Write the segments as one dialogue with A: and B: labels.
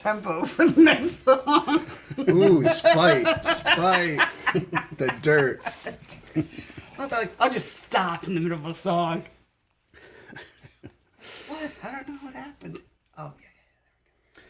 A: tempo for the next song.
B: Ooh, spite, the dirt.
A: I'll just stop in the middle of a song. What? I don't know what happened. Oh, yeah.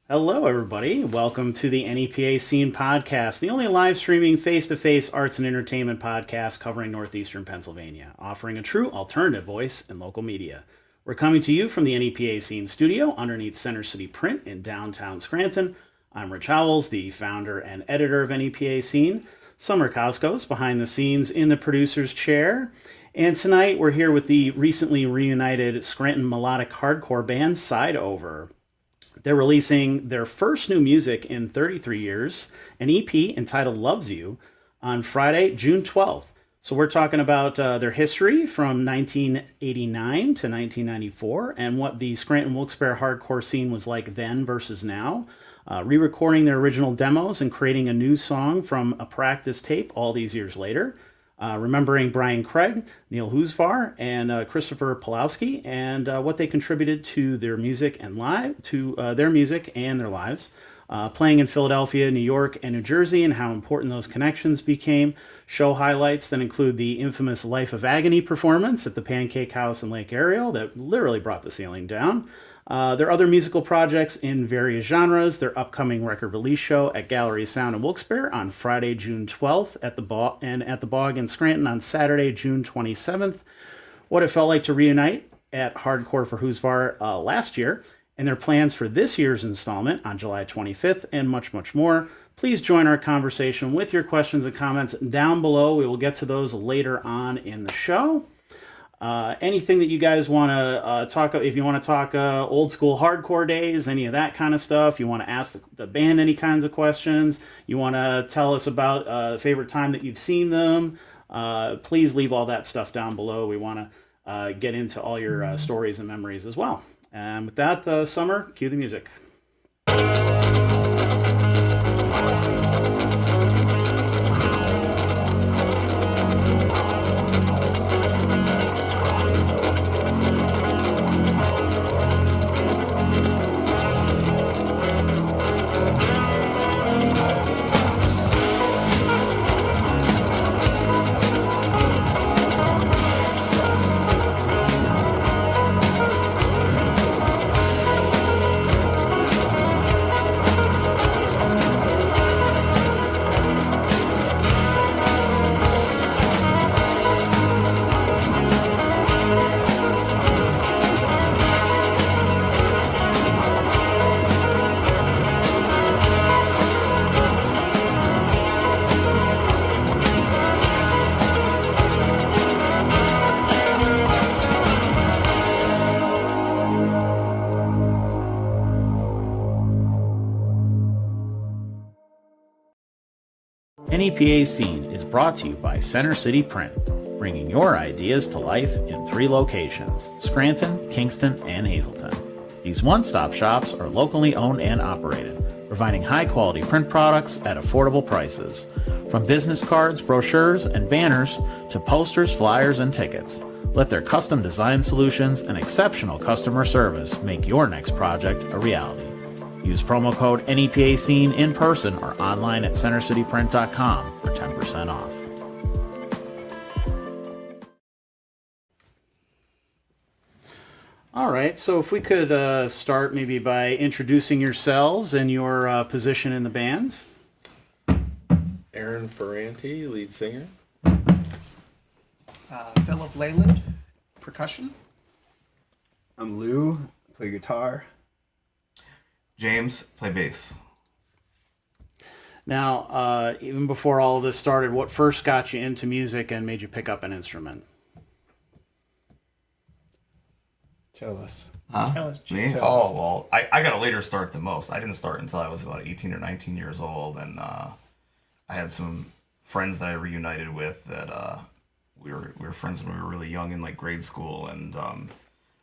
C: Hello, everybody. Welcome to the NEPA Scene Podcast, the only live streaming face-to-face arts and entertainment podcast covering northeastern Pennsylvania, offering a true alternative voice in local media. We're coming to you from the NEPA Scene studio underneath Center City Print in downtown Scranton. I'm Rich Howells, the founder and editor of NEPA Scene. Summer Koskos behind the scenes in the producer's chair. And tonight we're here with the recently reunited Scranton melodic hardcore band Side Over. They're releasing their first new music in 33 years, an EP entitled Loves You, on Friday, June 12th. So we're talking about their history from 1989 to 1994 and what the Scranton Wilkes-Barre hardcore scene was like then versus now. Re-recording their original demos and creating a new song from a practice tape all these years later. Remembering Brian Craig, Neil Husvar, and Christopher Pawloski, and what they contributed to their music and their music and their lives. Playing in Philadelphia, New York, and New Jersey, and how important those connections became. Show highlights that include the infamous Life of Agony performance at the Pancake House in Lake Ariel that literally brought the ceiling down. Their other musical projects in various genres, their upcoming record release show at Gallery Sound in Wilkes-Barre on Friday, June 12th, at the Bog in Scranton on Saturday, June 27th. What it felt like to reunite at Hardcore for Husvar last year, and their plans for this year's installment on July 25th, and much, much more. Please join our conversation with your questions and comments down below. We will get to those later on in the show. Anything that you guys want to talk about, if you want to talk old school hardcore days, any of that kind of stuff, you want to ask the band any kinds of questions, you want to tell us about the favorite time that you've seen them, please leave all that stuff down below. We want to get into all your stories and memories as well. And with that, Summer, cue the music. NEPA Scene is brought to you by Center City Print, bringing your ideas to life in 3 locations, Scranton, Kingston, and Hazleton. These one-stop shops are locally owned and operated, providing high-quality print products at affordable prices. From business cards, brochures, and banners to posters, flyers, and tickets, let their custom design solutions and exceptional customer service make your next project a reality. Use promo code NEPA Scene in person or online at centercityprint.com for 10% off. All right, so if we could start maybe by introducing yourselves and your position in the band.
D: Aaron Ferranti, lead singer.
A: Philip Leyland, percussion.
B: I'm Lou, play guitar.
E: James, play bass.
C: Now, even before all of this started, what first got you into music and made you pick up an instrument?
B: Tell us.
E: Huh? Me? Oh, well, I got a later start than most. I didn't start until I was about 18 or 19 years old, and I had some friends that I reunited with that we were friends when we were really young in like grade school, and I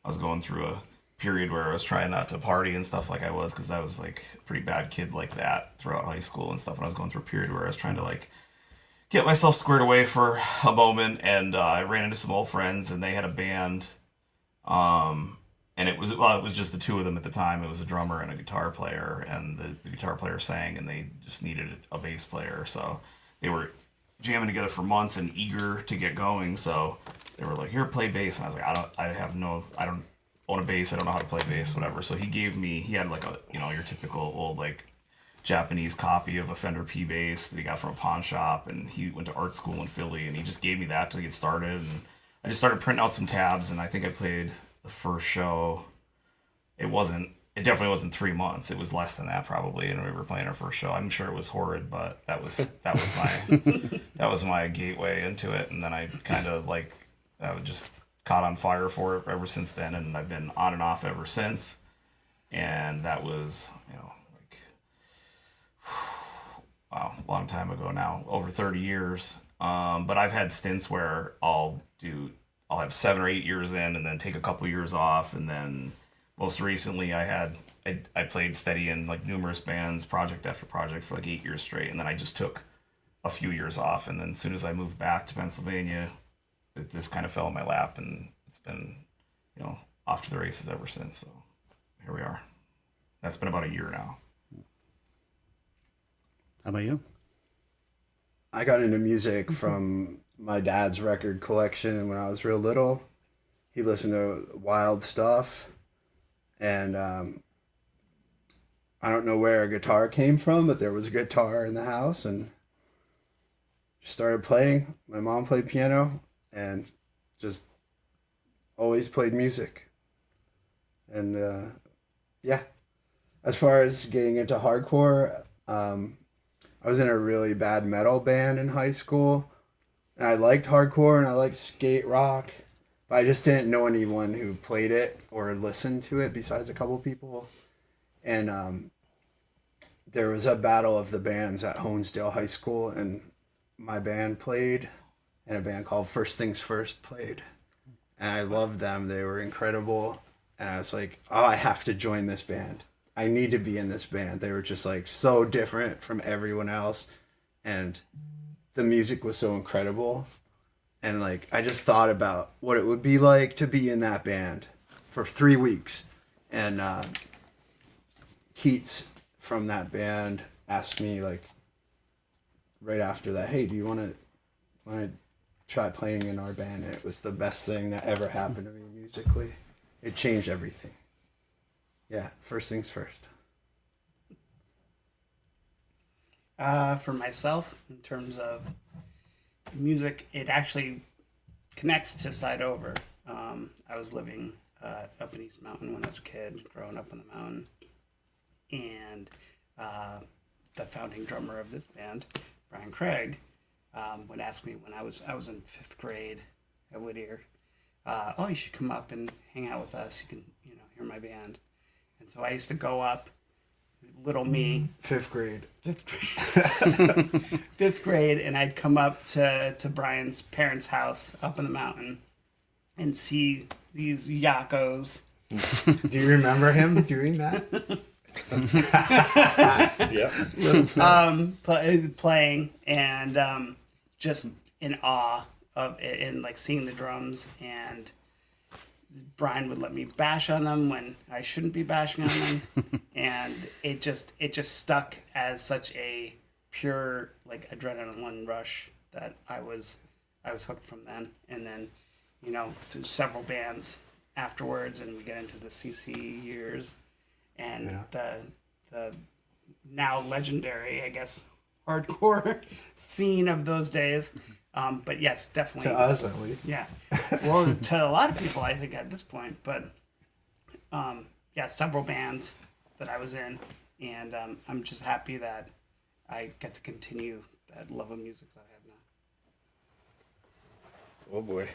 E: was going through a period where I was trying not to party and stuff like I was, because I was like a pretty bad kid like that throughout high school and stuff, and I was going through a period where I was trying to like get myself squared away for a moment, and I ran into some old friends, and they had a band and it was just the two of them at the time. It was a drummer and a guitar player, and the guitar player sang, and they just needed a bass player. So they were jamming together for months and eager to get going. So they were like, "Here, play bass," and I was like, I don't own a bass. I don't know how to play bass, whatever." So he had like a, your typical old like Japanese copy of a Fender P bass that he got from a pawn shop, and he went to art school in Philly, and he just gave me that to get started. And I just started printing out some tabs, and I think I played the first show. It definitely wasn't 3 months. It was less than that probably, and we were playing our first show. I'm sure it was horrid, but that was my that was my gateway into it. And then I kind of like I was just caught on fire for it ever since then, and I've been on and off ever since. And that was, like, wow, a long time ago now, over 30 years. But I've had stints where I'll have 7 or 8 years in and then take a couple years off, and then most recently I played steady in like numerous bands, project after project, for like 8 years straight, and then I just took a few years off, and then as soon as I moved back to Pennsylvania, this kind of fell in my lap, and it's been, off to the races ever since. So here we are. That's been about a year now.
C: How about you?
B: I got into music from my dad's record collection when I was real little. He listened to wild stuff, and I don't know where a guitar came from, but there was a guitar in the house, and just started playing. My mom played piano, and just always played music. And yeah, as far as getting into hardcore, I was in a really bad metal band in high school, and I liked hardcore and I liked skate rock, but I just didn't know anyone who played it or listened to it besides a couple people. And there was a battle of the bands at Honesdale High School, and my band played, and a band called First Things First played, and I loved them. They were incredible, and I was like, oh, I have to join this band. I need to be in this band. They were just like so different from everyone else, and the music was so incredible. And like I just thought about what it would be like to be in that band for 3 weeks. And Keats from that band asked me like right after that, "Hey, do you want to try playing in our band?" And it was the best thing that ever happened to me musically. It changed everything. Yeah, first things first.
A: For myself, in terms of music, it actually connects to Side Over. I was living up in East Mountain when I was a kid, growing up on the mountain, and the founding drummer of this band, Brian Craig, would ask me when I was in 5th grade at Whittier, "Oh, you should come up and hang out with us. You can, hear my band." And so I used to go up, little me.
B: 5th grade.
A: 5th grade, and I'd come up to Brian's parents' house up in the mountain and see these yakos.
B: Do you remember him doing that?
D: Yeah.
A: Playing, and just in awe of it, and like seeing the drums, and Brian would let me bash on them when I shouldn't be bashing on them, and it just stuck as such a pure like adrenaline rush that I was hooked from then. And then to several bands afterwards, and we get into the CC years, and the now legendary, I guess, hardcore scene of those days. But yes, definitely.
B: To us, at least.
A: Yeah. Well, to a lot of people, I think, at this point. But, several bands that I was in. And I'm just happy that I get to continue that love of music that I have now.
D: Oh, boy.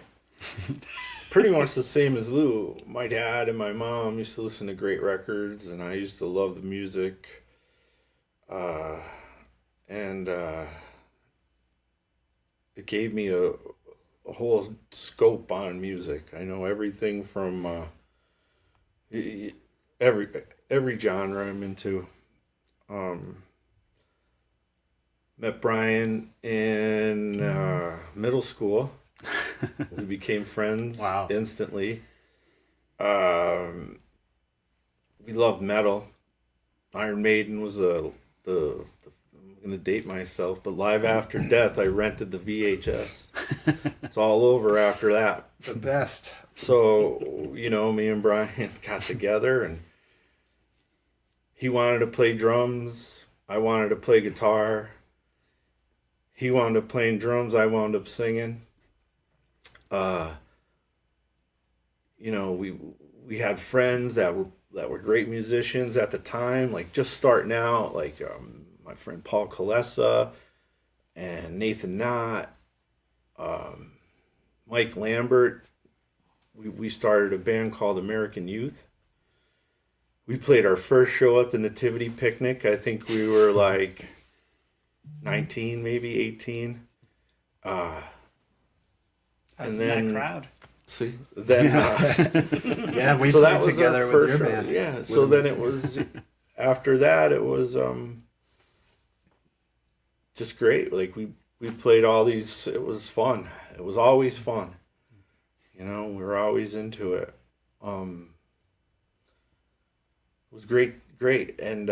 D: Pretty much the same as Lou. My dad and my mom used to listen to great records, and I used to love the music. It gave me a whole scope on music. I know everything from every genre I'm into. Met Brian in middle school. We became friends instantly. We loved metal. Iron Maiden was I'm going to date myself, but Live After Death, I rented the VHS. It's all over after that.
B: The best.
D: So, me and Brian got together, and he wanted to play drums. I wanted to play guitar. He wound up playing drums. I wound up singing. We had friends that were great musicians at the time, like just starting out, like my friend Paul Kalesa and Nathan Knott, Mike Lambert. We started a band called American Youth. We played our first show at the Nativity Picnic. I think we were like 19, maybe 18.
A: How's
D: And
A: that
D: then-
A: crowd?
D: See, then
B: Yeah, we
D: so that
B: played
D: was
B: together
D: our
B: with
D: first
B: your
D: show.
B: band.
D: Yeah. So then it was after that it was just great. Like we played all these. It was fun. It was always fun. We were always into it. It was great, and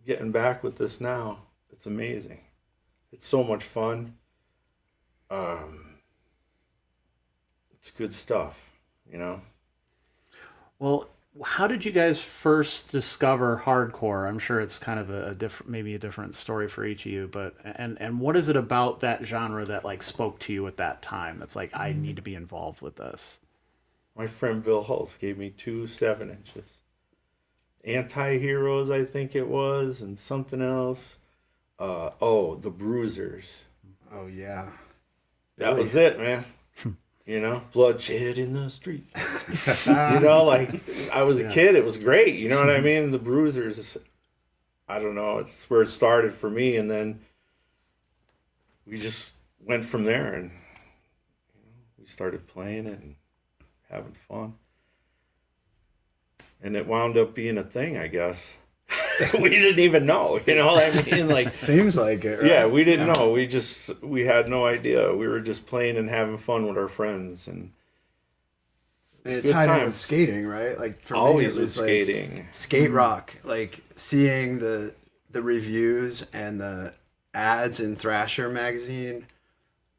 D: getting back with this now, it's amazing. It's so much fun. It's good stuff,
C: Well, how did you guys first discover hardcore? I'm sure it's kind of a different story for each of you, but and what is it about that genre that like spoke to you at that time? That's like, I need to be involved with this.
D: My friend Bill Hulse gave me 2 7-inches. Anti-Heroes, I think it was, and something else. The Bruisers.
B: Oh yeah.
D: That was it, man. Bloodshed in the street. Like I was a kid, it was great. You know what I mean? The Bruisers, I don't know, it's where it started for me, and then we just went from there, and we started playing it and having fun. And it wound up being a thing, I guess. We didn't even know, like
B: Seems like it, right?
D: yeah, we didn't know. We had no idea. We were just playing and having fun with our friends, and
B: And it
D: good
B: tied in
D: times.
B: with skating, right? Like for
D: always
B: me, it
D: was
B: was like
D: skating.
B: skate rock. Like seeing the reviews and the ads in Thrasher magazine,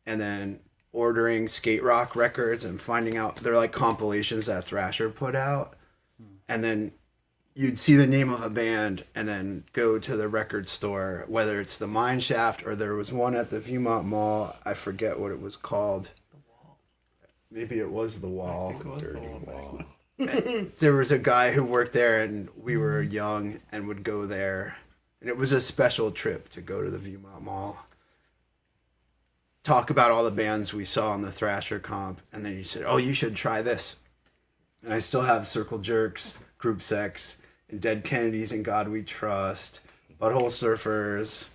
B: and then ordering skate rock records and finding out they're like compilations that Thrasher put out, and then you'd see the name of a band and then go to the record store, whether it's the Mine Shaft or there was one at the Viewmont Mall. I forget what it was called. Maybe it was The Wall.
D: Dirty wall.
B: There was a guy who worked there, and we were young and would go there. And it was a special trip to go to the Viewmont Mall. Talk about all the bands we saw on the Thrasher comp. And then he said, oh, you should try this. And I still have Circle Jerks, Group Sex, and Dead Kennedys and God We Trust, Butthole Surfers,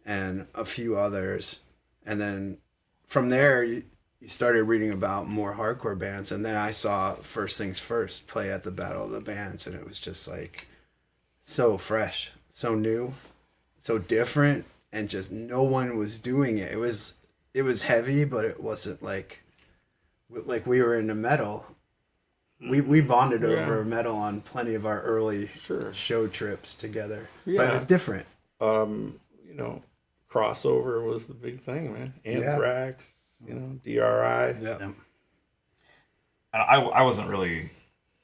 B: and a few others. And then from there, you started reading about more hardcore bands. And then I saw First Things First play at the Battle of the Bands. And it was just like so fresh, so new, so different. And just no one was doing it. It was heavy, but it wasn't like we were into metal. We bonded over metal on plenty of our early show trips together. But it was different.
D: Crossover was the big thing, man. Anthrax, DRI.
B: Yeah.
E: And I wasn't really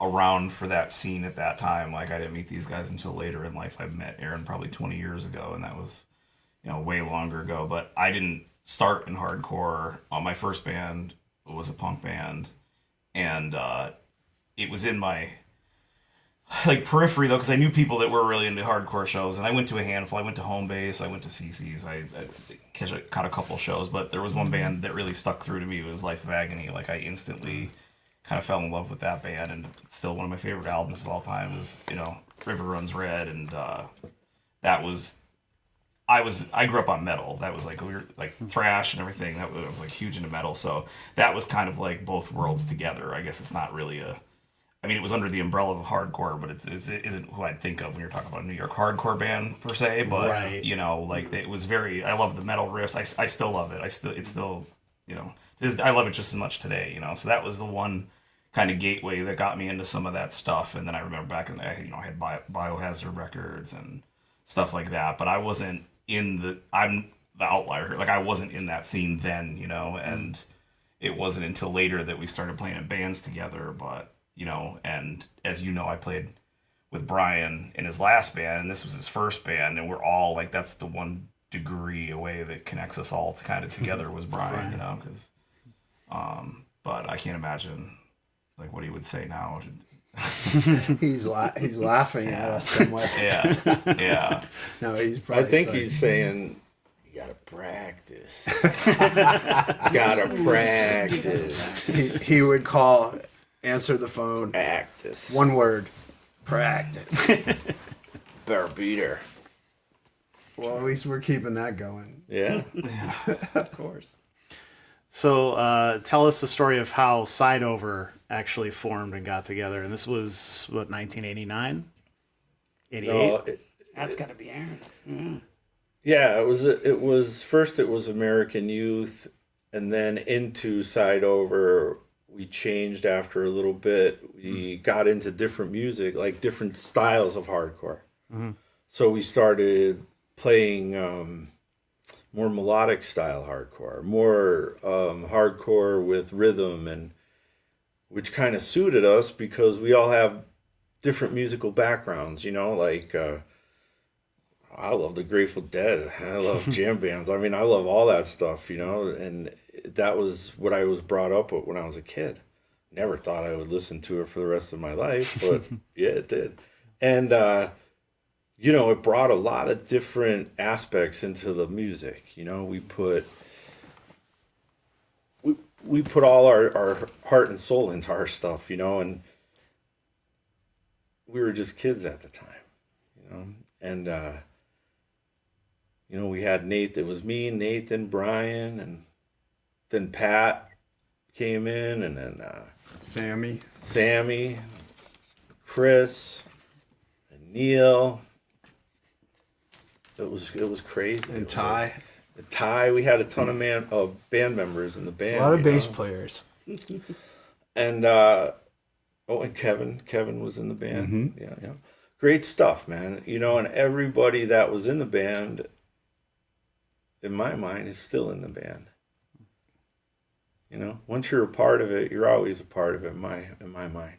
E: around for that scene at that time. Like I didn't meet these guys until later in life. I met Aaron probably 20 years ago, and that was, way longer ago. But I didn't start in hardcore. My first band was a punk band, and it was in my periphery though, because I knew people that were really into hardcore shows, and I went to a handful. I went to Home Base, I went to CC's, I caught a couple shows, but there was one band that really stuck through to me. It was Life of Agony. Like I instantly kind of fell in love with that band, and it's still one of my favorite albums of all time. Is River Runs Red, and that was. I grew up on metal. That was we were thrash and everything. That was huge into metal. So that was kind of like both worlds together. I guess it's not really it was under the umbrella of hardcore, but it isn't who I'd think of when you're talking about a New York hardcore band per se. But
C: Right.
E: it was very. I love the metal riffs. I still love it. I love it just as much today. So that was the one kind of gateway that got me into some of that stuff. And then I remember back in the day, I had Biohazard records and stuff like that, but I wasn't I'm the outlier. Like I wasn't in that scene then, and it wasn't until later that we started playing in bands together. But, and as I played with Brian in his last band, and this was his first band, and we're all like, that's the one degree away that connects us all kind of together was Brian, because, but I can't imagine like what he would say now.
B: he's laughing at us somewhere.
E: Yeah.
B: No, he's probably.
D: I think he's saying, "You gotta practice. Gotta practice."
B: He would answer the phone.
D: Practice.
B: One word. Practice.
D: Better beat her.
B: Well, at least we're keeping that going.
D: Yeah.
B: Of course.
C: So tell us the story of how Side Over actually formed and got together. And this was, 1989? 88?
D: No,
A: That's got to be Aaron. Mm.
D: yeah, it was first it was American Youth, and then into Side Over. We changed after a little bit. We got into different music, like different styles of hardcore.
C: Mm-hmm.
D: So we started playing more melodic style hardcore, more hardcore with rhythm, and which kind of suited us because we all have different musical backgrounds, like I love the Grateful Dead. I love jam bands. I mean, I love all that stuff, and that was what I was brought up with when I was a kid. Never thought I would listen to it for the rest of my life, but yeah, it did. And, it brought a lot of different aspects into the music. We put all our heart and soul into our stuff, and we were just kids at the time, and, we had Nate, it was me, Nathan, Brian, and then Pat came in, and then Sammy, Chris, and Neil. It was crazy.
B: And Ty.
D: We had a ton of band members in the band.
B: A lot of bass players.
D: And and Kevin was in the band.
B: Mm-hmm.
D: Yeah. Great stuff, man. And everybody that was in the band, in my mind, is still in the band. Once you're a part of it, you're always a part of it in my mind.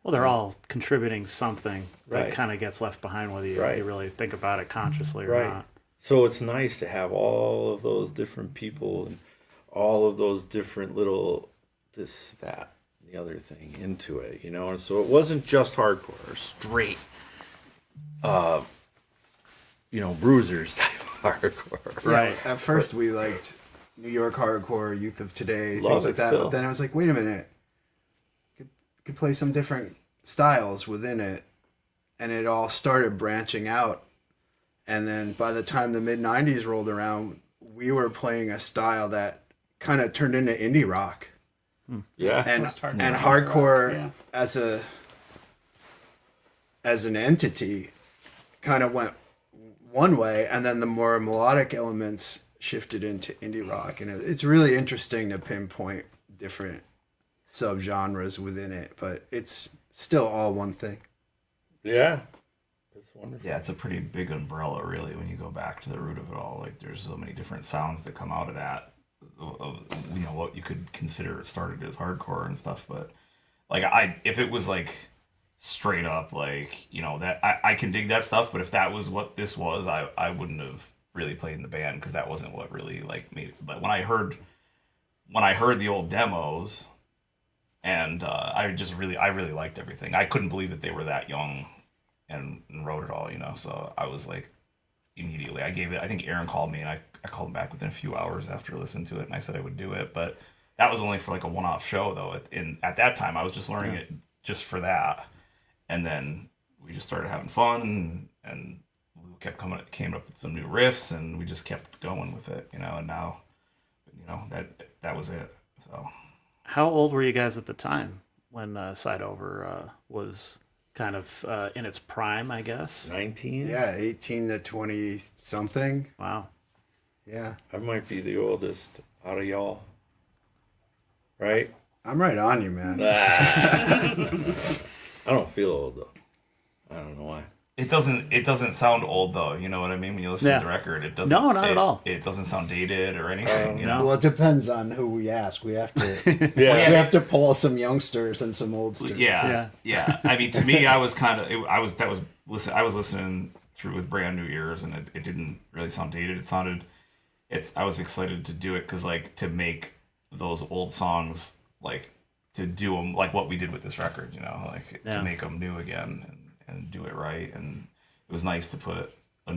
C: Well, they're all contributing something that
D: Right.
C: kind of gets left behind, whether you really think about it consciously or
D: Right.
C: not.
D: So it's nice to have all of those different people and all of those different little this, that, and the other thing into it, And so it wasn't just hardcore or straight, bruisers type of hardcore.
C: Right.
B: At first, we liked New York hardcore, Youth of Today,
D: Love
B: things
D: it
B: like that.
D: still.
B: But then I was like, wait a minute. Could play some different styles within it. And it all started branching out. And then by the time the mid-90s rolled around, we were playing a style that kind of turned into indie rock.
D: Yeah.
B: And
A: Hardcore
B: hardcore
A: rock,
B: as an entity kind of went one way, and then the more melodic elements shifted into indie rock. And it's really interesting to pinpoint different subgenres within it, but it's still all one thing.
D: Yeah. It's wonderful.
E: Yeah, it's a pretty big umbrella, really, when you go back to the root of it all. Like, there's so many different sounds that come out of that, of what you could consider started as hardcore and stuff. But, like, if it was, like, straight up, like, that, I can dig that stuff, but if that was what this was, I wouldn't have really played in the band, because that wasn't what really, like, made it. But when I heard the old demos, and I really liked everything. I couldn't believe that they were that young and wrote it all, so I was like, immediately, I think Aaron called me, and I called him back within a few hours after listening to it, and I said I would do it. But that was only for like a one-off show, though. At that time, I was just learning it just for that, and then we just started having fun, and Lou came up with some new riffs, and we just kept going with it, and now, that was it. So.
C: How old were you guys at the time when Side Over was kind of in its prime, I guess?
D: 19?
B: Yeah, 18 to 20 something.
C: Wow.
B: Yeah.
D: I might be the oldest out of y'all. Right?
B: I'm right on you, man.
D: I don't feel old though. I don't know why.
E: It doesn't sound old though. You know what I mean? When you listen to the record, it doesn't.
C: No, not at all.
E: It doesn't sound dated or anything. You know.
B: Well, it depends on who we ask. We have to.
D: Yeah.
B: We have to pull some youngsters and some oldsters.
E: Yeah. I mean, to me, I was I was listening through with brand new ears, and it didn't really sound dated. I was excited to do it because like to make those old songs like to do them like what we did with this record, you know, like to make them new again and do it right. And it was nice to put a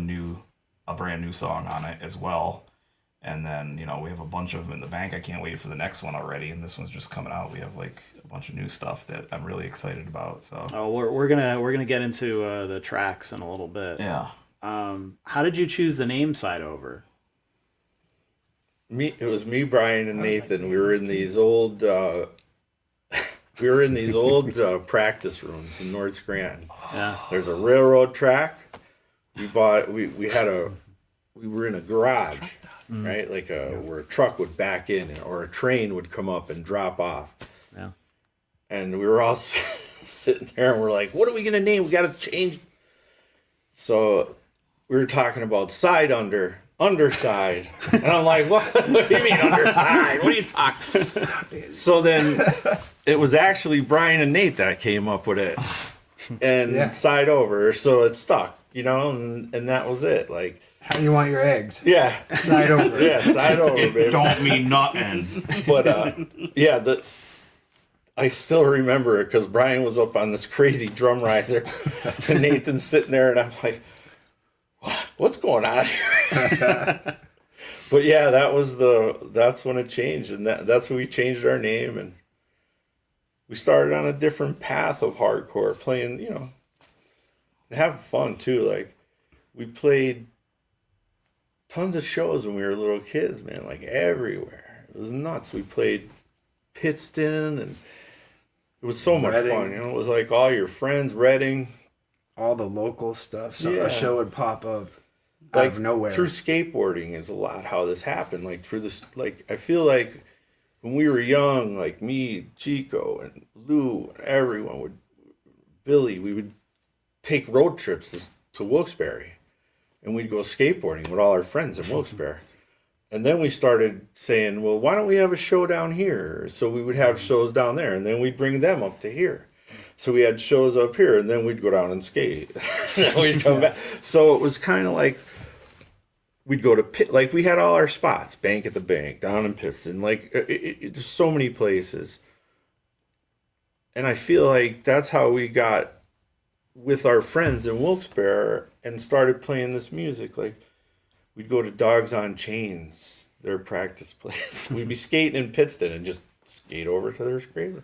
E: brand new song on it as well. And then, you know, we have a bunch of them in the bank. I can't wait for the next one already. And this one's just coming out. We have like a bunch of new stuff that I'm really excited about. So
C: we're gonna get into the tracks in a little bit.
E: Yeah.
C: How did you choose the name Side Over?
D: It was me, Brian, and Nathan. We were in these old practice rooms in North Scranton.
C: Yeah.
D: There's a railroad track. We were in a garage, right? Like where a truck would back in or a train would come up and drop off.
C: Yeah.
D: And we were all sitting there and we're like, what are we going to name? We got to change. So we were talking about underside. And I'm like, what do you mean underside? What are you talking? So then it was actually Brian and Nate that came up with it. And Side Over. So it stuck, you know, and that was it. Like,
B: how do you want your eggs?
D: Yeah.
B: Side over.
D: Yeah, side over,
E: It
D: baby.
E: don't mean nothing.
D: But I still remember it because Brian was up on this crazy drum riser and Nathan's sitting there and I'm like, what's going on here? But yeah, that's when it changed, and that's when we changed our name, and we started on a different path of hardcore, playing, you know, and having fun too. Like, we played tons of shows when we were little kids, man, like everywhere. It was nuts. We played Pittston, and it was so much fun, you know. It was like all your friends, Reading,
B: all the local stuff. So a show would pop up out of nowhere.
D: Through skateboarding is a lot how this happened. Like through this, like I feel like when we were young, like me, Chico, and Lou, and everyone Billy, we would take road trips to Wilkes-Barre, and we'd go skateboarding with all our friends in Wilkes-Barre. And then we started saying, well, why don't we have a show down here? So we would have shows down there, and then we'd bring them up to here. So we had shows up here, and then we'd go down and skate. Then we'd come back. So it was kind of like we'd go to like we had all our spots, Bank at the Bank, down in Pittston, like there's so many places. And I feel like that's how we got with our friends in Wilkes-Barre and started playing this music. Like, we'd go to Dogs on Chains, their practice place. We'd be skating in Pittston and just skate over to their scraper.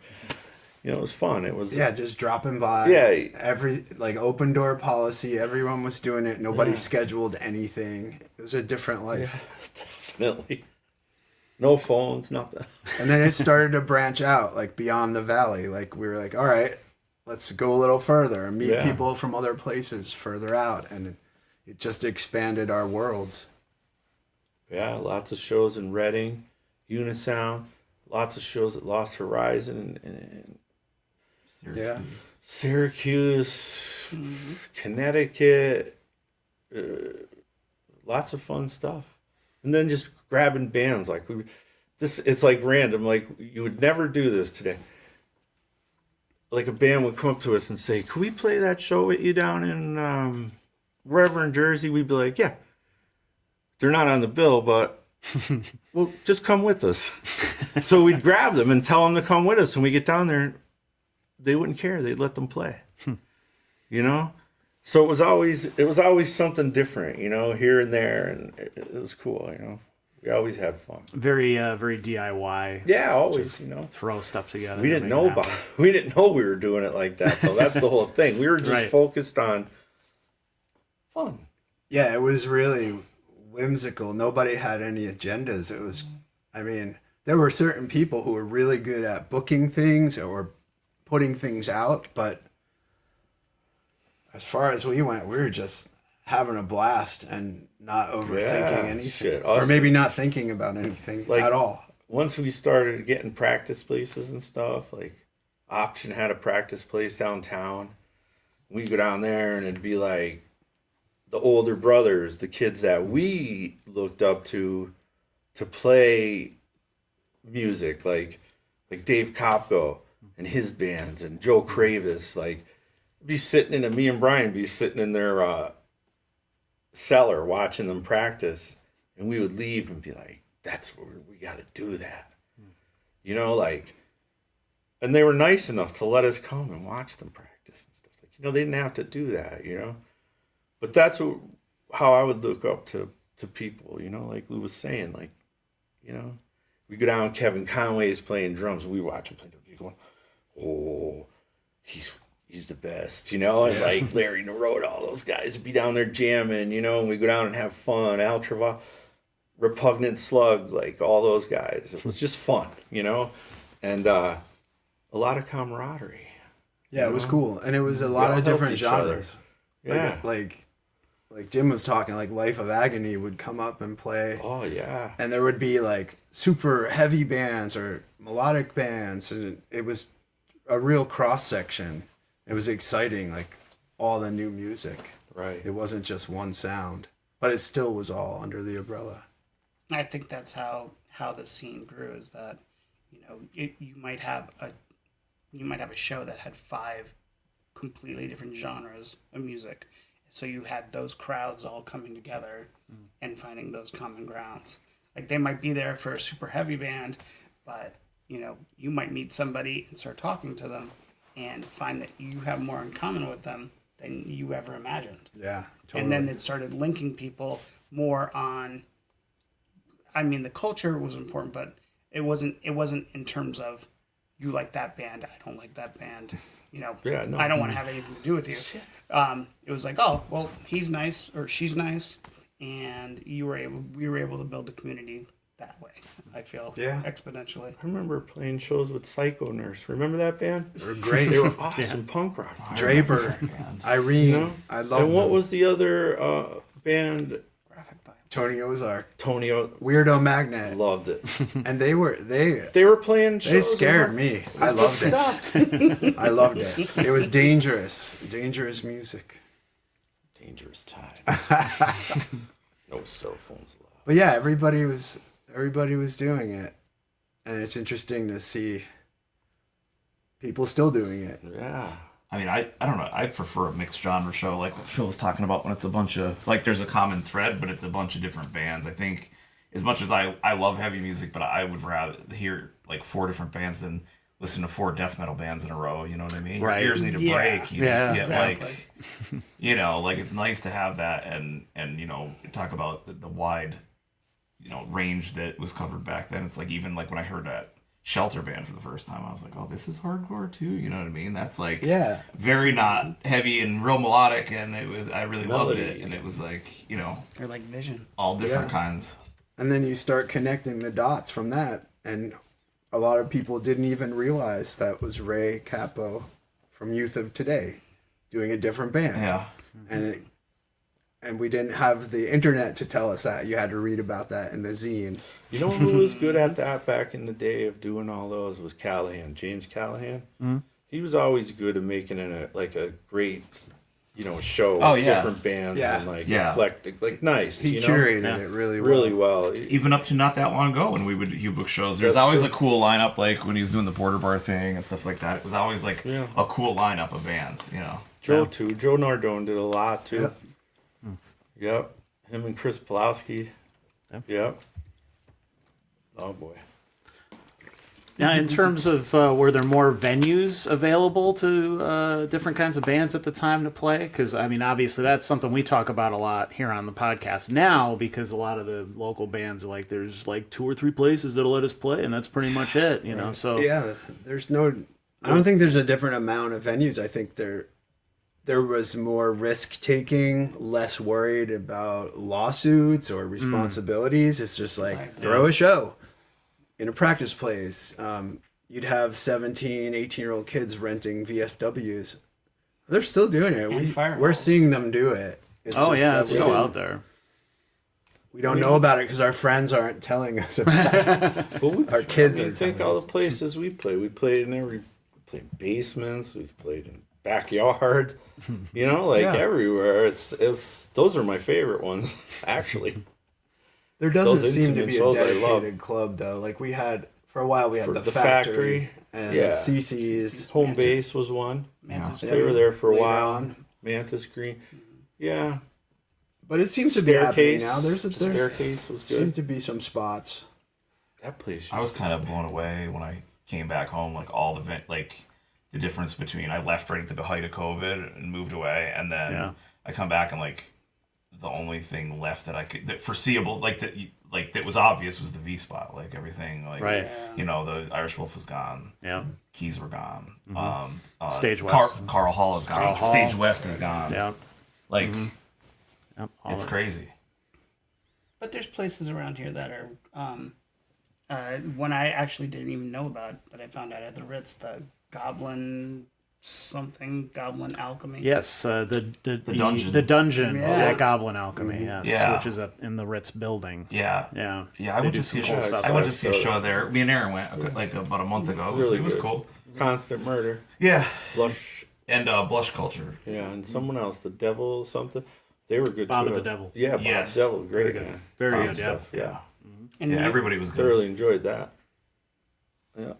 D: You know, it was fun. It was
B: just dropping by.
D: Yeah,
B: every like open door policy. Everyone was doing it. Nobody scheduled anything. It was a different life.
D: Yeah, definitely. No phones, nothing.
B: And then it started to branch out, like beyond the valley. Like we were like, all right, let's go a little further and meet people from other places further out, and it just expanded our worlds.
D: Yeah, lots of shows in Reading, Unisound, lots of shows at Lost Horizon and Syracuse, Connecticut, lots of fun stuff. And then just grabbing bands like it's like random, like you would never do this today. Like a band would come up to us and say, "Could we play that show with you down in wherever in Jersey?" We'd be like, "Yeah." They're not on the bill, but well, just come with us. So we'd grab them and tell them to come with us, and we get down there. They wouldn't care. They'd let them play, you know? So it was always something different, you know, here and there. And it was cool, you know, we always had fun.
C: Very DIY.
D: Yeah. Always, you know,
C: throw stuff together.
D: We didn't know we were doing it like that though. That's the whole thing. We were just focused on fun.
B: Yeah. It was really whimsical. Nobody had any agendas. It was, I mean, there were certain people who were really good at booking things or putting things out, but as far as we went, we were just having a blast and not overthinking anything.
D: Shit.
B: Or maybe not thinking about anything
D: like,
B: at all.
D: once we started getting practice places and stuff, like Option had a practice place downtown. We'd go down there and it'd be like the older brothers, the kids that we looked up to play music, like Dave Kopko and his bands and Joe Kravis. Like, me and Brian would be sitting in their cellar watching them practice, and we would leave and be like, that's where we got to do that. You know, like, and they were nice enough to let us come and watch them practice and stuff. Like, you know, they didn't have to do that, you know. But that's how I would look up to people, you know, like Lou was saying, like, you know, we go down, Kevin Conway's playing drums, and we watch him play drums. He's going, oh, he's the best, you know, and like Larry Narode, all those guys would be down there jamming, you know, and we go down and have fun. Al Treva, Repugnant Slug, like all those guys. It was just fun, you know, and a lot of camaraderie.
B: Yeah, it was cool, and it was a lot of different genres.
D: Yeah,
B: like Jim was talking, like Life of Agony would come up and play.
D: Oh yeah,
B: and there would be like super heavy bands or melodic bands, and it was a real cross section. It was exciting, like all the new music.
D: Right.
B: It wasn't just one sound, but it still was all under the umbrella.
A: I think that's how the scene grew. Is that, you know, you might have a show that had 5 completely different genres of music. So you had those crowds all coming together and finding those common grounds. Like, they might be there for a super heavy band, but, you know, you might meet somebody and start talking to them and find that you have more in common with them than you ever imagined.
B: Yeah, totally.
A: And then it started linking people more on, I mean, the culture was important, but it wasn't in terms of, you like that band, I don't like that band. You know,
D: Yeah, no.
A: I don't want to have anything to do with you. It was like, oh, well, he's nice or she's nice, and we were able to build a community that way. I feel exponentially.
D: I remember playing shows with Psycho Nurse. Remember that band?
B: They were great.
D: They were awesome punk rock.
B: Draper, Irene,
D: You know?
B: I love
D: And what
B: them.
D: was the other band?
A: Graphic violence.
B: Tony Ozark,
D: Tonio.
B: Weirdo Magnet,
D: Loved it.
B: and they were
D: playing shows.
B: they scared
D: and
B: me. I loved it.
D: stuff.
B: I loved it. It was dangerous music.
D: Dangerous times. No cell phones allowed.
B: But yeah, everybody was doing it, and it's interesting to see people still doing it.
D: Yeah.
E: I mean, I don't know. I prefer a mixed genre show, like what Phil was talking about, when it's a bunch of, like, there's a common thread, but it's a bunch of different bands. I think, as much as I love heavy music, but I would rather hear like 4 different bands than listen to 4 death metal bands in a row. You know what I mean?
C: Right.
E: Your ears need a
A: Yeah.
E: break. You just get
A: exactly.
E: like, you know, like, it's nice to have that, and you know, talk about the wide, you know, range that was covered back then. It's like, even like when I heard that Shelter band for the first time, I was like, oh, this is hardcore too. You know what I mean? That's like very not heavy and real melodic, and I really loved
D: Melody.
E: it, and it was like, you know,
A: Or like Vision.
E: all different kinds.
B: And then you start connecting the dots from that, and a lot of people didn't even realize that was Ray Capo from Youth of Today doing a different band.
E: Yeah.
B: And we didn't have the internet to tell us that. You had to read about that in the zine.
D: You know who was good at that back in the day of doing all those was Callahan, James Callahan. Mm-hmm. He was always good at making it a great, you know, show
E: Oh,
D: with
E: yeah.
D: different bands and like eclectic, like nice.
B: He
D: you know?
B: curated it really well.
D: Really well.
E: Even up to not that long ago, when he would book shows, there's always a cool lineup. Like when he was doing the Border Bar thing and stuff like that, it was always like a cool lineup of bands. You know,
D: Joe too. Joe Nardone did a lot too. Yep. Him and Chris Pawloski. Yep. Oh boy.
C: Now, in terms of were there more venues available to different kinds of bands at the time to play? Because, I mean, obviously that's something we talk about a lot here on the podcast now, because a lot of the local bands, like, there's like 2 or 3 places that'll let us play, and that's pretty much it, you know? So
B: Yeah, I don't think there's a different amount of venues. I think there was more risk-taking, less worried about lawsuits or responsibilities. It's just like, throw a show in a practice place. You'd have 17, 18-year-old kids renting VFWs. They're still doing it. We're seeing them do it. It's just
C: yeah,
B: that
C: it's
B: we
C: still
B: didn't-
C: out there.
B: we don't know about it because our friends aren't telling us about it.
D: Well,
B: Our kids
D: I
B: are
D: mean, think
B: telling
D: all
B: us.
D: the places we played. We played in basements. We've played in backyards. You know, like
B: Yeah.
D: everywhere. It's those are my favorite ones, actually.
B: There doesn't
D: Those
B: seem to
D: intimate
B: be a
D: shows I love.
B: dedicated club though. Like we had for a while, we had
D: For
B: the
D: the
B: factory,
D: factory.
B: and
D: Yeah.
B: CC's.
D: Home base was one.
A: Mantis
B: Yeah.
D: They were there for a
B: Later
D: while.
B: on.
D: Mantis Green. Yeah.
B: But it seems to be happening
D: Staircase.
B: now. There's
D: Staircase was
B: seem
D: good.
B: to be some spots.
D: That place.
E: I was kind of blown away when I came back home, like all the difference between I left right at the height of COVID and moved away, and then I come back and like the only thing left that foreseeable, that was obvious was the V spot, like everything, like
C: Right.
E: you know, the Irish Wolf was gone,
C: Yeah.
E: Keys were gone,
C: Stage West.
E: Carl Hall is gone,
C: Carl Hall.
E: Stage West is gone,
C: Yeah.
E: like
C: Yep.
E: it's crazy.
A: But there's places around here that are one I actually didn't even know about, but I found out at the Ritz, the Goblin Alchemy.
C: Yes, the
E: dungeon.
C: The dungeon
A: Yeah.
C: at Goblin Alchemy, yes,
E: Yeah.
C: which is up in the Ritz building.
E: Yeah,
C: Yeah.
E: yeah. I
C: They
E: went
C: do
E: to see a
C: some cool
E: show.
C: stuff
E: I went
D: there.
E: to see a show there. Me and Aaron went like about a month ago.
D: Really
E: It was
D: good.
E: cool.
D: Constant Murder.
E: Yeah,
D: Blush.
E: and Blush Culture.
D: Yeah, and someone else, the Devil something. They were good
C: Bob
D: too.
C: and the Devil.
D: Yeah, Bob
E: Yes.
D: the Devil. Great.
C: Very good.
D: Man.
C: Very
D: Fun
C: good, yeah.
D: stuff. Yeah.
A: And
E: Yeah,
A: you-
E: everybody was good.
D: Thoroughly enjoyed that. Yeah.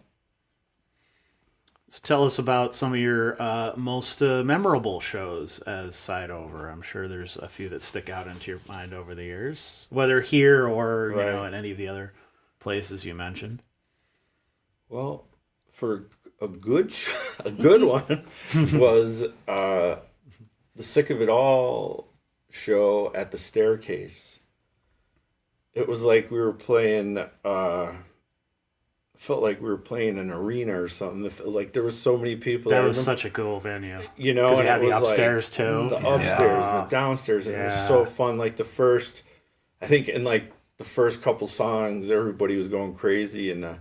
C: So tell us about some of your most memorable shows as Side Over. I'm sure there's a few that stick out into your mind over the years, whether here or you know
D: Right.
C: in any of the other places you mentioned.
D: Well, for a good one was the Sick of It All show at the Staircase. It was like we were playing. Felt like we were playing an arena or something. It felt like there was so many people.
C: That
D: there.
C: was such a cool venue.
D: You know,
C: Because you
D: and
C: had
D: it
C: the
D: was
C: upstairs
D: like,
C: too.
D: the upstairs and the downstairs, and it was so fun. Like the first, I think in like the first couple songs, everybody was going crazy, and the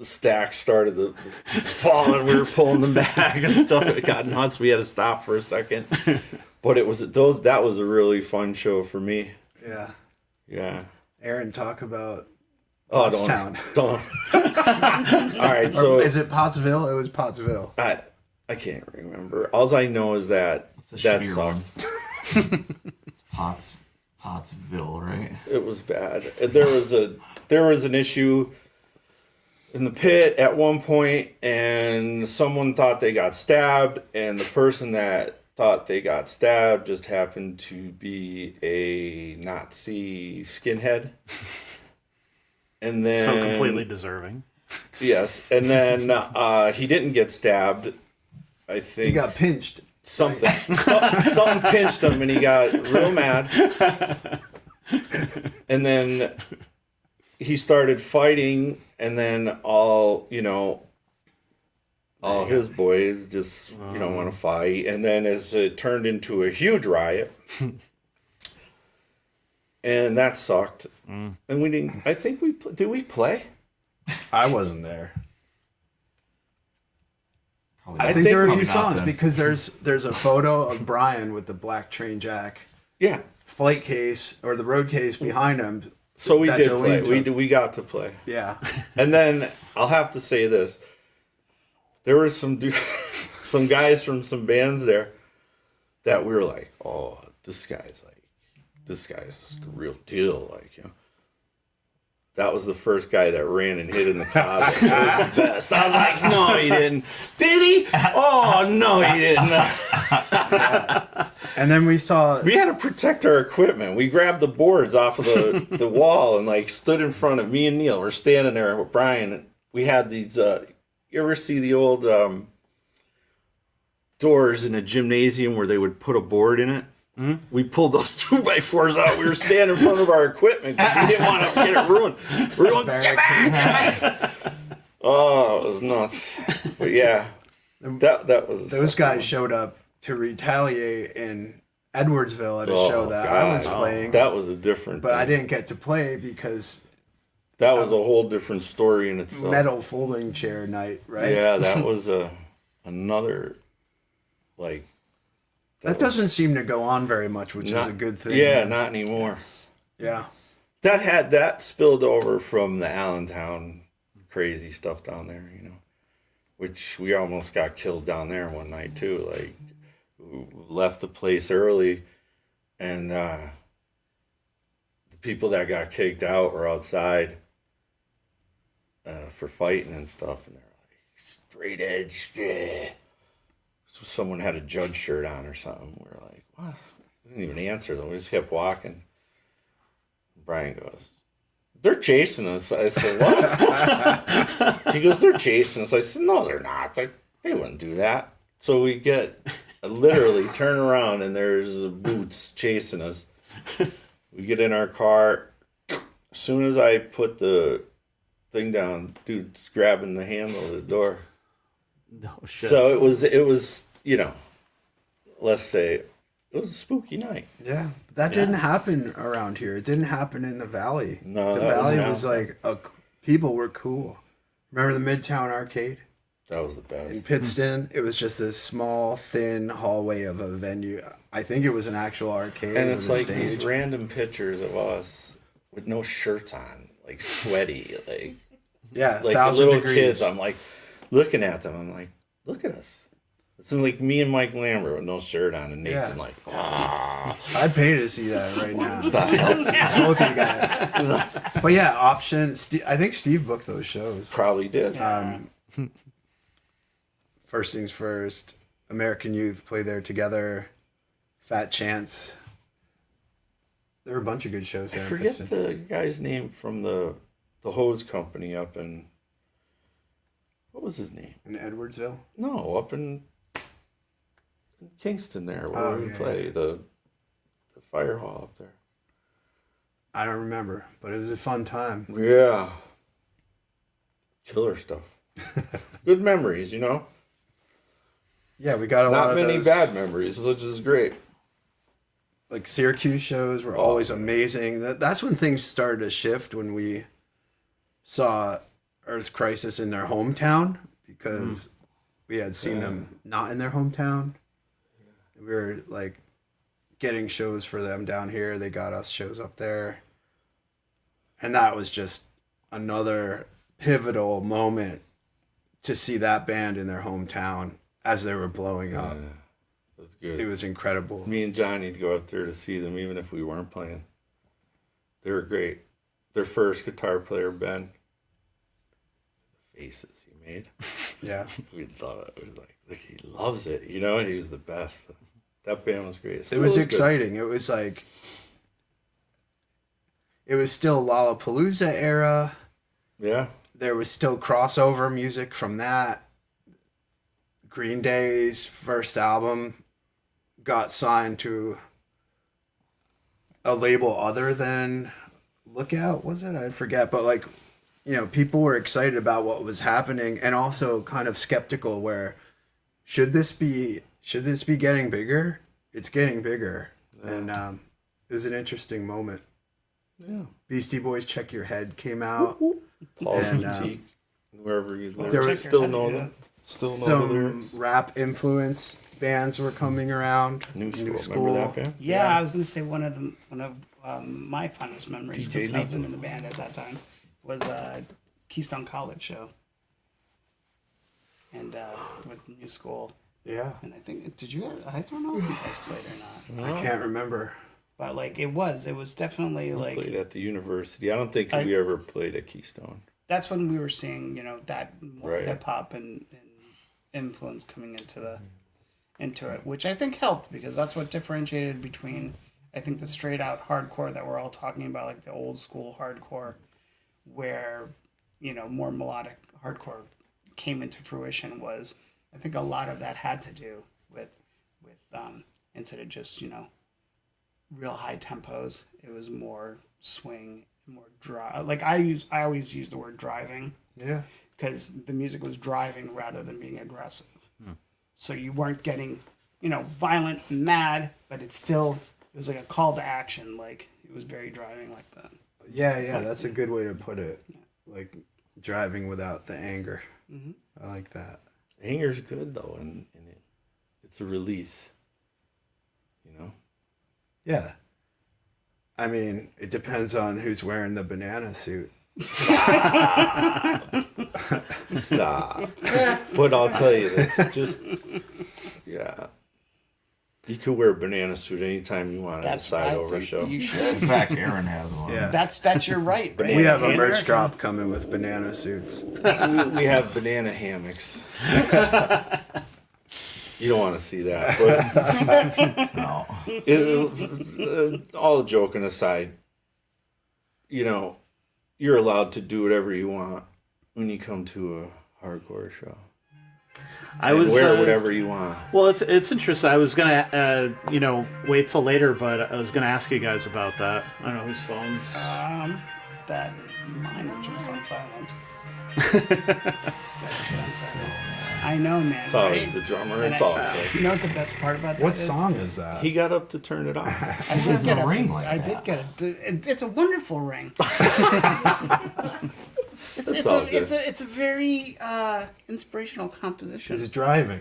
D: stack started to falling. We were pulling them back and stuff. It got nuts. We had to stop for a second, but it was that was a really fun show for me.
B: Yeah.
D: Yeah.
B: Aaron, talk about
D: Oh,
B: Pottstown.
D: don't. All right, so
B: Is it Pottsville? It was Pottsville.
D: I can't remember. All I know is that
E: It's a
D: that
E: shitty
D: sucked.
E: It's Pottsville, right?
D: It was bad. There was an issue in the pit at one point, and someone thought they got stabbed, and the person that thought they got stabbed just happened to be a Nazi skinhead. And then
C: So completely deserving.
D: yes, and then he didn't get stabbed. I think
B: He got pinched.
D: something something pinched him, and he got real mad. And then he started fighting, and then all his boys just want to fight, and then as it turned into a huge riot. And that sucked. And we didn't. I think did we play?
B: I wasn't there.
E: Probably
B: I
E: not.
B: think there were a
E: Probably
B: few
E: not
B: songs
E: then.
B: because there's a photo of Brian with the black train jack
D: Yeah.
B: flight case or the road case behind him.
D: So we
B: that
D: did play.
B: Jolene
D: We got to play.
B: Yeah.
D: And then I'll have to say this: there were some guys from some bands there that we were like, "Oh, this guy's the real deal." Like, that was the first guy that ran and hid in the closet. It was the best. I was like, "No, he didn't." Did he? Oh no, he didn't.
B: And then we saw
D: We had to protect our equipment. We grabbed the boards off of the wall and like stood in front of me and Neil. We're standing there with Brian. We had these. You ever see the old doors in a gymnasium where they would put a board in it? Mm-hmm. We pulled those 2x4s out. We were standing in front of our equipment because we didn't want to get it ruined. We were going, "Get back!" Oh, it was nuts. But yeah, that was
B: those guys showed up to retaliate in Edwardsville at a show that I was playing.
D: That was a different.
B: But I
D: thing.
B: didn't get to play because
D: That was a whole different story in itself.
B: metal folding chair night, right?
D: Yeah, that was another, like,
B: That doesn't seem to go on very much, which is a good thing.
D: Yeah, not anymore.
B: Yeah.
D: That spilled over from the Allentown crazy stuff down there, you know, which we almost got killed down there one night too. Like, we left the place early, and the people that got kicked out were outside for fighting and stuff, and they're like, straight edge, yeah. So someone had a Judge shirt on or something. We're like, what? We didn't even answer them. We just kept walking. Brian goes, they're chasing us. I said, what? He goes, they're chasing us. I said, no, they're not. They wouldn't do that. So we literally turn around, and there's Boots chasing us. We get in our car. As soon as I put the thing down, dude's grabbing the handle of the door.
C: No shit.
D: So it was, you know, let's say it was a spooky night.
B: Yeah. That didn't happen around here. It didn't happen in the Valley.
D: No,
B: the
D: that
B: Valley
D: was
B: was like, people were cool. Remember the Midtown Arcade?
D: That was the best.
B: In Pittston, it was just this small, thin hallway of a venue. I think it was an actual arcade.
D: And
B: with
D: it's
B: a
D: like
B: stage.
D: these random pictures of us with no shirts on, like sweaty, like
B: Yeah,
D: like
B: 1,000
D: little
B: degrees.
D: kids. I'm like looking at them. I'm like, look at us. It's like me and Mike Lambert with no shirt on, and Nathan like,
B: I'd pay to see that right now.
D: the hell?
B: Both of you guys. But yeah, Option. I think Steve booked those shows.
D: Probably did.
B: First Things First, American Youth played there together, Fat Chance. There were a bunch of good shows
D: I
B: there. in
D: forget
B: Pittston.
D: the guy's name from the hose company up in, what was his name?
B: In Edwardsville.
D: No, up in Kingston there, where
B: Oh,
D: we
B: yeah,
D: play the fire hall up there.
B: I don't remember, but it was a fun time.
D: Yeah. Killer stuff. Good memories, you know?
B: Yeah, we got a lot
D: Not
B: of
D: many
B: those.
D: bad memories, which is great.
B: Like Syracuse shows were always amazing. That's when things started to shift, when we saw Earth Crisis in their hometown, because we had seen them not in their hometown. We were like getting shows for them down here. They got us shows up there. And that was just another pivotal moment to see that band in their hometown as they were blowing up.
D: That's good.
B: It was incredible.
D: Me and Johnny'd go up there to see them, even if we weren't playing. They were great. Their first guitar player, Ben. The faces he made.
B: Yeah.
D: We thought it was like, look, he loves it. You know, he was the best. That band was great.
B: It was
D: good.
B: exciting. It was like, it was still Lollapalooza era.
D: Yeah.
B: There was still crossover music from that. Green Day's first album got signed to a label other than Lookout, was it? I forget. But like, you know, people were excited about what was happening, and also kind of skeptical, where should this be getting bigger? It's getting bigger. And it was an interesting moment.
D: Yeah.
B: Beastie Boys' Check Your Head came out.
D: Paul's
B: And,
D: Boutique, wherever you live.
B: there was
D: Still know them. Still know the
B: Some
D: lyrics.
B: rap influence bands were coming around.
D: New School. Remember that band?
A: Yeah, I was going to say one of my fondest memories,
D: DJ
A: because I wasn't
D: Lethal.
A: in the band at that time, was Keystone College show. And with New School.
B: Yeah.
A: And I think, I don't know if you guys played or not.
B: I can't remember.
A: But like it was definitely
D: We
A: like,
D: played at the university. I don't think we ever played at Keystone.
A: that's when we were seeing, that more
D: Right.
A: hip hop and influence coming into it, which I think helped, because that's what differentiated between, I think, the straight out hardcore that we're all talking about, like the old school hardcore, where more melodic hardcore came into fruition. Was, I think, a lot of that had to do with instead of just real high tempos, it was more swing, more drive. Like I always use the word driving.
B: Yeah.
A: Because the music was driving rather than being aggressive. So you weren't getting, violent and mad, but it was like a call to action. Like it was very driving like that.
B: Yeah, that's a good way to put it. Like driving without the anger. I like that.
D: Anger's good though, and it's a release. you know.
B: Yeah. I mean, it depends on who's wearing the banana suit.
D: Stop. But I'll tell you this, yeah. You could wear a banana suit anytime you want at a side over show.
A: You should.
E: In fact, Aaron has one.
B: Yeah.
A: That's your right.
B: We have a merch drop coming with banana suits.
D: We have banana hammocks. You don't want to see that, but
E: No.
D: All joking aside, you know, you're allowed to do whatever you want when you come to a hardcore show.
C: I was
D: wear whatever you want.
C: Well, it's interesting. I was gonna wait till later, but I was gonna ask you guys about that. I don't know whose phones.
A: That is mine, which was on silent. I know, man.
D: It's always
A: right?
D: the drummer.
A: And
D: It's all okay.
A: You know what the best part about that
B: What
A: is?
B: song is that?
D: He got up to turn it off.
A: I did
E: has
A: get
E: a
A: a
E: ring like
A: I
E: that.
A: did get it. It's a wonderful ring. It's
D: all
A: a
D: good.
A: it's a very inspirational composition.
B: He's driving.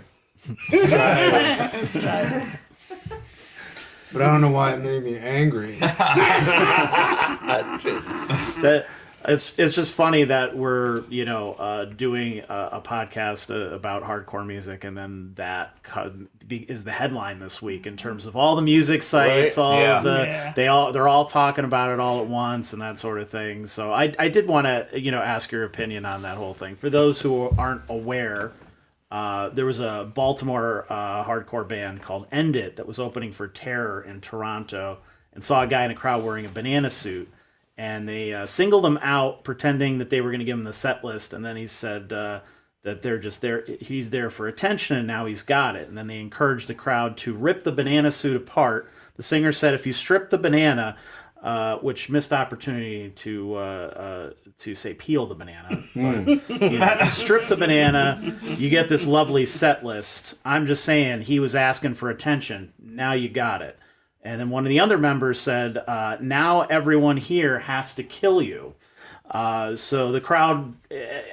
A: It's driving.
B: But I don't know why it made me angry.
C: That it's just funny that we're doing a podcast about hardcore music, and then that is the headline this week in terms of all the music sites,
D: Right.
C: all
E: Yeah.
C: of the
A: Yeah.
C: they're all talking about it all at once and that sort of thing. So I did want to ask your opinion on that whole thing. For those who aren't aware, there was a Baltimore hardcore band called End It that was opening for Terror in Toronto, and saw a guy in a crowd wearing a banana suit. And they singled him out, pretending that they were going to give him the set list. And then he said that they're just there. He's there for attention, and now he's got it. And then they encouraged the crowd to rip the banana suit apart. The singer said, "If you strip the banana," which missed opportunity to say peel the banana. But, if you strip the banana, you get this lovely set list. I'm just saying, he was asking for attention. Now you got it. And then one of the other members said, now everyone here has to kill you. So the crowd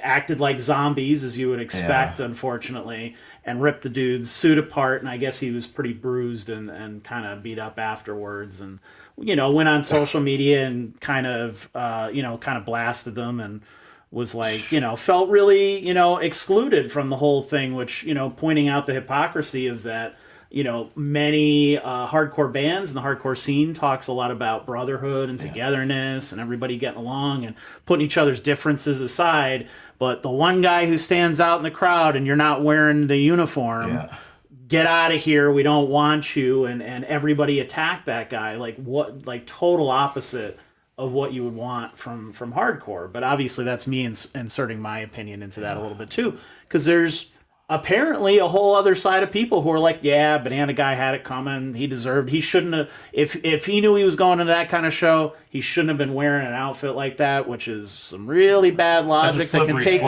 C: acted like zombies, as you would expect, unfortunately, and ripped the dude's suit apart. And I guess he was pretty bruised and kind of beat up afterwards. And, went on social media and kind of blasted them and was like, felt really, excluded from the whole thing, which, pointing out the hypocrisy of that. Many hardcore bands in the hardcore scene talks a lot about brotherhood and togetherness and everybody getting along and putting each other's differences aside. But the one guy who stands out in the crowd and you're not wearing the uniform, get out of here. We don't want you. And everybody attacked that guy. Like total opposite of what you would want from hardcore. But obviously that's me inserting my opinion into that a little bit too. Because there's apparently a whole other side of people who are like, yeah, Banana Guy had it coming. He shouldn't have, if he knew he was going to that kind of show, he shouldn't have been wearing an outfit like that, which is some really bad logic that can take,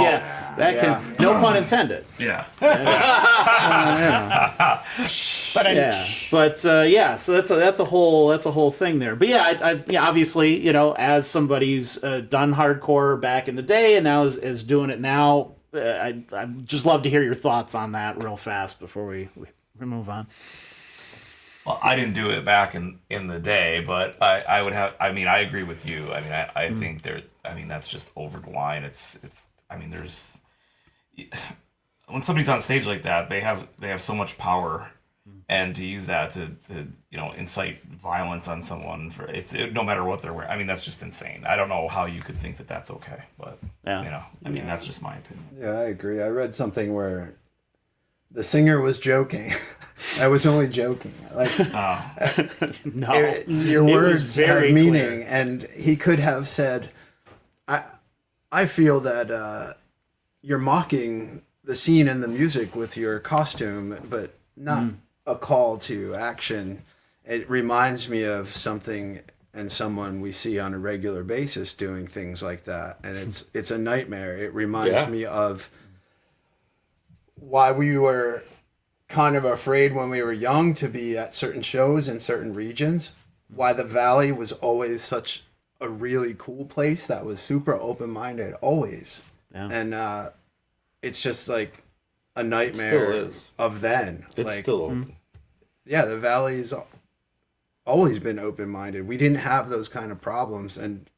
C: no pun intended.
E: Yeah.
C: So that's a whole thing there. But I obviously, as somebody who's done hardcore back in the day and now is doing it now, I'd just love to hear your thoughts on that real fast before we move on.
E: Well, I didn't do it back in the day, but I agree with you. I think that's just over the line. There's when somebody's on stage like that, they have so much power, and to use that to incite violence on someone no matter what they're wearing. That's just insane. I don't know how you could think that that's okay, but that's just my opinion.
B: Yeah, I agree. I read something where the singer was joking. I was only joking.
C: No,
B: your words have meaning, and he could have said, I feel that you're mocking the scene and the music with your costume, but not a call to action. It reminds me of something and someone we see on a regular basis doing things like that, and it's a nightmare. It reminds me of why we were kind of afraid when we were young to be at certain shows in certain regions, why the Valley was always such a really cool place that was super open-minded always. And it's just like a nightmare of then.
D: It's still open.
B: Yeah, the Valley is always been open-minded. We didn't have those kind of problems, and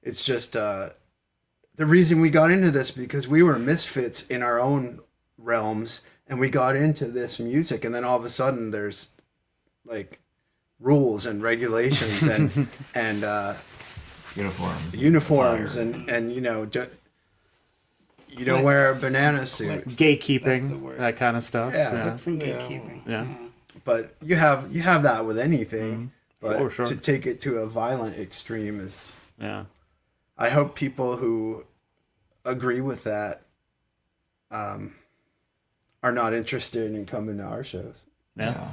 B: it's just the reason we got into this because we were misfits in our own realms, and we got into this music, and then all of a sudden there's like rules and regulations and uniforms and you know you don't wear a banana suit,
C: Gatekeeping, that kind of stuff.
A: Clicks and gatekeeping.
C: Yeah.
B: but you have that with anything. But
C: Oh, sure.
B: to take it to a violent extreme is.
C: Yeah.
B: I hope people who agree with that are not interested in coming to our shows.
C: Yeah.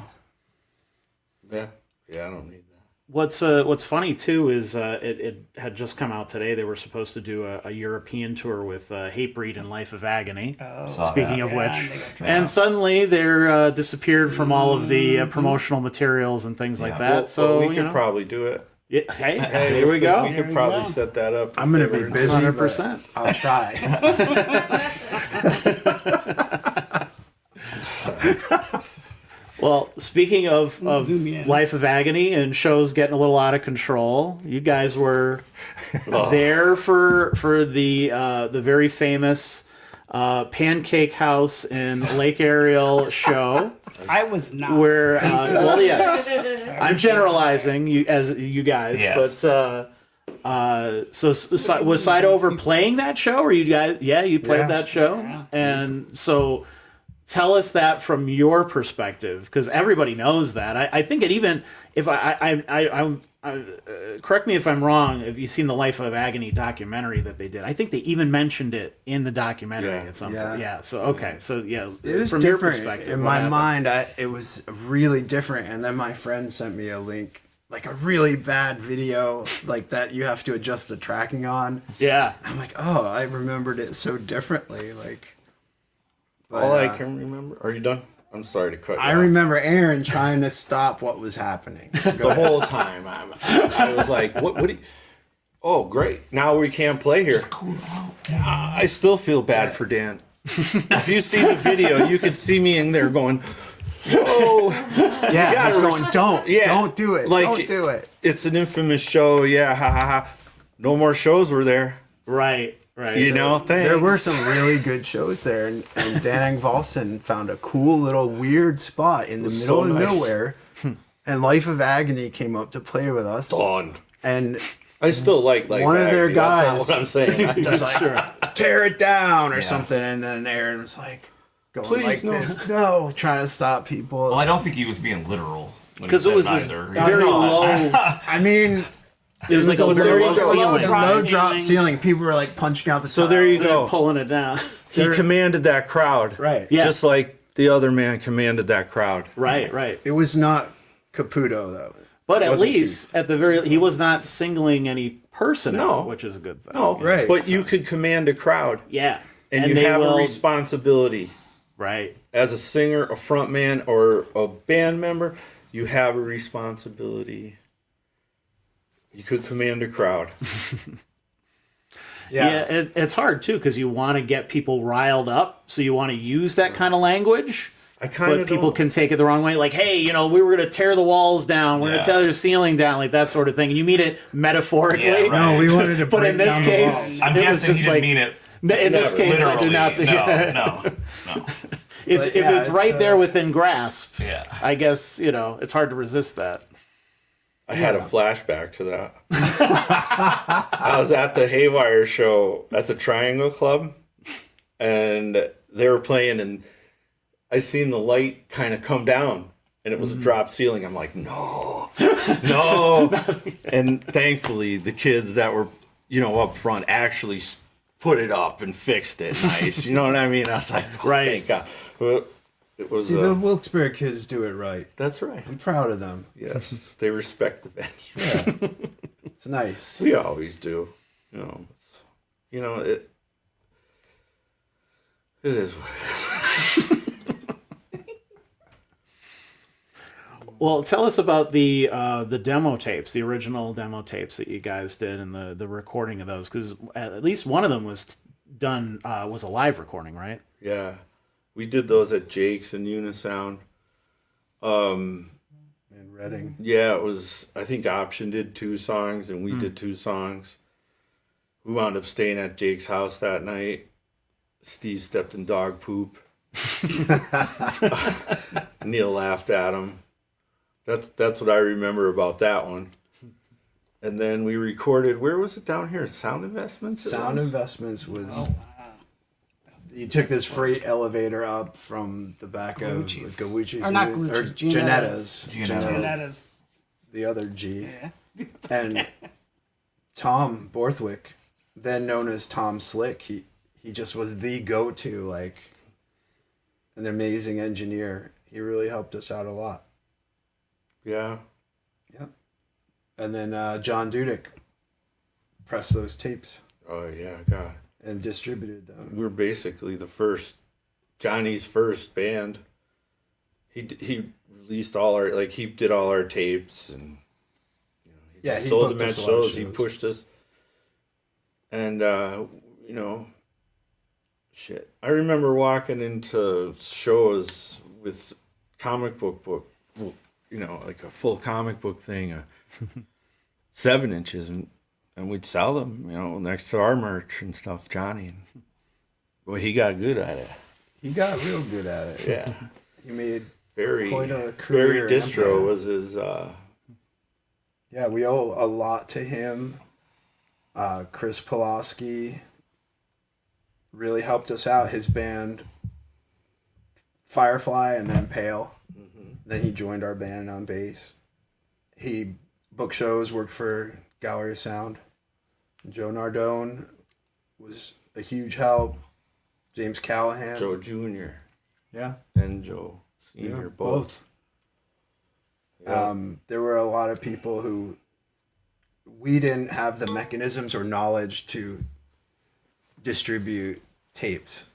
D: Yeah, I don't need that.
C: What's funny too is it had just come out today. They were supposed to do a European tour with Hatebreed and Life of Agony. Speaking of which, and suddenly they're disappeared from all of the promotional materials and things like that. So
D: we could probably do it.
C: Yeah, hey, here we go.
D: We could probably set that up.
B: I'm going to be busy,
C: 100%.
B: but I'll try.
C: Well, speaking of
A: Zoom in.
C: Life of Agony and shows getting a little out of control, you guys were there for the very famous Pancake House in Lake Ariel show.
A: I was not.
C: Where, well, yes, I'm generalizing you guys,
E: Yes.
C: but so was Side Over playing that show, or you guys? Yeah, you played
B: Yeah.
C: that show,
A: Yeah.
C: and so tell us that from your perspective, because everybody knows that. I think it even if I correct me if I'm wrong. If you've seen the Life of Agony documentary that they did, I think they even mentioned it in the documentary at some point. Yeah. So okay. So yeah,
B: It was
C: from your
B: different.
C: perspective,
B: In
C: what
B: my
C: happened?
B: mind, it was really different. And then my friend sent me a link, like a really bad video, like that you have to adjust the tracking on.
C: Yeah.
B: I'm like, oh, I remembered it so differently. Like, but,
D: All I can remember. Are you done? I'm sorry to cut you
B: I
D: off.
B: remember Aaron trying to stop what was happening. So go
D: The
B: ahead.
D: whole time. I was like, what do you... Oh, great. Now we can't play here. I still feel bad for Dan. If you see the video, you could see me in there going, oh,
B: Yeah, he's
D: gotta
B: going, don't do it.
D: Like,
B: don't do it.
D: it's an infamous show. Yeah, ha ha ha. No more shows were there.
C: Right.
D: You know, thanks.
B: There were some really good shows there, and Dan Engvalson found a cool little weird spot in the
D: was
B: middle
D: so
B: of
D: nice.
B: nowhere. And Life of Agony came up to play with us.
D: Dawn.
B: And
D: I still like
B: one of their
D: Agony.
B: guys
D: That's not what I'm saying.
B: was like, tear it down or something. And then Aaron was like, going
D: Please,
B: like
D: no.
B: this. No, trying to stop people.
E: Well, I don't think he was being literal.
C: Because it was this
E: either.
C: very low.
B: I mean,
C: It was like a very
A: low
C: low
A: ceiling.
C: ceiling.
B: low drop ceiling. People were like punching out the
D: So there you
B: tiles.
D: go.
C: Pulling it down.
D: He commanded that crowd.
B: Right.
C: Yeah.
D: Just like the other man commanded that crowd.
C: Right.
B: It was not Caputo, though.
C: But at
B: Wasn't
C: least at the very, he was not singling any person
D: No.
C: out, which is a good thing.
D: No,
B: Right.
D: But you could command a crowd.
C: Yeah.
D: And you
C: they
D: have
C: will-
D: a responsibility.
C: Right.
D: As a singer, a front man, or a band member, you have a responsibility. You could command a crowd.
C: Yeah, it's hard too because you want to get people riled up, so you want to use that kind of language.
D: I kind
C: But
D: of
C: people can take it the wrong way, like, "Hey, we were going to tear the walls down, we're going
E: Yeah.
C: to tear the ceiling down," like that sort of thing. And you mean it metaphorically,
E: Yeah, right.
B: No, we wanted to
C: but
B: break
C: in this
B: down the
C: case,
B: walls.
E: I'm
C: it was
E: guessing
C: just
E: he didn't
C: like
E: mean it
C: in this case, I
E: literally.
C: do not think.
E: No.
C: It's
B: But
C: if
B: yeah,
C: it's right
B: it's,
C: there within grasp.
E: Yeah.
C: I guess it's hard to resist that.
D: I had a flashback to that. I was at the Haywire show at the Triangle Club, and they were playing, and I seen the light kind of come down, and it was a drop ceiling. I'm like, no. And thankfully, the kids that were, up front actually put it up and fixed it nice. You know what I mean? I was like, oh,
C: Right.
D: thank God. Well, it was.
B: See, the Wilkes-Barre kids do it right.
D: That's right.
B: I'm proud of them.
D: Yes, they respect the venue.
B: Yeah. It's nice.
D: We always do. It is what it is.
C: Well, tell us about the demo tapes, the original demo tapes that you guys did, and the recording of those, because at least one of them was done was a live recording, right?
D: Yeah. We did those at Jake's and Unisound.
B: And Reading.
D: Yeah, it was. I think Option did 2 songs, and we did 2 songs. We wound up staying at Jake's house that night. Steve stepped in dog poop. Neil laughed at him. That's what I remember about that one. And then we recorded. Where was it down here? Sound Investments.
B: Sound Investments was. You took this freight elevator up from the back
A: Galucci's.
B: of Galucci's.
A: Or not
B: or
A: Galucci's,
B: Giannetta's.
A: Giannetta's.
B: The other G.
A: Yeah.
B: And Tom Borthwick, then known as Tom Slick, he just was the go-to, like, an amazing engineer. He really helped us out a lot.
D: Yeah.
B: Yep. And then John Dudek pressed those tapes
D: Oh yeah, God.
B: and distributed them.
D: We were basically Johnny's first band. He released all our, like, he did all our tapes, and he
B: Yeah,
D: just
B: he
D: sold
B: booked
D: them at
B: us a lot of
D: shows. He
B: shows.
D: pushed us, and shit. I remember walking into shows with comic book, like a full comic book thing, 7 inches, and we'd sell them, next to our merch and stuff. Johnny, boy, he got good at it.
B: He got real good at it.
D: Yeah.
B: He made
D: Very,
B: quite a
D: very
B: career.
D: distro
B: empire.
D: was his.
B: Yeah, we owe a lot to him. Chris Pawloski really helped us out. His band, Firefly, and then Pale. Then he joined our band on bass. He booked shows, worked for Gallery of Sound. Joe Nardone was a huge help. James Callahan.
D: Joe Jr.
B: Yeah.
D: and Joe Sr. both. Yeah.
B: There were a lot of people who we didn't have the mechanisms or knowledge to distribute tapes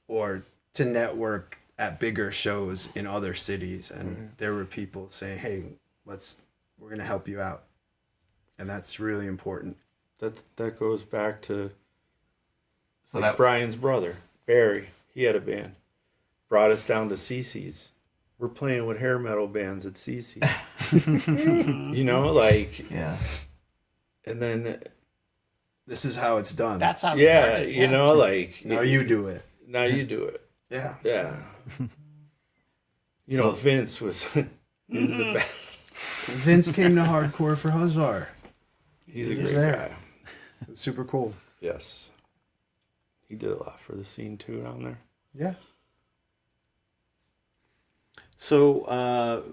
B: or to network at bigger shows in other cities. And there were people saying, hey, we're going to help you out. And that's really important.
D: That goes back to
E: So
D: like
E: that
D: Brian's brother, Barry. He had a band. Brought us down to CC's. We're playing with hair metal bands at CC's.
E: yeah.
D: And then,
B: This is how it's done.
A: That's how it
D: yeah,
A: started.
B: Now you do it.
D: Now you do it.
B: Yeah.
D: Yeah.
E: So-
D: Vince was he's the best.
B: Vince came to hardcore for Husvar.
D: He's a
B: He's
D: great
B: there.
D: guy.
B: It was super cool.
D: Yes. He did a lot for the scene too down there.
B: Yeah.
C: So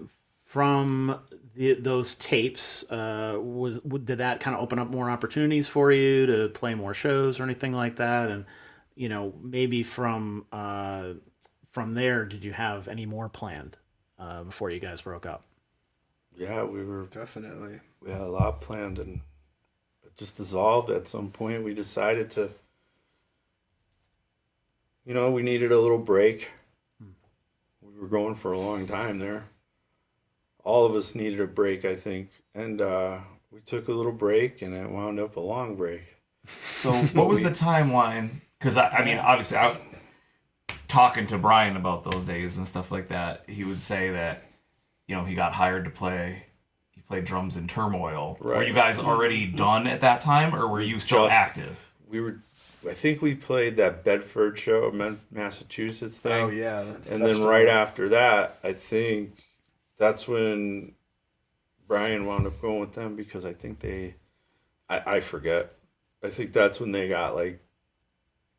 C: from those tapes, did that kind of open up more opportunities for you to play more shows or anything like that? And maybe from there, did you have any more planned before you guys broke up?
D: Yeah, we
B: Definitely.
D: had a lot planned, and it just dissolved at some point. We decided to, we needed a little break. We were going for a long time there. All of us needed a break, I think. And we took a little break, and it wound up a long break.
E: So what was the timeline? Because I mean, obviously, talking to Brian about those days and stuff like that, he would say that he got hired to play. He played drums in Turmoil.
D: Right.
E: Were you guys already done at that time, or were you still
D: Just-
E: active?
D: I think we played that Bedford show, Massachusetts thing.
B: Oh, yeah.
D: And then right after that, I think that's when Brian wound up going with them, because I think I forget. I think that's when they got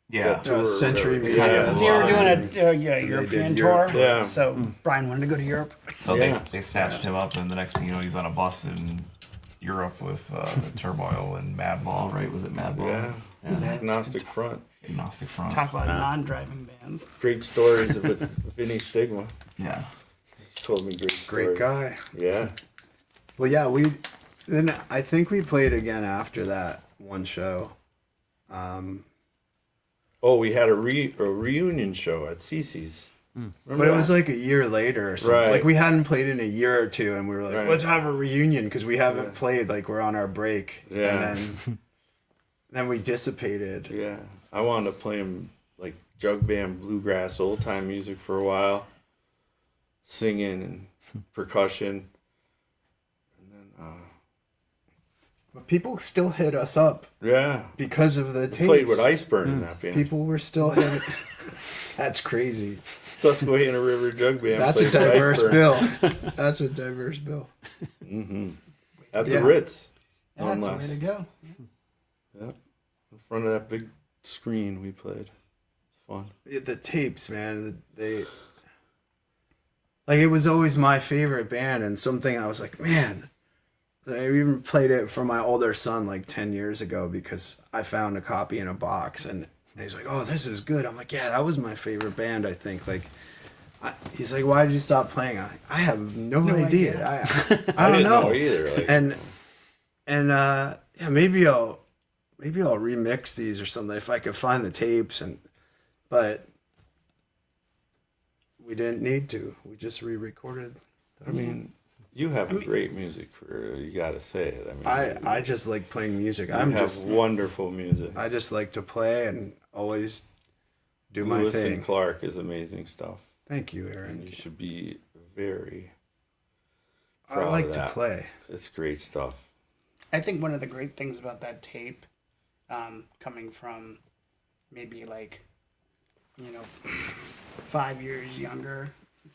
E: Yeah.
D: tour or
B: Century
D: whatever.
B: Media.
E: Yeah.
A: They were doing a
B: did
A: European
B: Europe.
A: tour.
D: Yeah.
A: So Brian wanted to go to Europe.
E: So
D: Yeah.
E: they snatched him up, and the next thing you know, he's on a bus in Europe with Turmoil and Madball, right? Was it Madball?
D: Yeah. Agnostic Front.
E: Agnostic Front.
A: Talk about non-driving bands.
D: Great stories with Vinny Stigma.
E: Yeah.
D: He's told me great stories.
B: Great guy.
D: Yeah.
B: Well, yeah, then I think we played again after that one show.
D: Oh, we had a reunion show at CC's.
B: But it was like a year later or something.
D: Right.
B: Like we hadn't played in a year or two, and we were like,
D: Right.
B: let's have a reunion because we haven't played. Like we're on our break.
D: Yeah.
B: And then we dissipated.
D: Yeah. I wound up playing like jug band, bluegrass, old time music for a while, singing and percussion.
B: But people still hit us up
D: Yeah.
B: because of the tapes.
D: Played with Iceburn in that band.
B: People were still hitting. That's crazy.
D: Susquehanna River Jug Band.
B: That's a
D: played with
B: diverse
D: Iceburn.
B: bill. That's a diverse bill.
D: At the
B: Yeah.
D: Ritz.
A: Yeah,
D: no
A: that's the
D: less.
A: way to go.
D: Yep. In front of that big screen we played. It's fun.
B: The tapes, man, they like, it was always my favorite band, and something I was like, man, I even played it for my older son like 10 years ago because I found a copy in a box, and he's like, oh, this is good. I'm like, yeah, that was my favorite band, I think. Like, he's like, why did you stop playing? I have no idea. I don't
D: didn't
B: know.
D: know either. Like,
B: And yeah, maybe I'll remix these or something if I could find the tapes, but we didn't need to. We just re-recorded.
D: I mean, you have a great music career. You got to say it. I mean,
B: I just like playing music.
D: you have wonderful music.
B: I just like to play and always do my
D: Lewis
B: thing.
D: and Clark is amazing stuff.
B: Thank you,
D: And
B: Aaron.
D: you should be very
B: I
D: proud
B: like
D: of
B: to
D: that.
B: play.
D: It's great stuff.
A: I think one of the great things about that tape, coming from maybe like, 5 years younger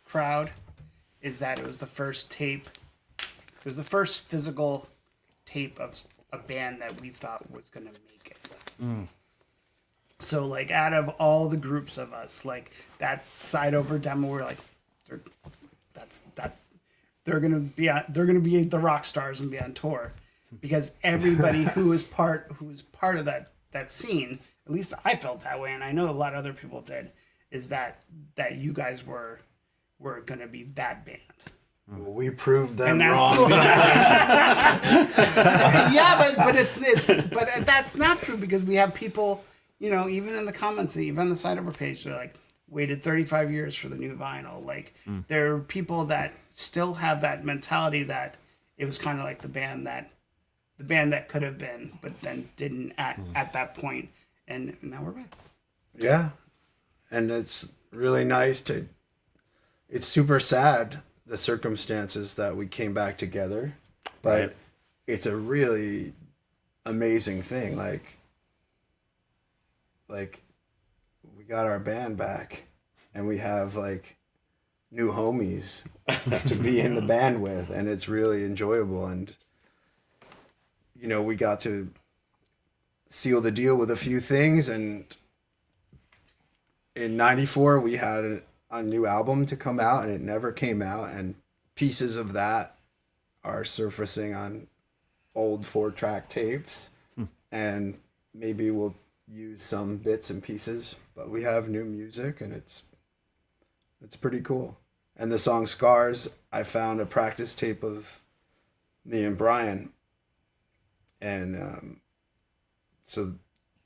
A: crowd, is that it was the first tape. It was the first physical tape of a band that we thought was gonna make it. So like, out of all the groups of us, like that side over demo, we're like, they're gonna be the rock stars and be on tour, because everybody who was part of that scene, at least I felt that way, and I know a lot of other people did, is that you guys were gonna be that band.
B: Well, we proved them
A: And that's
B: wrong.
A: yeah, but that's not true, because we have people, even in the comments, even on the side of our page, they're like, waited 35 years for the new vinyl. Like, there are people that still have that mentality that it was kind of like the band that could have been, but then didn't at that point, and now we're back.
B: Yeah. And it's really nice it's super sad, the circumstances that we came back together, but
C: Right.
B: it's a really amazing thing. Like we got our band back, and we have like new homies to be in the band with, and it's really enjoyable. And we got to seal the deal with a few things, and in '94 we had a new album to come out, and it never came out, and pieces of that are surfacing on old 4-track tapes, and maybe we'll use some bits and pieces, but we have new music, and it's pretty cool. And the song Scars, I found a practice tape of me and Brian, and so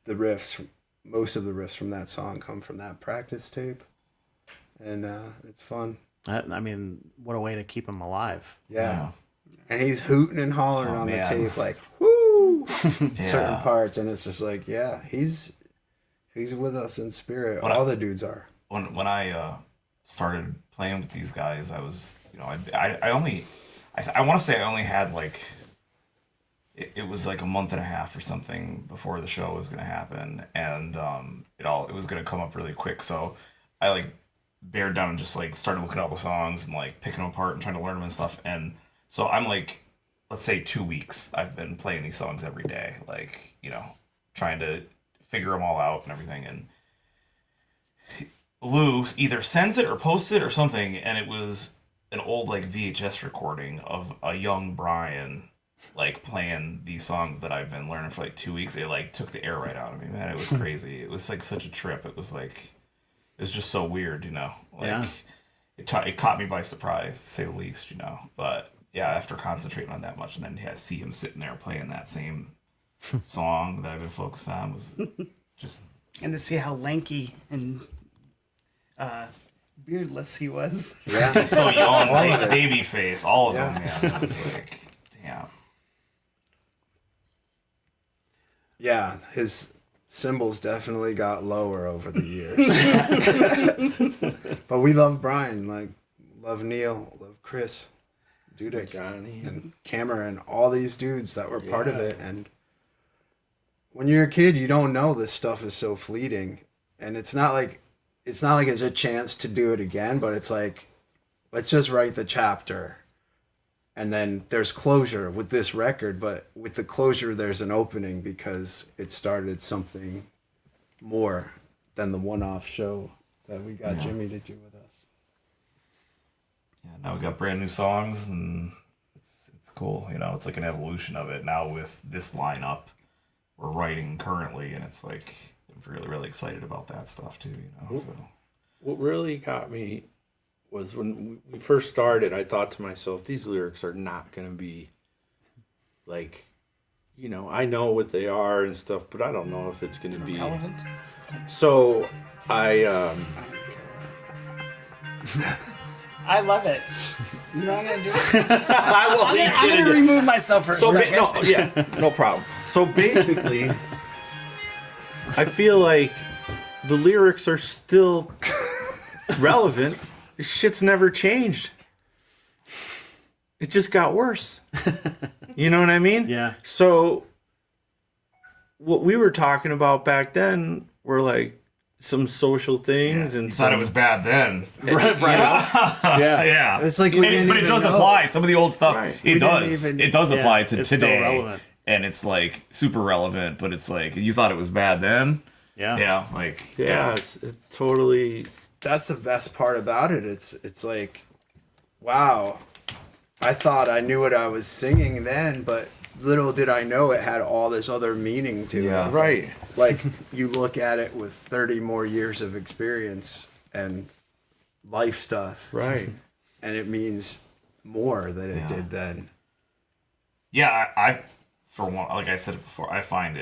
B: the riffs, most of the riffs from that song come from that practice tape, and it's fun.
C: I mean, what a way to keep him alive.
B: Yeah. And he's hooting and hollering on
E: man.
B: the tape, like, woo, certain
E: Yeah.
B: parts, and it's just like, yeah, he's with us in spirit. All the dudes are.
E: When I started playing with these guys, I was, I want to say I only had like, it was like a month and a half or something before the show was going to happen, and it was going to come up really quick. So I like bared down and just like started looking at all the songs and like picking them apart and trying to learn them and stuff. And so I'm like, let's say 2 weeks I've been playing these songs every day, like, trying to figure them all out and everything. And Lou either sends it or posts it or something, and it was an old like VHS recording of a young Brian like playing these songs that I've been learning for like 2 weeks. It like took the air right out of me, man. It was crazy. It was like such a trip. It was like, it was just so weird, like
C: Yeah.
E: it caught me by surprise, to say the least, But yeah, after concentrating on that much, and then see him sitting there playing that same song that I've been focused on was just
A: And to see how lanky and beardless he was.
B: Yeah.
E: so young,
B: All of
E: like
B: it.
E: baby face, all of
B: Yeah.
E: them, man. It was like, damn.
B: Yeah, his cymbals definitely got lower over the years. But we love Brian, like, love Neil, love Chris. Dudek,
D: Johnny,
B: and Cameron, all these dudes that were part of it. And when you're a kid, you don't know this stuff is so fleeting, and it's not like it's a chance to do it again, but it's like, let's just write the chapter, and then there's closure with this record. But with the closure, there's an opening because it started something more than the one-off show that we got Jimmy to do with us.
E: Yeah, now we got brand new songs, and it's cool. You know, it's like an evolution of it. Now with this lineup, we're writing currently, and it's like I'm really excited about that stuff too. You know, so
D: what really got me was when we first started, I thought to myself, these lyrics are not going to be like, you know, I know what they are and stuff, but I don't know if it's going to be
A: Relevant.
D: So I
A: love it. You know what I'm gonna do?
D: I will
A: I'm gonna remove myself for a second.
D: No problem. So basically, I feel like the lyrics are still relevant. This shit's never changed. It just got worse. You know what I mean?
C: Yeah.
D: So what we were talking about back then were like some social things, and
E: you thought it was bad then.
C: Right.
E: Yeah.
B: It's like, we didn't
E: but it
B: even
E: does
B: know.
E: apply. Some of the old stuff,
D: Right.
E: it does apply to
C: it's still
E: today.
C: relevant.
E: And it's like super relevant, but it's like, you thought it was bad then?
C: Yeah.
E: Yeah, like,
D: it's totally.
B: That's the best part about it. It's like, wow, I thought I knew what I was singing then, but little did I know it had all this other meaning to
E: Yeah.
B: it.
D: Right.
B: Like, you look at it with 30 more years of experience and life stuff,
D: Right.
B: and it means more than it did then.
E: yeah, I for one, like I said before, I find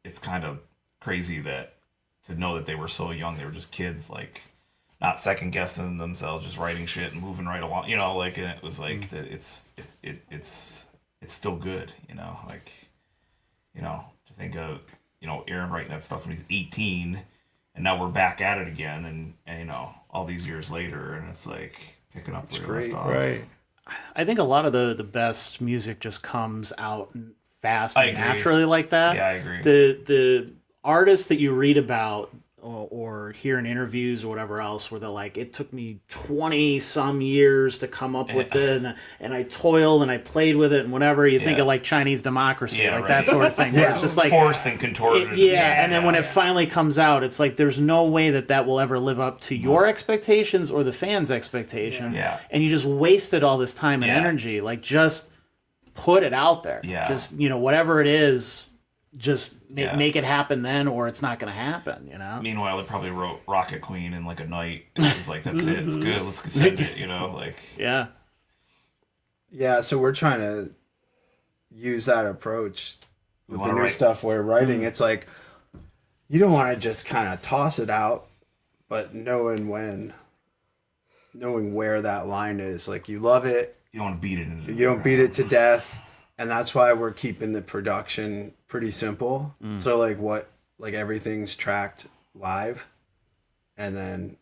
E: it's kind of crazy that to know that they were so young, they were just kids, like, not second guessing themselves, just writing shit and moving right along, you know, like, and it was like that it's still good, you know, like, you know, to think of, you know, Aaron writing that stuff when he's 18, and now we're back at it again, and you know, all these years later, and it's like picking up where we left off.
D: Right.
C: I think a lot of the best music just comes out fast
E: I
C: and
E: agree.
C: naturally like that.
E: Yeah, I agree.
C: The artists that you read about or hear in interviews or whatever else where they're like, it took me 20 some years to come up with it, and I toiled and I played with it and whatever. You think of like Chinese democracy, like that sort of thing. Where it's just like
E: forced and contorted.
C: and then when it finally comes out, it's like there's no way that will ever live up to your expectations or the fans' expectations.
E: Yeah.
C: And you just wasted all this time and energy. Like, just put it out there.
E: Yeah.
C: Just, you know, whatever it is, just make it happen then, or it's not going to happen, you know?
E: Meanwhile, they probably wrote Rocket Queen in like a night. And it was like, that's it. It's good. Let's send it, you know? Like,
C: Yeah.
B: Yeah, so we're trying to use that approach with the
E: wanna
B: new
E: write-
B: stuff we're writing. It's like, you don't want to just kind of toss it out, but knowing where that line is. Like, you love it,
E: you don't want to beat it into the
B: you don't beat it to death, and that's why we're keeping the production pretty simple. So like everything's tracked live, and then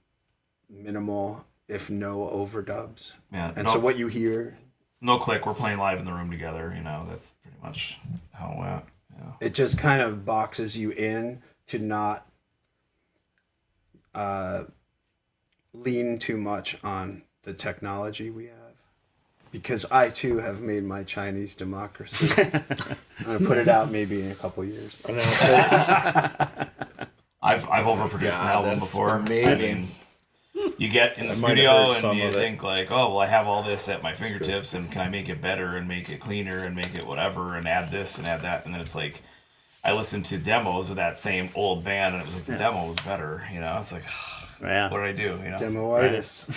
B: minimal, if no overdubs.
E: Yeah,
B: And
E: no-
B: so what you hear,
E: No click. We're playing live in the room together. You know, that's pretty much how it went. Yeah.
B: it just kind of boxes you in to not lean too much on the technology we have. Because I too have made my Chinese democracy. I'm gonna put it out maybe in a couple years.
E: I've overproduced an album
D: that's
E: before.
D: amazing.
E: I mean, you get in the
D: I might have
E: studio
D: heard some
E: and you
D: of it.
E: think like, oh, well, I have all this at my fingertips, and can I make it better and make it cleaner and make it whatever and add this and add that, and then it's like, I listened to demos of that same old band, and it was like the demo was better. You know, it's like,
C: Yeah.
E: what did I do? You know,
B: Demoitis.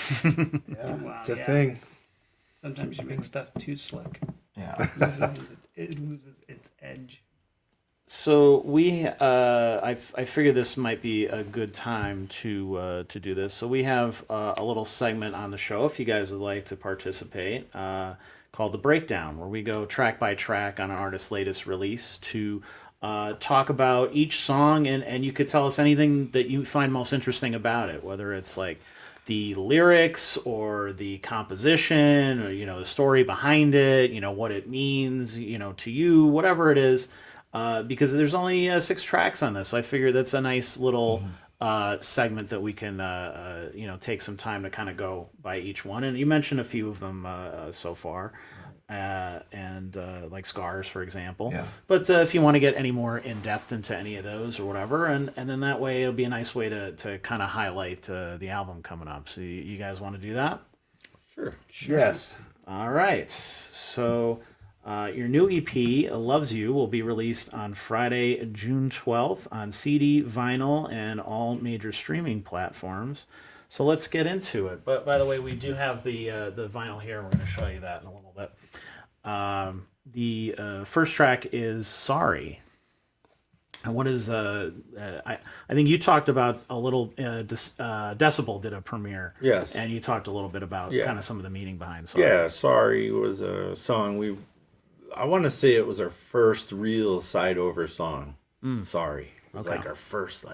B: Yeah,
A: Wow,
B: it's a
A: yeah.
B: thing.
A: Sometimes you make stuff too slick.
E: yeah.
A: It loses its edge.
C: So we, I figured this might be a good time to do this. So we have a little segment on the show, if you guys would like to participate, called The Breakdown, where we go track by track on an artist's latest release to talk about each song, and you could tell us anything that you find most interesting about it, whether it's like the lyrics or the composition or, the story behind it, what it means, to you, whatever it is, because there's only 6 tracks on this. So I figure that's a nice little segment that we can, take some time to kind of go by each one. And you mentioned a few of them so far. And like Scars, for example.
E: Yeah.
C: But if you want to get any more in depth into any of those or whatever, and then that way it'll be a nice way to kind of highlight the album coming up. So you guys want to do that?
D: Sure.
B: Yes.
C: All right. So your new EP, Loves You, will be released on Friday, June 12th on CD, vinyl, and all major streaming platforms. So let's get into it. But by the way, we do have the vinyl here. We're going to show you that in a little bit. The first track is Sorry. And what is I think you talked about a little Decibel did a premiere.
D: Yes.
C: And you talked a little bit about kind of some of the meaning behind Sorry.
D: Yeah, Sorry was a song I want to say it was our first real side over song. Sorry. It was like our first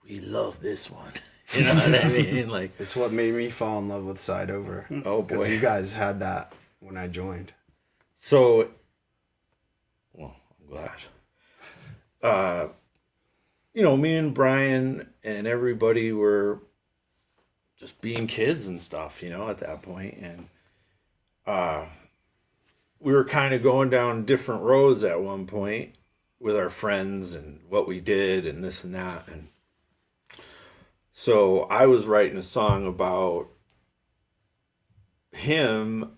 D: we love this one. You know what I mean? Like,
B: It's what made me fall in love with Side Over.
D: oh boy.
B: Because you guys had that when I joined.
D: So, well, I'm glad. Me and Brian and everybody were just being kids and stuff, at that point. And we were kind of going down different roads at one point with our friends and what we did and this and that. And so I was writing a song about him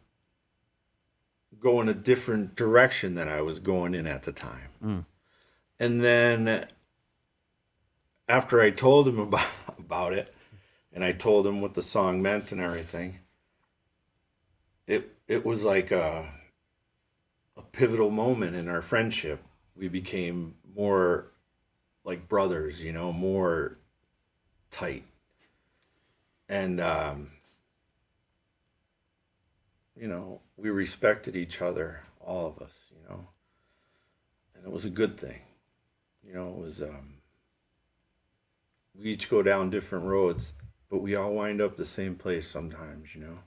D: going a different direction than I was going in at the time. And then after I told him about it, and I told him what the song meant and everything, it was like a pivotal moment in our friendship. We became more like brothers, more tight. And we respected each other, all of us, and it was a good thing. It was we each go down different roads, but we all wind up the same place sometimes, and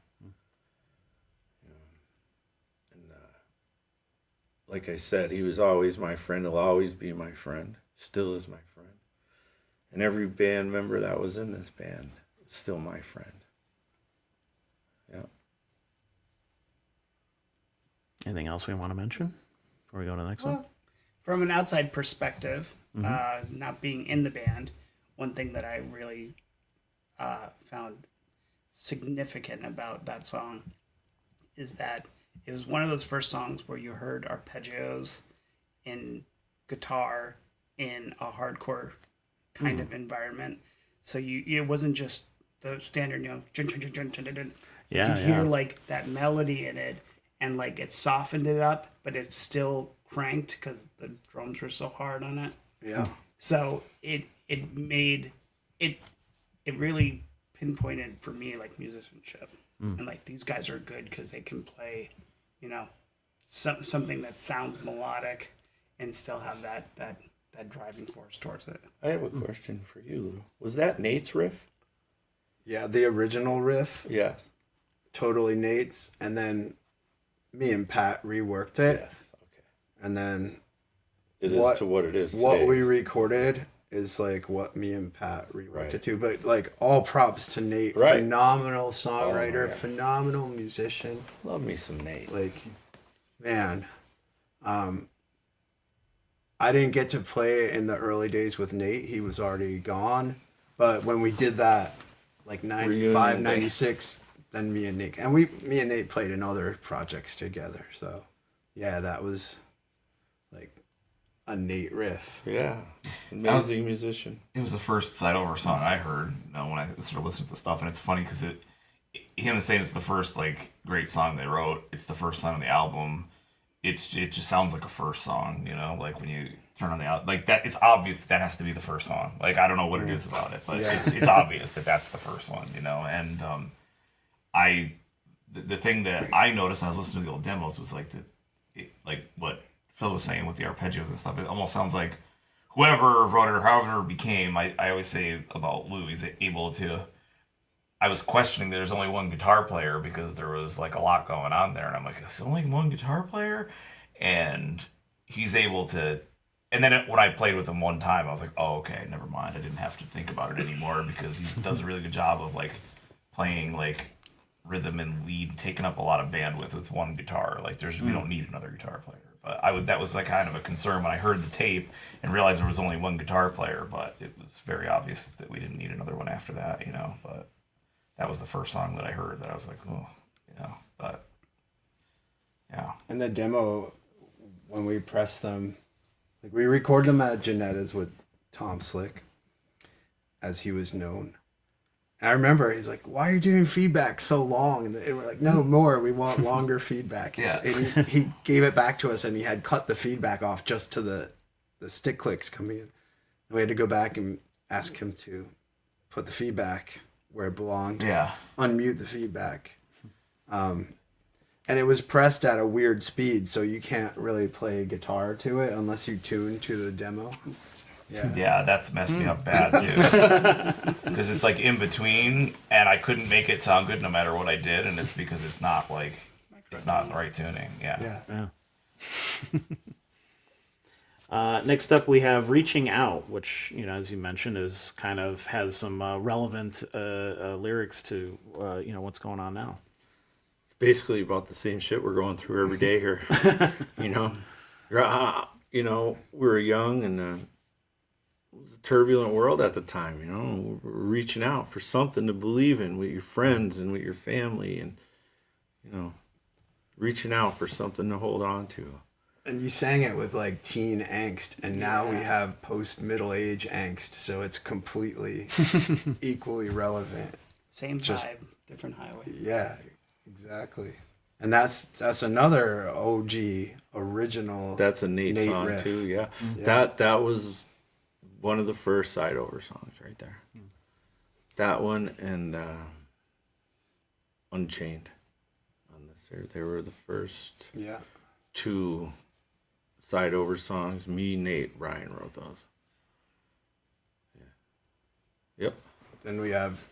D: like I said, he was always my friend. He'll always be my friend. Still is my friend. And every band member that was in this band is still my friend. Yeah.
C: Anything else we want to mention before we go to the next one?
A: From an outside perspective, not being in the band, one thing that I really found significant about that song is that it was one of those first songs where you heard arpeggios in guitar in a hardcore kind of environment. So it wasn't just the standard,
C: Yeah,
A: you hear like that melody in it, and like it softened it up, but it's still cranked because the drums were so hard on it.
B: Yeah.
A: So it made it really pinpointed for me like musicianship, and like these guys are good because they can play, something that sounds melodic and still have that driving force towards it.
D: I have a question for you, Lou. Was that Nate's riff?
B: Yeah, the original riff,
D: Yes.
B: totally Nate's, and then me and Pat reworked it,
D: Yes. Okay.
B: and then
D: It is to what it is.
B: what
D: today.
B: we recorded is like what me and Pat reworked
D: Right.
B: it to. But like all props to Nate,
D: Right.
B: phenomenal songwriter,
D: yeah.
B: phenomenal musician.
D: Love me some Nate.
B: Like, man, I didn't get to play in the early days with Nate. He was already gone. But when we did that, like 95,
D: Reunited.
B: 96, then me and Nate played in other projects together. So yeah, that was like a Nate riff.
D: Yeah. Amazing musician.
E: It was the first Side Over song I heard when I started listening to stuff, and it's funny because him saying it's the first like great song they wrote. It's the first song on the album. It just sounds like a first song, like when you turn on the album, like that. It's obvious that has to be the first song. Like I don't know what it is about it, but it's obvious that that's the first one, And the thing that I noticed when I was listening to the old demos was like like what Phil was saying with the arpeggios and stuff. It almost sounds like whoever wrote it or however it became. I always say about Lou, he's able to I was questioning there's only one guitar player because there was like a lot going on there, and I'm like, there's only one guitar player, and he's able to. And then when I played with him one time, I was like, oh, okay, never mind. I didn't have to think about it anymore because he does a really good job of like playing like rhythm and lead, taking up a lot of bandwidth with one guitar. Like we don't need another guitar player. But that was like kind of a concern when I heard the tape and realized there was only one guitar player. But it was very obvious that we didn't need another one after that, you know. But that was the first song that I heard that I was like, oh, you know. But yeah.
B: And the demo, when we pressed them, like we recorded them at Janetta's with Tom Slick, as he was known. And I remember he's like, "Why are you doing feedback so long?" And we're like, "No, more. We want longer feedback."
E: Yeah.
B: And he gave it back to us, and he had cut the feedback off just to the stick clicks coming in. And we had to go back and ask him to put the feedback where it belonged.
E: Yeah.
B: Unmute the feedback. And it was pressed at a weird speed, so you can't really play guitar to it unless you tune to the demo. Yeah.
E: Yeah, that's messed me up bad too. Because it's like in between, and I couldn't make it sound good no matter what I did, and it's because it's not like it's not in the right tuning. Yeah.
C: Next up, we have "Reaching Out," which, you know, as you mentioned, is kind of has some relevant lyrics to you know, what's going on now.
D: Basically about the same shit we're going through every day here. You know, we were young and it was a turbulent world at the time. You know, we're reaching out for something to believe in with your friends and with your family, and you know, reaching out for something to hold on to.
B: And you sang it with like teen angst, and now we have post middle age angst, so it's completely equally relevant.
A: Same vibe, different highway.
B: Yeah. Exactly. And that's another OG original.
D: That's a Nate song
B: riff.
D: too, yeah. That was one of the first side over songs right there. That one and Unchained on this. They were the first two side over songs. Me, Nate, Ryan wrote those. Yeah. Yep.
B: Then we have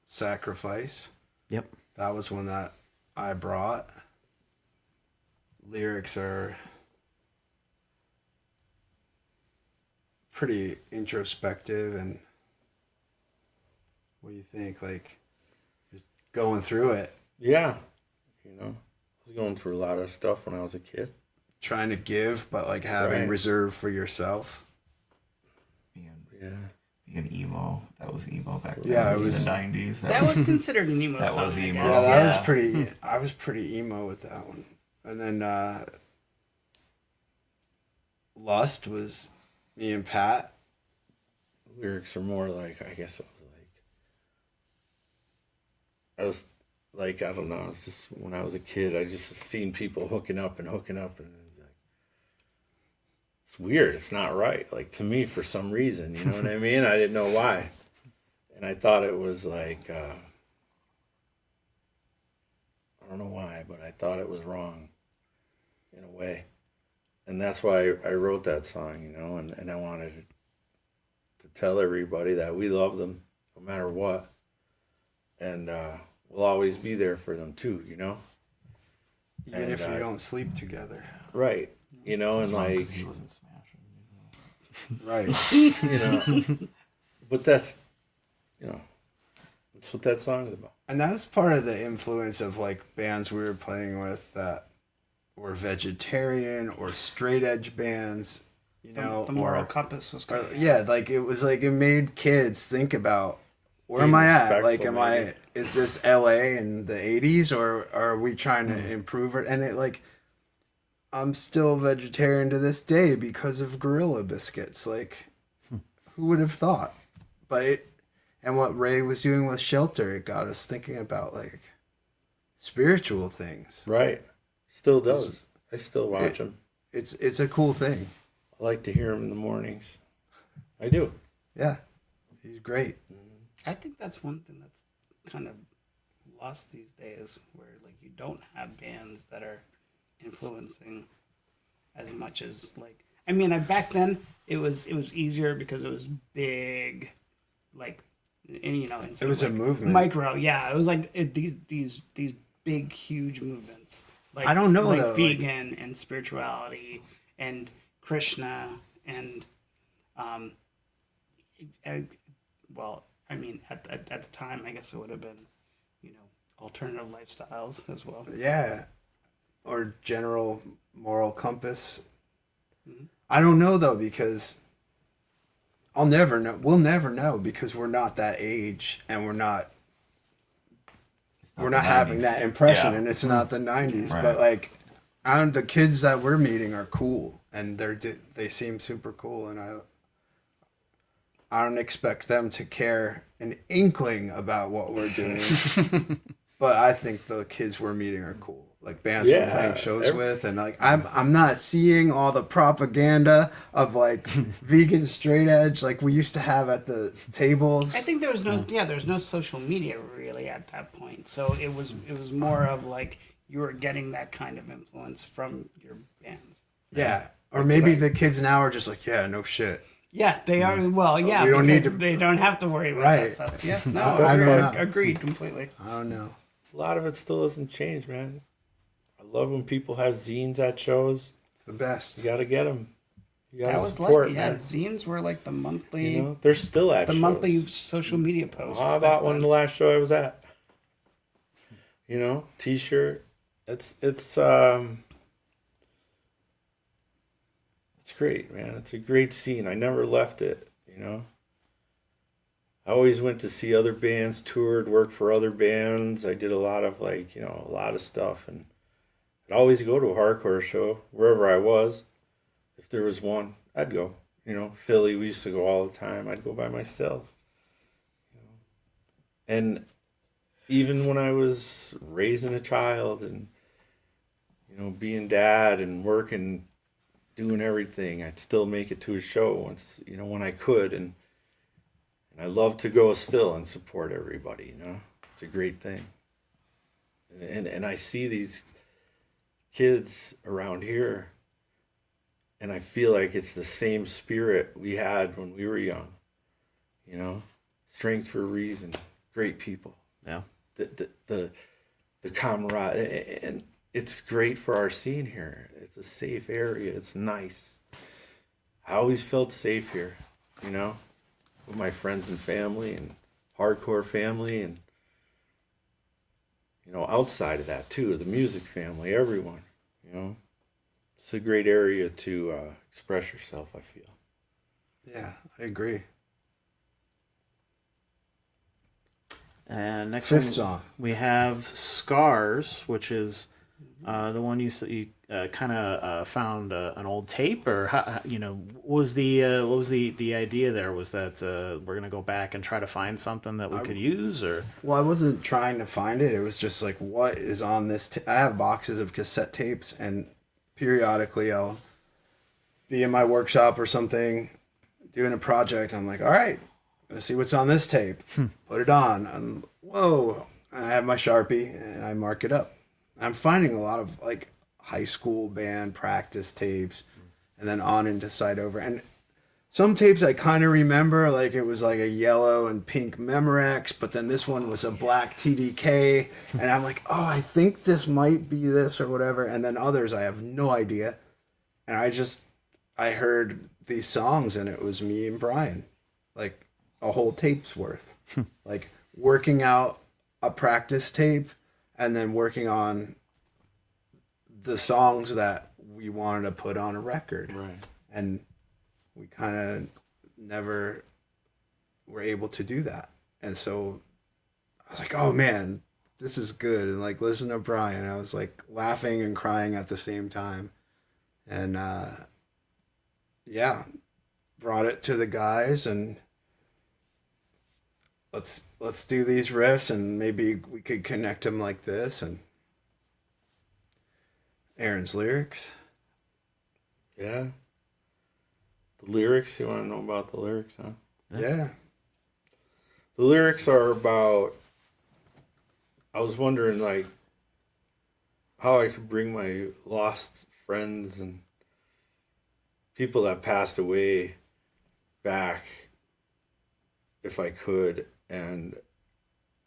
B: Sacrifice.
C: Yep.
B: That was one that I brought. Lyrics are pretty introspective, and what do you think? Like, just going through it.
D: Yeah. You know, I was going through a lot of stuff when I was a kid.
B: Trying to give, but like having reserve for yourself.
E: Being emo. That was emo back then.
B: Yeah, it
E: in
B: was
E: the 90s.
A: That was considered an emo
E: That
A: song.
E: was
A: I
E: emo.
A: guess.
B: Yeah, that was pretty. I was pretty emo with that one. And then Lust was me and Pat.
D: Lyrics are more like, I guess I was like, I don't know, it's just when I was a kid, I just seen people hooking up, and like, it's weird, it's not right, like, to me, for some reason, you know what I mean? I didn't know why. And I thought it was like, I don't know why, but I thought it was wrong in a way. And that's why I wrote that song, you know, and I wanted to tell everybody that we love them no matter what. And we'll always be there for them too, you know?
B: Even if you don't sleep together.
D: Right. You know, and like,
E: He wasn't smashing.
B: Right.
D: you know, but that's, you know, that's what that song is about.
B: And that was part of the influence of like bands we were playing with that were vegetarian or straight edge bands, you know.
A: The moral compass was great.
B: Yeah, like it was like it made kids think about, where
D: Being
B: am I at?
D: respectful,
B: Like,
D: maybe.
B: is this LA in the 80s, or are we trying to improve it? And it like, I'm still vegetarian to this day because of Gorilla Biscuits. Like, who would have thought? But and what Ray was doing with Shelter, it got us thinking about like spiritual things.
D: Right. Still does. I still watch them.
B: It's a cool thing.
D: I like to hear him in the mornings. I do.
B: Yeah, he's great.
A: I think that's one thing that's kind of lost these days, where like you don't have bands that are influencing as much as like. I mean, back then it was easier because it was big, like and you know,
B: It was a movement.
A: Micro, yeah, it was like these big, huge movements. Like,
B: I don't know,
A: like
B: though,
A: vegan and spirituality and Krishna and well, I mean, at the time, I guess it would have been, you know, alternative lifestyles as well.
B: Yeah. Or general moral compass. I don't know, though, because I'll never know. We'll never know because we're not that age and we're not having that impression, and it's not the 90s.
E: Right.
B: But like, the kids that we're meeting are cool, and they seem super cool, and I don't expect them to care an inkling about what we're doing. But I think the kids we're meeting are cool. Like bands we're playing shows with, and like I'm not seeing all the propaganda of like vegan straight edge like we used to have at the tables.
A: I think there was no social media really at that point, so it was more of like you were getting that kind of influence from your bands.
B: Yeah, or maybe the kids now are just like, yeah, no shit.
A: Yeah, they are. Well, yeah,
B: we don't need to.
A: They don't have to worry about that stuff. Yeah, no,
B: I don't know.
A: agreed completely.
B: I don't know.
D: A lot of it still hasn't changed, man. I love when people have zines at shows.
B: It's the best.
D: You gotta get them. You
A: That
D: gotta
A: was
D: support,
A: like,
D: man.
A: zines were like the monthly,
D: You know, they're still at
A: the
D: shows.
A: monthly social media posts.
D: I bought one the last show I was at. You know, T-shirt. It's great, man. It's a great scene. I never left it. You know, I always went to see other bands, toured, worked for other bands. I did a lot of a lot of stuff, and I'd always go to a hardcore show wherever I was. If there was one, I'd go. You know, Philly, we used to go all the time. I'd go by myself. You know, and even when I was raising a child and being dad and working, doing everything, I'd still make it to a show once when I could, and I love to go still and support everybody. It's a great thing. And I see these kids around here, and I feel like it's the same spirit we had when we were young. Strength for a reason, great people.
C: Yeah.
D: The camaraderie, and it's great for our scene here. It's a safe area. It's nice. I always felt safe here, with my friends and family and hardcore family, and outside of that too, the music family, everyone. It's a great area to express yourself, I feel.
B: Yeah, I agree.
C: And next
B: Fifth song,
C: we have Scars, which is the one you kind of found an old tape, or what was the idea there? Was that we're gonna go back and try to find something that we could use, or?
B: Well, I wasn't trying to find it. It was just like, what is on this? I have boxes of cassette tapes, and periodically I'll be in my workshop or something, doing a project. I'm like, all right, let's see what's on this tape. Put it on. And whoa! I have my Sharpie and I mark it up. I'm finding a lot of like high school band practice tapes, and then on into Side Over. And some tapes I kind of remember, like it was like a yellow and pink Memorex, but then this one was a black TDK, and I'm like, oh, I think this might be this or whatever. And then others I have no idea. And I heard these songs, and it was me and Brian, like a whole tape's worth, like working out a practice tape and then working on the songs that we wanted to put on a record.
D: Right.
B: And we kind of never were able to do that. And so I was like, oh man, this is good. And like, listen to Brian. And I was like laughing and crying at the same time. And brought it to the guys, and let's do these riffs, and maybe we could connect them like this. And Aaron's lyrics.
D: Yeah. The lyrics, you want to know about the lyrics, huh?
B: Yeah.
D: The lyrics are about, I was wondering like how I could bring my lost friends and people that passed away back if I could, And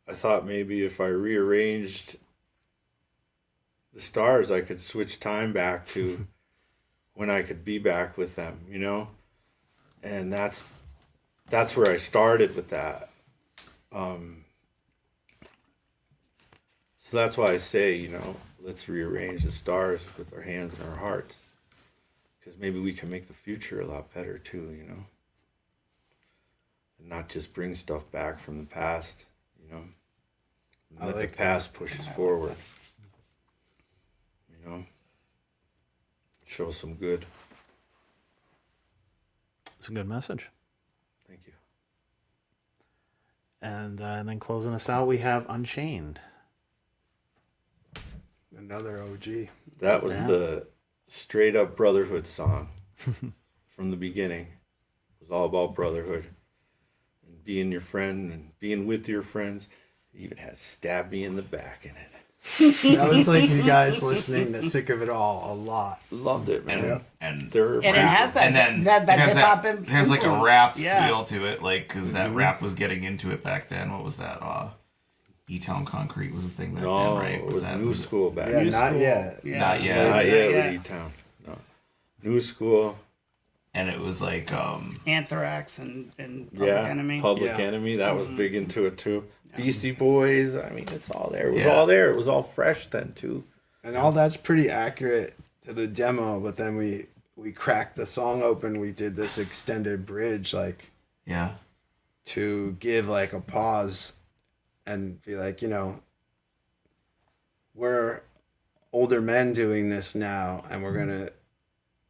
D: I thought maybe if I rearranged the stars, I could switch time back to when I could be back with them, you know? And that's where I started with that. So that's why I say, you know, let's rearrange the stars with our hands and our hearts. Because maybe we can make the future a lot better too, you know? And not just bring stuff back from the past, you know? Let the past push us forward. You know? Show some good.
C: It's a good message.
D: Thank you.
C: And then closing us out, we have Unchained.
B: Another OG.
D: That was the straight up brotherhood song from the beginning. It was all about brotherhood and being your friend and being with your friends. It even has "Stab Me in the Back" in it.
B: That was like you guys listening to "Sick of It All" a lot.
D: Loved it, man.
E: And
A: And it has that,
E: and then
A: that
E: it has
A: hip hop
E: it has like a
A: influence.
E: rap
A: Yeah.
E: feel to it, like because that rap was getting into it back then. What was that? E-Town Concrete was a thing back
D: No,
E: then, right?
D: it was
E: that
D: New School back
B: Yeah,
D: then.
B: not
A: School.
B: yet.
A: Yeah.
E: Not yet.
D: Not yet
A: Yeah.
D: with E-Town. No. New School.
E: And it was like
A: Anthrax and Public Enemy.
D: Public
B: Yeah.
D: Enemy. That was big into it too. Beastie Boys. I mean, it's all there. It was
E: Yeah.
D: all there. It was all fresh then too.
B: And all that's pretty accurate to the demo, but then we cracked the song open. We did this extended bridge, like,
E: yeah.
B: to give like a pause and be like, you know, we're older men doing this now, and we're gonna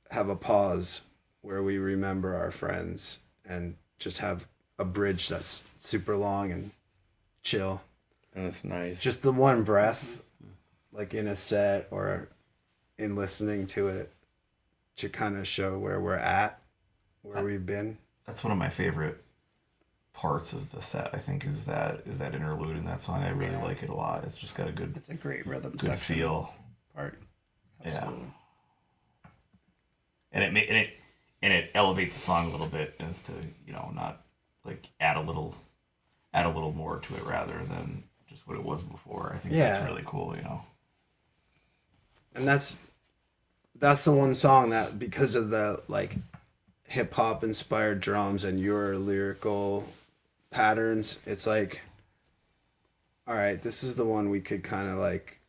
B: have a pause where we remember our friends and just have a bridge that's super long and chill.
D: And it's nice.
B: Just the one breath, like in a set or in listening to it, to kind of show where we're at, where we've been.
E: That's one of my favorite parts of the set. I think is that interlude in that song. I really like it a lot. It's just got a good
A: It's a great rhythm
E: good
A: section
E: feel.
A: part.
E: Yeah.
A: Absolutely.
E: And it elevates the song a little bit as to, you know, not like add a little more to it rather than just what it was before. I think that's really cool, you know.
B: And that's the one song that, because of the like hip hop inspired drums and your lyrical patterns, it's like, all right, this is the one we could kind of like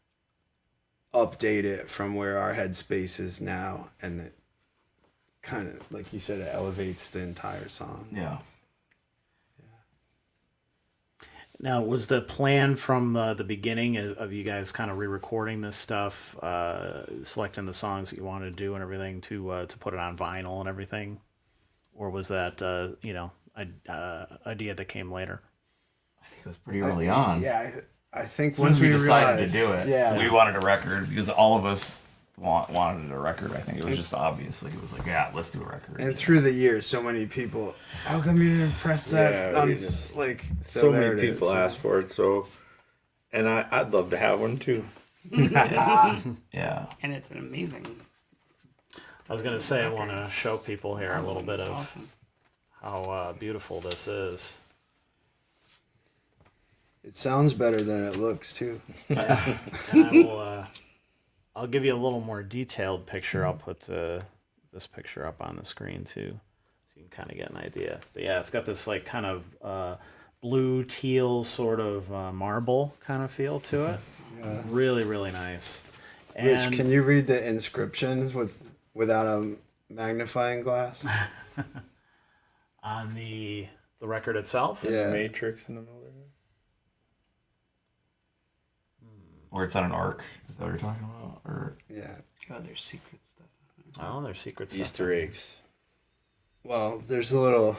B: update it from where our headspace is now, and it kind of, like you said, it elevates the entire song.
E: Yeah.
C: Now, was the plan from the beginning of you guys kind of re-recording this stuff, selecting the songs that you wanted to do and everything to put it on vinyl and everything? Or was that, idea that came later?
E: I think it was pretty early on.
B: Yeah, I think
E: Once we decided
B: realized,
E: to do it,
B: yeah,
E: we wanted a record because all of us wanted a record. I think it was just obvious. Like, it was like, yeah, let's do a record.
B: and through the years, so many people, how come you didn't press that?
D: Yeah, we just-
B: like
D: so
B: there
D: many
B: it
D: people
B: is.
D: asked for it, so, and I'd love to have one too.
E: Yeah.
A: And it's an amazing.
C: I was going to say, I want to show people here a little bit
A: It's
C: of
A: awesome.
C: how beautiful this is.
B: It sounds better than it looks too.
C: And I will, I'll give you a little more detailed picture. I'll put this picture up on the screen too, so you can kind of get an idea. But yeah, it's got this like kind of blue teal sort of marble kind of feel to it.
B: Yeah.
C: Really, really nice.
B: Rich, can you read the inscriptions without a magnifying glass?
C: on the record itself?
B: Yeah.
D: The Matrix in the middle there.
E: Or it's on an arc. Is that what you're talking about? Or
B: Yeah.
A: Oh, there's secret stuff.
C: Oh, there's secret stuff.
D: Easter eggs.
B: Well, there's a little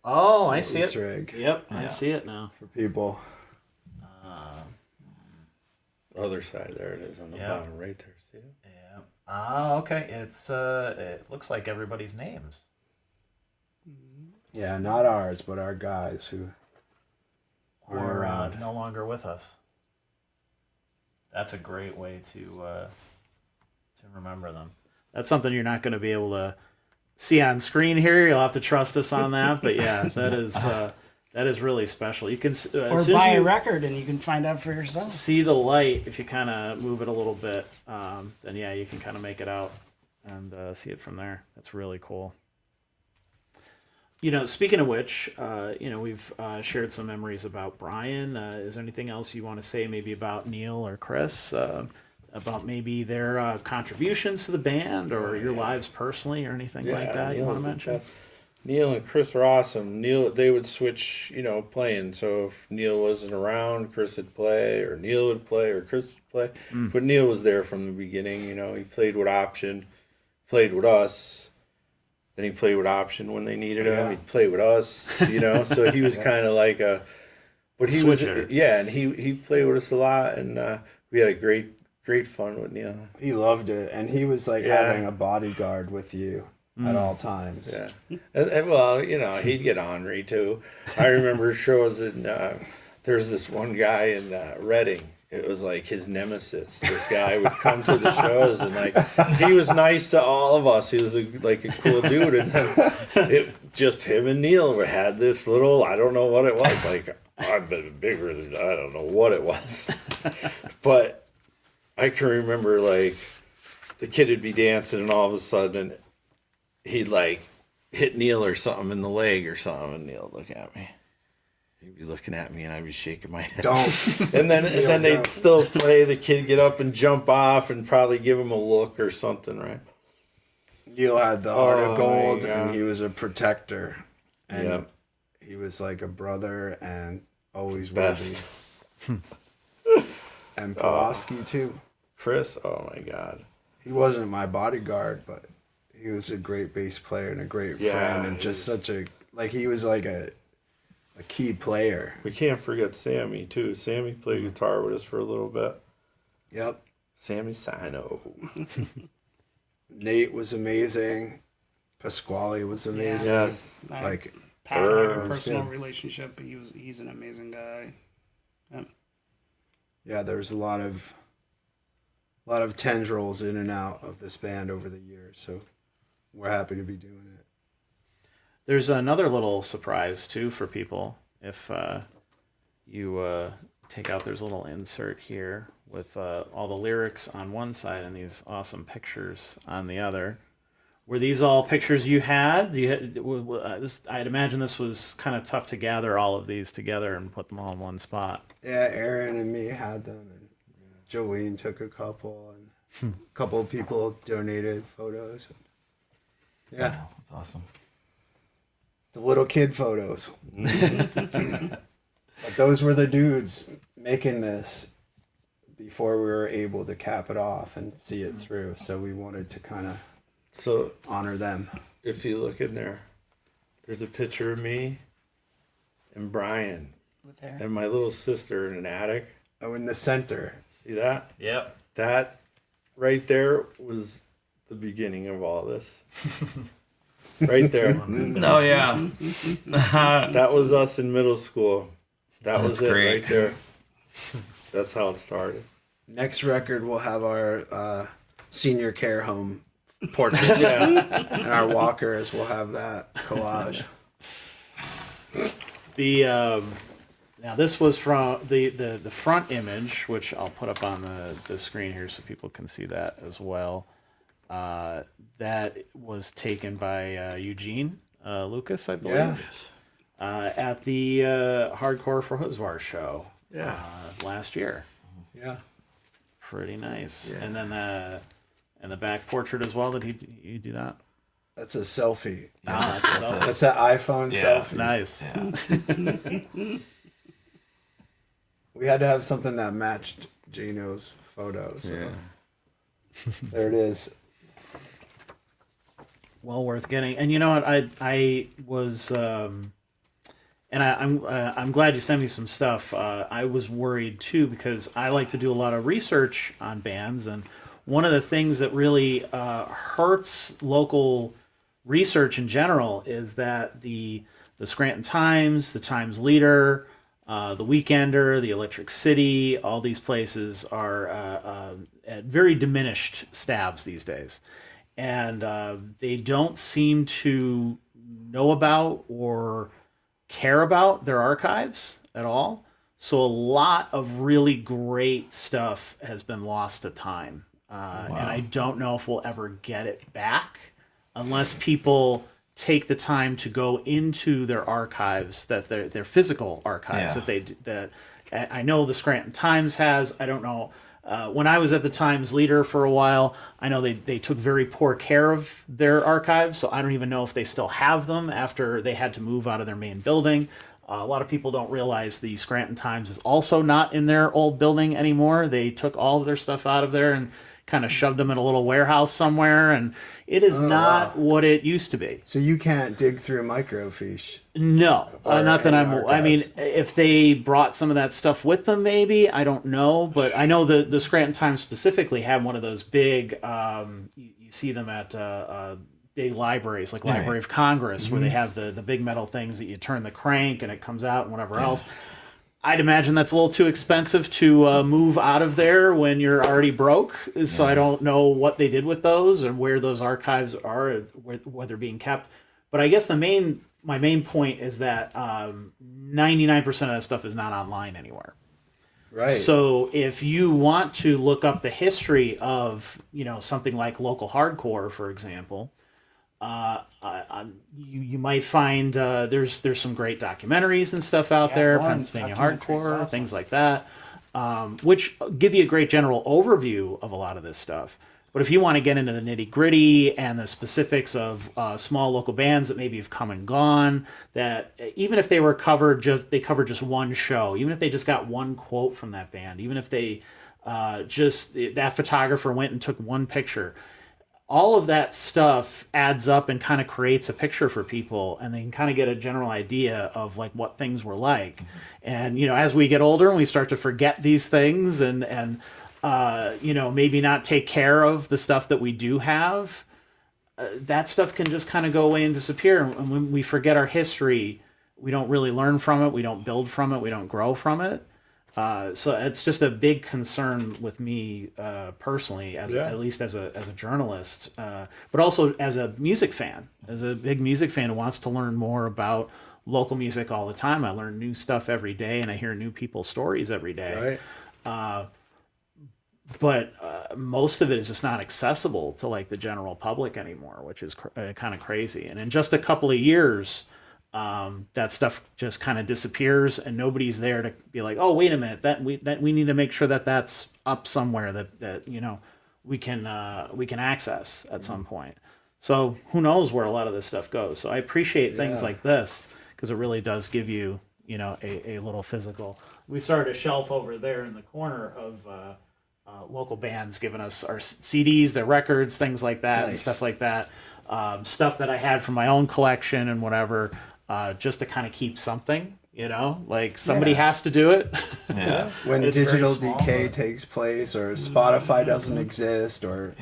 C: Oh, I see
B: Easter
C: it.
B: egg
C: Yep, I
E: Yeah.
C: see it now.
B: for people.
D: Other side, there it is on the
C: Yeah.
D: bottom right there. See it?
C: Yeah. Ah, okay. It's it looks like everybody's names.
B: Yeah, not ours, but our guys who weren't
C: Or
B: around.
C: no longer with us. That's a great way to remember them. That's something you're not going to be able to see on screen here. You'll have to trust us on that. But yeah, That is really special. You can
A: Or buy a record and you can find out for yourself.
C: see the light. If you kind of move it a little bit, then yeah, you can kind of make it out and see it from there. That's really cool. Speaking of which, we've shared some memories about Brian. Is there anything else you want to say maybe about Neil or Chris, about maybe their contributions to the band or your lives personally or anything like that you want to mention?
D: Neil and Chris are awesome. Neil, they would switch, playing. So if Neil wasn't around, Chris would play, or Neil would play, or Chris would play. But Neil was there from the beginning. He played with Option, played with us. Then he played with Option when they needed him. He'd play with us, So he was kind of like a, but he
C: Switcher.
D: and he played with us a lot, and we had a great fun with Neil.
B: He loved it, and he was like having a bodyguard with you at all times.
D: Yeah, and well, he'd get ornery too. I remember shows in there's this one guy in Reading. It was like his nemesis. This guy would come to the shows and he was nice to all of us. He was a cool dude, and then just him and Neil had this little, I don't know what it was. I've been bigger than, I don't know what it was, but I can remember the kid would be dancing and all of a sudden he'd hit Neil or something in the leg or something, and Neil would look at me. He'd be looking at me, and I'd be shaking my head.
B: Don't.
D: And then they'd still play. The kid get up and jump off, and probably give him a look or something, right?
B: Neil had the heart of gold, and he was a protector, and he was like a brother, and always
D: Best.
B: will be. And Pawloski too.
D: Chris, oh my God,
B: He wasn't my bodyguard, but he was a great bass player and a great friend, and just such a he was like a key player.
D: we can't forget Sammy too. Sammy played guitar with us for a little bit.
B: Yep.
D: Sammy Sino.
B: Nate was amazing. Pasquale was amazing.
D: Yes.
B: Like
A: Pat and I have a
B: was
A: personal
B: good.
A: relationship, but he's an amazing guy.
B: Yeah, there was a lot of tendrils in and out of this band over the years, so we're happy to be doing it.
C: There's another little surprise too for people. If you take out, there's a little insert here with all the lyrics on one side and these awesome pictures on the other. Were these all pictures you had? I'd imagine this was kind of tough to gather all of these together and put them all in one spot.
B: Yeah, Aaron and me had them, and Jolene took a couple, and a couple of people donated photos. Yeah,
E: That's awesome.
B: the little kid photos. But those were the dudes making this before we were able to cap it off and see it through. So we wanted to kind of
D: So
B: honor them.
D: if you look in there, there's a picture of me and Brian
A: With hair.
D: and my little sister in an attic.
B: Oh, in the center.
D: See that?
E: Yep.
D: That right there was the beginning of all this. Right there.
E: Oh yeah.
D: That was us in middle school. That was
E: That's
D: it
E: great.
D: right there. That's how it started.
B: Next record, we'll have our senior care home portrait.
D: Yeah.
B: And our walkers will have that collage.
C: Now this was from the front image, which I'll put up on the screen here so people can see that as well. That was taken by Eugene Lucas, I believe, at the Hardcore for Husvar show last year.
B: Yeah.
C: Pretty nice.
B: Yeah.
C: And then the back portrait as well. Did he do that?
B: That's a selfie.
C: Ah, that's a selfie.
B: That's an iPhone selfie.
C: Nice.
E: Yeah.
B: We had to have something that matched Gino's photo. So there it is.
C: Well worth getting. And you know what? I was, and I'm glad you sent me some stuff. I was worried too because I like to do a lot of research on bands, and one of the things that really hurts local research in general is that the Scranton Times, the Times Leader, the Weekender, the Electric City, all these places are at very diminished stabs these days. And they don't seem to know about or care about their archives at all. So a lot of really great stuff has been lost to time. And I don't know if we'll ever get it back unless people take the time to go into their archives, that their physical archives that I know the Scranton Times has. I don't know. When I was at the Times leader for a while, I know they took very poor care of their archives, so I don't even know if they still have them after they had to move out of their main building. A lot of people don't realize the Scranton Times is also not in their old building anymore. They took all of their stuff out of there and kind of shoved them in a little warehouse somewhere, and it is not what it used to be.
B: So you can't dig through microfiche?
C: No, not that I'm.
B: archives.
C: I mean, if they brought some of that stuff with them, maybe, I don't know. But I know the Scranton Times specifically had one of those big. You see them at big libraries, like Library of Congress, where they have the big metal things that you turn the crank and it comes out and whatever else. I'd imagine that's a little too expensive to move out of there when you're already broke. So I don't know what they did with those or where those archives are, where they're being kept. But I guess my main point is that 99% of that stuff is not online anywhere.
B: Right.
C: So if you want to look up the history of, something like local hardcore, for example, you might find there's some great documentaries and stuff out there, Pennsylvania Hardcore, awesome. Things like that, which give you a great general overview of a lot of this stuff. But if you want to get into the nitty gritty and the specifics of small local bands that maybe have come and gone, that even if they were covered just one show, even if they just got one quote from that band, even if they that photographer went and took one picture, all of that stuff adds up and kind of creates a picture for people, and they can kind of get a general idea of like what things were like. And as we get older and we start to forget these things and maybe not take care of the stuff that we do have, that stuff can just kind of go away and disappear. And when we forget our history, we don't really learn from it, we don't build from it, we don't grow from it. So it's just a big concern with me personally, at least as a journalist, but also as a music fan, as a big music fan who wants to learn more about local music all the time. I learn new stuff every day, and I hear new people's stories every day. Right. But most of it is just not accessible to like the general public anymore, which is kind of crazy. And in just a couple of years, that stuff just kind of disappears, and nobody's there to be like, oh, wait a minute, that we need to make sure that that's up somewhere that we can access at some point. So who knows where a lot of this stuff goes. So I appreciate things like this, because it really does give you a little physical. We started a shelf over there in the corner of local bands giving us our CDs, their records, things like that, and stuff like that. Stuff that I had from my own collection and whatever. Just to kind of keep something, like somebody has to do it.
E: Yeah.
B: When digital decay takes place, or Spotify doesn't exist, or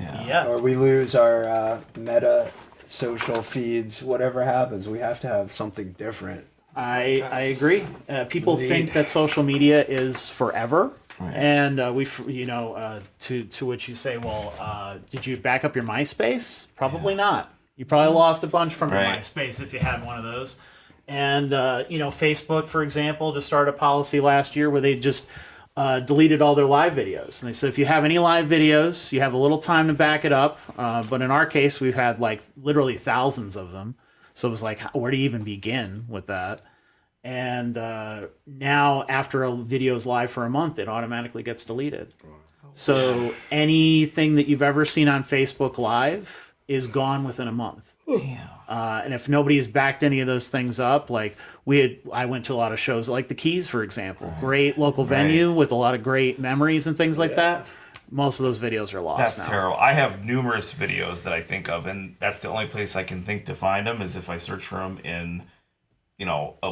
B: we lose our meta social feeds, whatever happens, we have to have something different.
C: I agree. People think that social media is forever. Right. And to which you say, well, did you back up your MySpace? Probably not. You probably lost a bunch from your MySpace if you had one of those. And, Facebook, for example, just started a policy last year where they just deleted all their live videos. And they said, if you have any live videos, you have a little time to back it up. But in our case, we've had like literally thousands of them. So it was like, where do you even begin with that? And now after a video is live for a month, it automatically gets deleted. So anything that you've ever seen on Facebook Live is gone within a month.
E: Damn.
C: And if nobody has backed any of those things up, like I went to a lot of shows like the Keys, for example, great local venue with a lot of great memories and things like that. Most of those videos are lost.
E: That's
C: now.
E: terrible. I have numerous videos that I think of, and that's the only place I can think to find them is if I search for them in,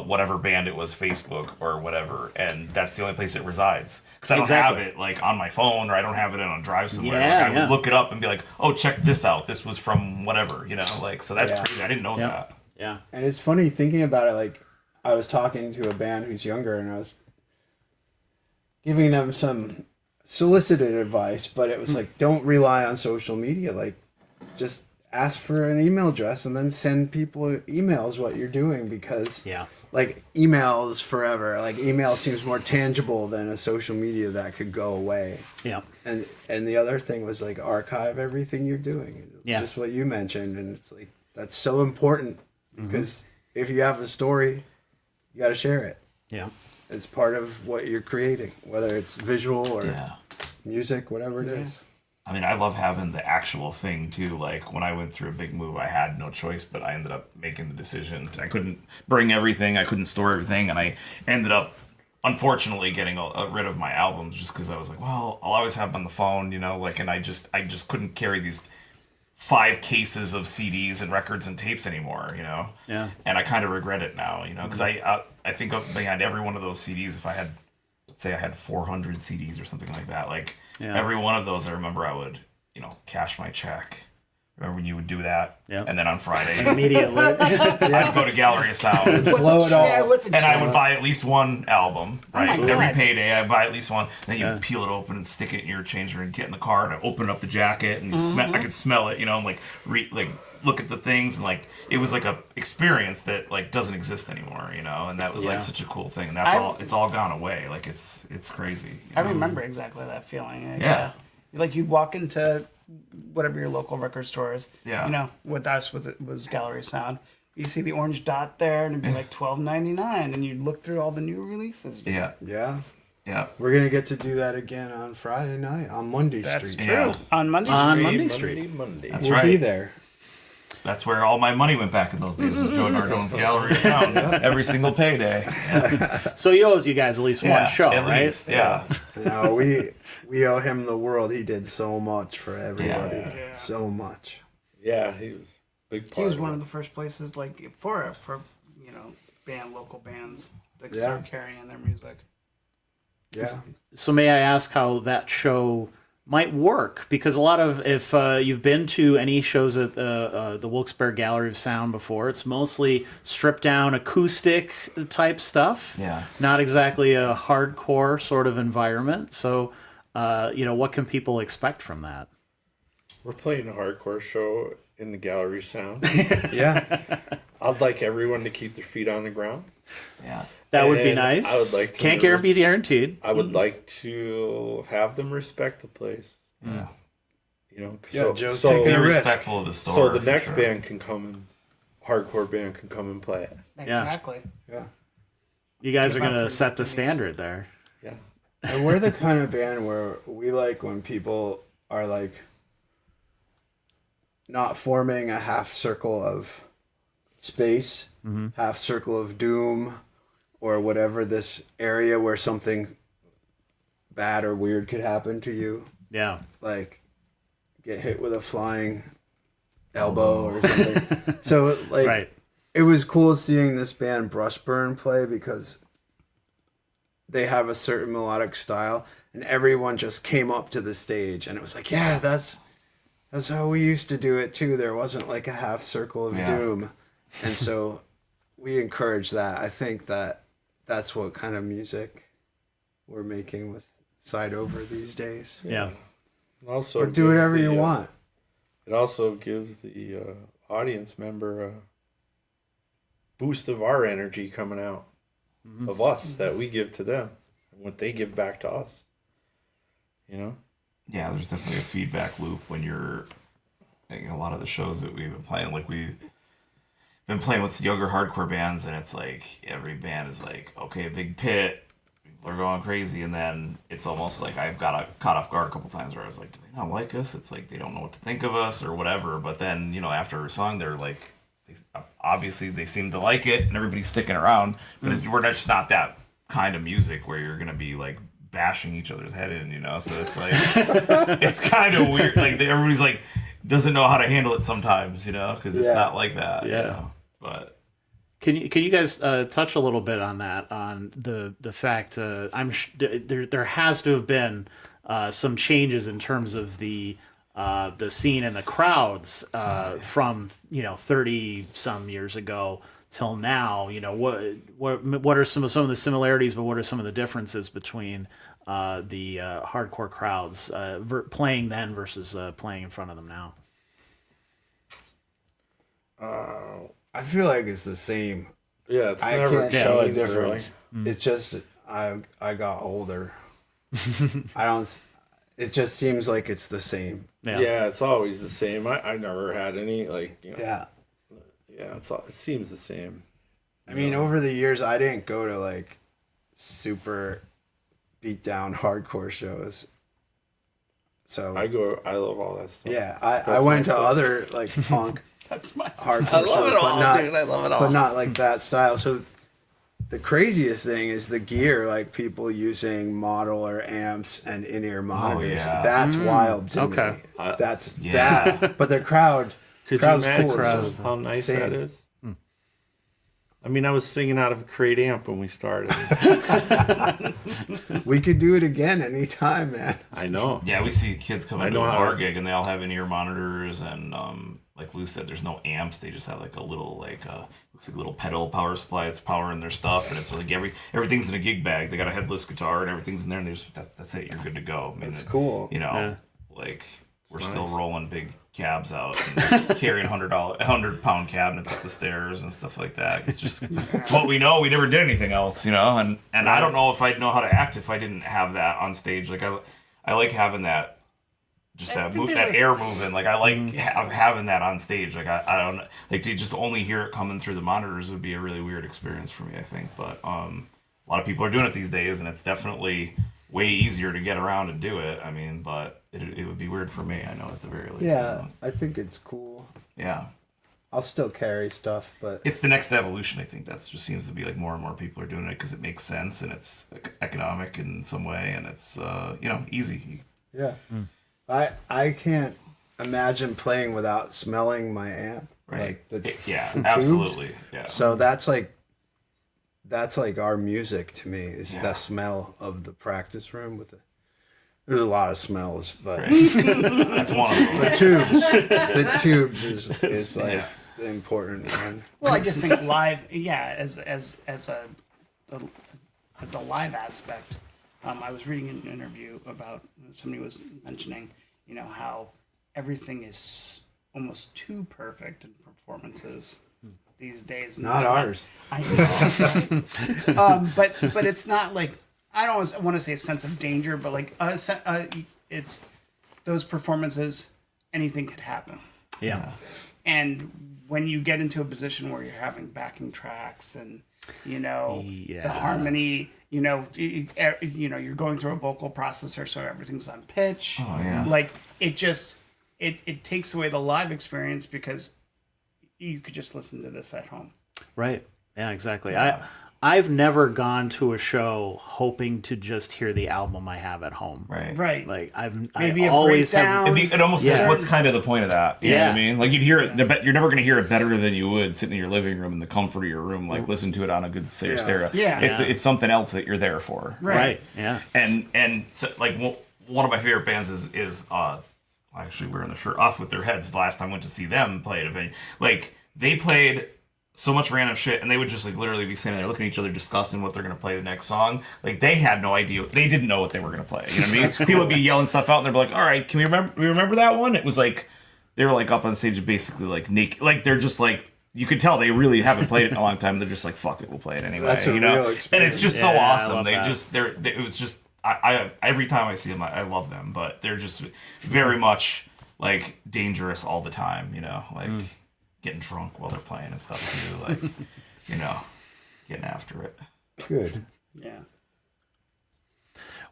E: whatever band it was, Facebook or whatever, and that's the only place it resides. Because I don't have it like on my phone, or I don't have it on a drive somewhere. I would look it up and be like, oh, check this out. This was from whatever, so that's crazy. I didn't know that.
C: Yeah.
B: And it's funny thinking about it. Like, I was talking to a band who's younger, and I was giving them some solicited advice, but it was like, don't rely on social media. Like, just ask for an email address and then send people emails what you're doing, because like emails forever. Like email seems more tangible than a social media that could go away.
C: Yeah.
B: And the other thing was like archive everything you're doing. Just what you mentioned, and it's like that's so important because if you have a story, you got to share it.
C: Yeah.
B: It's part of what you're creating, whether it's visual or music, whatever it is.
E: I mean, I love having the actual thing too. Like when I went through a big move, I had no choice, but I ended up making the decision. I couldn't bring everything, I couldn't store everything, and I ended up, unfortunately, getting rid of my albums just because I was like, well, I'll always have them on the phone, you know, like, and I just couldn't carry these 5 cases of CDs and records and tapes anymore, you know.
C: Yeah.
E: And I kind of regret it now, you know, because I think behind every one of those CDs, if I had, let's say I had 400 CDs or something like that, like. Yeah. Every one of those, I remember I would, you know, cash my check. Remember when you would do that?
C: Yep.
E: And then on Friday,
C: immediately,
E: I'd go to Gallery of Sound.
B: Blow it all.
E: And I would buy at least one album, right?
A: Oh
E: Every payday, I'd buy at least one. And then you would peel it open and stick it in your changer and get in the car and open up the jacket and I could smell it, you know, and like look at the things, and like it was like a experience that like doesn't exist anymore, you know, and that was like such a cool thing, and it's all gone away. Like it's crazy.
A: I remember exactly that feeling. Like, like you'd walk into whatever your local record store is.
E: Yeah.
A: You know, with us it was Gallery Sound. You see the orange dot there, and it'd be like $12.99, and you'd look through all the new releases.
E: Yeah.
B: Yeah. We're gonna get to do that again on Friday night on Monday Street.
A: That's true.
E: Yeah.
A: On Monday Street.
C: On Monday Street.
E: That's
B: We'll
E: right.
B: be there.
E: That's where all my money went back in those days, was Joe Nardone's Gallery of Sound. Every single payday.
C: So he owes you guys at least one show,
E: at
C: right?
E: least, yeah.
B: No, we owe him the world. He did so much for everybody.
A: Yeah.
B: So much.
D: Yeah, he was a big part.
A: He was one of the first places, like for you know, local bands that start carrying their music.
B: Yeah.
C: So may I ask how that show might work? Because a lot of, if you've been to any shows at the Wilkes-Barre Gallery of Sound before, it's mostly stripped down acoustic type stuff.
E: Yeah.
C: Not exactly a hardcore sort of environment. So, you know, what can people expect from that?
D: We're playing a hardcore show in the Gallery Sound.
B: Yeah.
D: I'd like everyone to keep their feet on the ground.
E: Yeah.
C: That would be
D: And
C: nice.
D: I would like to
C: Can't be guaranteed.
D: I would like to have them respect the place.
E: Yeah.
D: You know,
B: Yeah, Joe's
D: so
B: taking
E: Be
B: a risk.
E: respectful of the store.
D: so the
E: for
D: next
E: sure.
D: band can come and hardcore band can come and play it.
A: Exactly.
B: Yeah.
C: You guys are
A: Give up
C: going to
A: your
C: set the
A: opinions.
C: standard there.
D: Yeah.
B: And we're the kind of band where we like when people are like not forming a half circle of space, half circle of doom, or whatever, this area where something bad or weird could happen to you.
C: Yeah.
B: Like get hit with a flying elbow or something. So like
C: Right.
B: it was cool seeing this band Brushburn play because they have a certain melodic style, and everyone just came up to the stage and it was like, yeah, that's how we used to do it too. There wasn't like a half circle of doom. And so we encourage that. I think that's what kind of music we're making with Side Over these days.
C: Yeah.
D: And also
B: Or do
D: gives
B: whatever
D: the,
B: you want.
D: It also gives the audience member a boost of our energy coming out of us that we give to them and what they give back to us. You know?
E: Yeah, there's definitely a feedback loop when you're, like, a lot of the shows that we've been playing, like we've been playing with younger hardcore bands, and it's like every band is like, okay, big pit, people are going crazy, and then it's almost like I've got caught off guard a couple times where I was like, do they not like us? It's like they don't know what to think of us or whatever. But then, you know, after a song, they're like, obviously they seem to like it, and everybody's sticking around. But we're just not that kind of music where you're gonna be like bashing each other's head in, you know. So it's like it's kind of weird. Like everybody's like doesn't know how to handle it sometimes, you know, because it's not like that.
C: Yeah.
E: You know? But
C: Can you guys touch a little bit on that, on the fact there has to have been some changes in terms of the scene and the crowds from 30 some years ago till now. You know, what are some of the similarities, but what are some of the differences between the hardcore crowds playing then versus playing in front of them now?
B: I feel like it's the same.
D: Yeah, it's
B: I
D: never
B: can't tell a
D: changed,
B: difference.
D: really.
B: It's just I got older. I don't. It just seems like it's the same.
D: Yeah, it's always the same. I never had any
B: Yeah.
D: Yeah, it seems the same.
B: I mean, over the years, I didn't go to like super beat down hardcore shows. So
D: I love all that stuff.
B: yeah, I went to other like punk
A: That's my
B: hardcore
D: I love
B: shows,
D: it all,
B: but not,
D: dude. I love it all.
B: but not like that style. So the craziest thing is the gear, like people using model or amps and in-ear monitors.
E: yeah.
B: That's wild to
C: Okay.
B: me. That's
E: Yeah.
B: that. But the crowd,
D: Could you
B: crowd's
D: imagine
B: cool. It's just
D: how nice
B: same.
D: that is? I mean, I was singing out of a crate amp when we started.
B: We could do it again anytime, man.
D: I know.
E: Yeah, we see kids come
D: I
E: into
D: know
E: an
D: how
E: art
D: to-
E: gig and they all have in-ear monitors and like Lou said, there's no amps. They just have like a little looks like a little pedal power supply that's powering their stuff, and it's like everything's in a gig bag. They got a headless guitar and everything's in there, and they just that's it. You're good to go. I mean,
B: It's cool.
E: You know,
C: Yeah.
E: like we're
D: It's
E: still
D: nice.
E: rolling big cabs out and carrying 100-pound cabinets up the stairs and stuff like that. It's just it's what we know. We never did anything else, you know. And I don't know if I'd know how to act if I didn't have that on stage. Like I like having that. Just
A: I
E: that
A: think
E: that
A: there's
E: air moving, like I like having that on stage. Like I don't like to just only hear it coming through the monitors would be a really weird experience for me, I think. But a lot of people are doing it these days, and it's definitely way easier to get around and do it. I mean, but it would be weird for me. I know at the very least.
B: Yeah, I think it's cool.
E: Yeah.
B: I'll still carry stuff, but
E: It's the next evolution. I think that's just seems to be like more and more people are doing it because it makes sense and it's economic in some way, and it's easy.
B: yeah. I can't imagine playing without smelling my amp.
E: Right.
B: Like
E: Yeah.
B: the tubes.
E: Absolutely. Yeah.
B: So that's like our music to me is
E: Yeah.
B: the smell of the practice room with there's a lot of smells, but
E: Right. That's one of them.
B: the tubes is like
E: Yeah.
B: the important one.
A: Well, I just think live, as a live aspect. I was reading an interview about somebody was mentioning, how everything is almost too perfect in performances these days.
B: Not ours.
A: I know. But it's not like, I don't want to say a sense of danger, but like it's those performances, anything could happen.
C: Yeah.
A: And when you get into a position where you're having backing tracks and the harmony, you're going through a vocal processor, so everything's on pitch.
E: Oh, yeah.
A: Like it just it takes away the live experience because you could just listen to this at home.
C: Right. Yeah, exactly. I've never gone to a show hoping to just hear the album I have at home.
E: Right.
A: Right.
C: Like
A: Maybe
C: I
A: a
C: always
A: breakdown.
C: have.
E: It almost
C: Yeah.
E: what's kind of the point of that. You know what
C: Yeah.
E: I mean? Like you'd hear it, you're never going to hear it better than you would sitting in your living room in the comfort of your room, like listen to it on a good stereo.
A: Yeah.
E: It's something else that you're there for.
C: Right. Yeah.
E: And so, like one of my favorite bands is actually wearing the shirt off with their heads. The last time I went to see them play at a venue, like they played so much random shit, and they would just like literally be sitting there looking at each other, discussing what they're gonna play the next song. Like they had no idea; they didn't know what they were gonna play. You know what I mean? People would be yelling stuff out, and they'd be like, "All right, can we remember that one?" It was like they were like up on stage, basically like naked. Like they're just like you could tell they really haven't played it in a long time. They're just like, "Fuck it, we'll play it anyway."
B: That's a
E: you know?
B: real
E: And
B: experience.
E: it's just so
C: Yeah, I
E: awesome.
C: love
E: They
C: that.
E: just it was just I every time I see them, I love them, but they're just very much like dangerous all the time. You know, like. Getting drunk while they're playing and stuff too, like getting after it.
B: Good.
A: Yeah.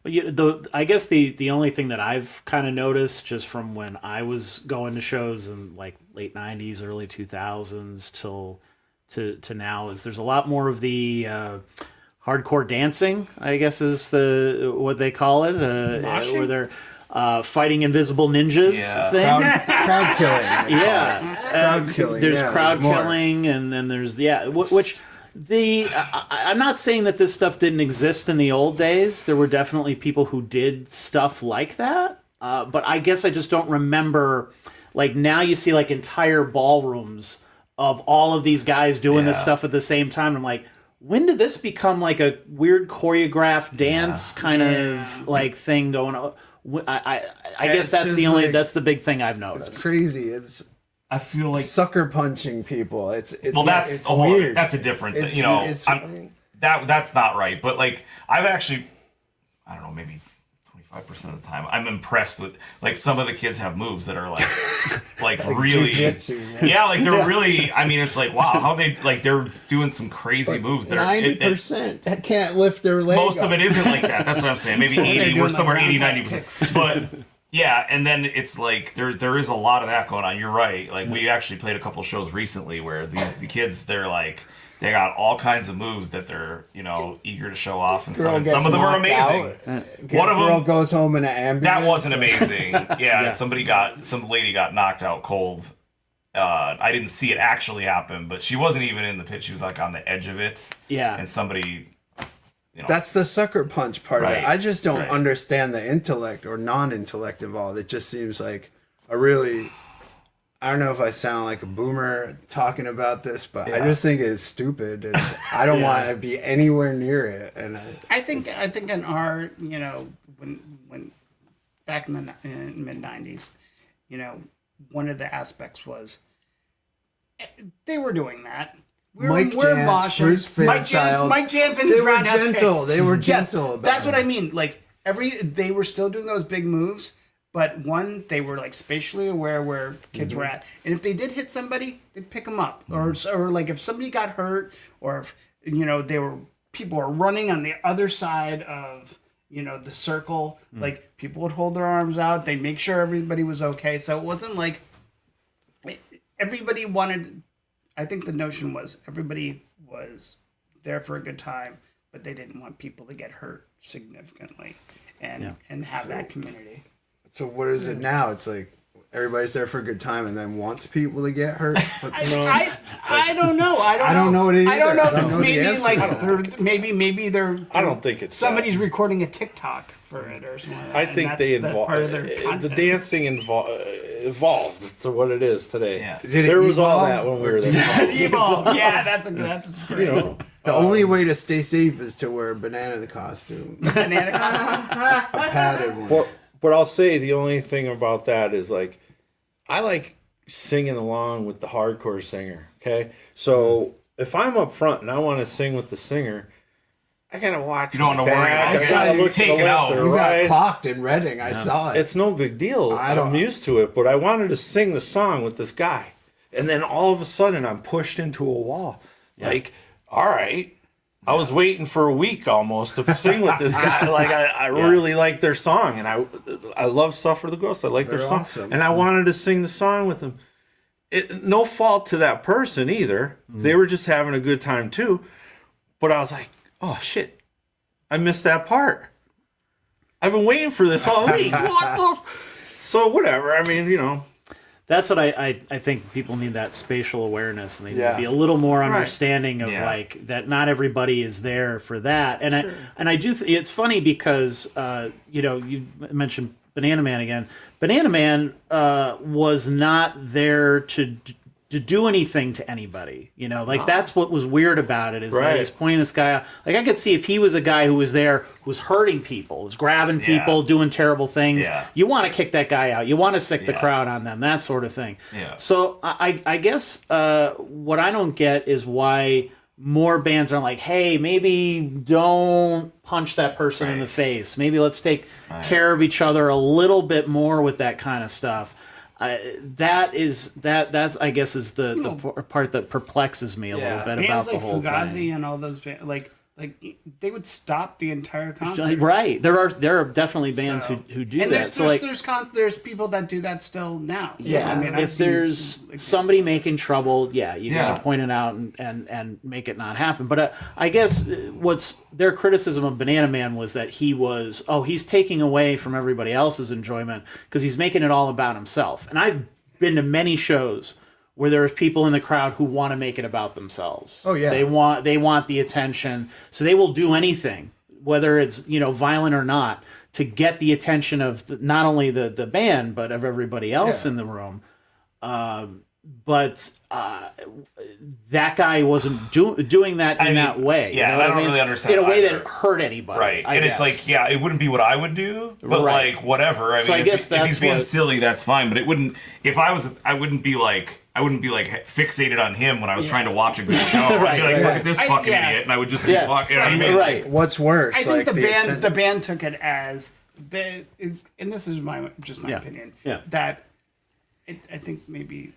C: Well, I guess the only thing that I've kind of noticed just from when I was going to shows in like late '90s, early 2000s to now is there's a lot more of the hardcore dancing. I guess is what they call it, where they're fighting invisible ninjas
E: Yeah.
C: thing.
B: Crowd killing.
C: Yeah,
B: Crowd killing.
C: There's
B: yeah,
C: crowd
B: there's more.
C: killing, and then there's which I'm not saying that this stuff didn't exist in the old days. There were definitely people who did stuff like that, but I guess I just don't remember. Like now, you see like entire ballrooms of all of these guys doing this
E: Yeah.
C: stuff at the same time. I'm like, when did this become like a weird choreographed dance kind of like thing going on? I guess
B: It's
C: that's
B: just
C: the only
B: like-
C: that's the big thing I've noticed.
B: It's crazy. It's
E: I feel like
B: sucker punching people. It's
E: that's
B: it's
E: a whole.
B: weird.
E: That's a different thing.
B: It's-
E: That's not right. But like I've actually, I don't know, maybe 25% of the time, I'm impressed with like some of the kids have moves that are like really,
B: jujitsu,
E: yeah, like they're really. I mean, it's like wow, how they like they're doing some crazy moves. That
B: 90% that can't lift their leg.
E: most
B: up.
E: of it isn't like that. That's what I'm saying. Maybe 80, we're somewhere 80, 90%. But yeah, and then it's like there is a lot of that going on. You're right. Like we actually played a couple shows recently where the kids they got all kinds of moves that they're eager to show off and stuff. And some of them are amazing. One of them
B: goes home in an ambulance.
E: that wasn't amazing. Yeah, some lady got knocked out cold. I didn't see it actually happen, but she wasn't even in the pit. She was like on the edge of it. Yeah, and somebody.
B: That's the sucker punch part of it. I just don't
E: Right.
B: understand the intellect or non-intellect involved. It just seems like a really, I don't know if I sound like a boomer talking about this, but I just think it's stupid, and I don't want to be anywhere near it. And
A: I think in our when back in the mid '90s, one of the aspects was they were doing that.
B: Mike Jantz, Bruce Fairchild,
A: Mike Jantz and
B: they
A: his
B: were
A: roundhouse
B: gentle.
A: kicks.
B: They were
A: Yes,
B: gentle about
A: that's what
B: it.
A: I mean. Like they were still doing those big moves, but one, they were like spatially aware where kids were at, and if they did hit somebody, they'd pick them up, or like if somebody got hurt, or if people were running on the other side of the circle, like people would hold their arms out, they'd make sure everybody was okay. So it wasn't like everybody wanted. I think the notion was everybody was there for a good time, but they didn't want people to get hurt significantly and have that community.
B: So what is it now? It's like everybody's there for a good time and then wants people to get hurt. But
A: I don't know. I don't know
B: it either.
A: I don't know
B: I
A: if
B: don't
A: it's
B: know the
A: maybe
B: answer
A: like
B: to that.
A: maybe they're
D: I don't think it's
A: somebody's recording a TikTok for it or something like that.
D: I
A: and
D: think
A: that's
D: they
A: the part of their
D: involved the
A: content.
D: dancing evolved to what it is today.
E: Yeah.
B: Did it
D: There was all
B: evolve,
D: that when we
B: or
D: were
B: did
D: there.
A: Evolve. Yeah, that's great.
B: The only way to stay safe is to wear a banana costume,
A: Banana costume.
B: a padded one.
D: But I'll say the only thing about that is like I like singing along with the hardcore singer. Okay, so if I'm up front and I want to sing with the singer, I gotta watch.
E: You don't
D: my
E: want to worry
D: back.
E: about
D: I
E: it.
D: gotta
E: You
D: look to
E: take
D: the
E: it
D: left
E: out.
D: or
B: You got
D: right.
B: clocked in Reading. I saw it.
D: It's no big deal. I'm used to it, but I wanted to sing the song with this guy. And then all of a sudden I'm pushed into a wall. Like, all right. I was waiting for a week almost to sing with this guy. Like I really like their song, and I love Suffer the Ghost. I like their
B: They're
D: song.
B: awesome.
D: And I wanted to sing the song with them. No fault to that person either. They were just having a good time too. But I was like, oh shit. I missed that part. I've been waiting for this all week. What the? So whatever. I mean,
C: That's what I think people need, that spatial awareness, and they need
B: Yeah.
C: to be a little more understanding of
E: Yeah.
C: like that. Not everybody is there for that, and I do. It's funny because you mentioned Banana Man again. Banana Man was not there to do anything to anybody. That's what was weird about it, is that he's pointing this guy out. Like I could see if he was a guy who was there, who was hurting people, was grabbing people, doing terrible things.
E: Yeah.
C: You want to kick that guy out. You want to sick the crowd on them, that sort of thing.
E: Yeah.
C: So I guess what I don't get is why more bands are like, hey, maybe don't punch that person in the face. Maybe let's take care of each other a little bit more with that kind of stuff. That's I guess is the part that perplexes me a little bit
A: Bands
C: about
A: like
C: the whole
A: Fugazi
C: thing.
A: and all those bands, like they would stop the entire concert.
C: Right, there are definitely bands
A: So-
C: who do
A: and
C: that.
A: There's people that do that still now.
B: Yeah.
A: I mean, I've
C: If
A: seen,
C: there's somebody making trouble, you
E: Yeah.
C: gotta point it out and make it not happen. But I guess what's their criticism of Banana Man was that he's taking away from everybody else's enjoyment because he's making it all about himself. And I've been to many shows where there's people in the crowd who want to make it about themselves.
B: Oh, yeah.
C: They want the attention, so they will do anything, whether it's violent or not, to get the attention of not only the band but of everybody else in the room. but that guy wasn't doing that in that way.
E: Yeah,
C: you know
E: I
C: what
E: don't really understand
C: in a way
E: either.
C: that hurt anybody.
E: Right.
C: I
E: And
C: guess.
E: it's like, yeah, it wouldn't be what I would do, but
C: Right.
E: like whatever. I
C: So
E: mean,
C: I guess
E: if he's
C: that's
E: being
C: what-
E: silly, that's fine. But it wouldn't. If I was, I wouldn't be like fixated on him when I was trying to watch a good show. I'd
C: Right,
E: be like,
C: right.
E: look at this fucking
A: yeah.
E: idiot, and I would just keep
C: Yeah.
E: walking. You know what I mean?
C: Right.
B: What's worse?
A: I think
B: like
A: the band took it as and this is my opinion.
C: Yeah.
A: That I think maybe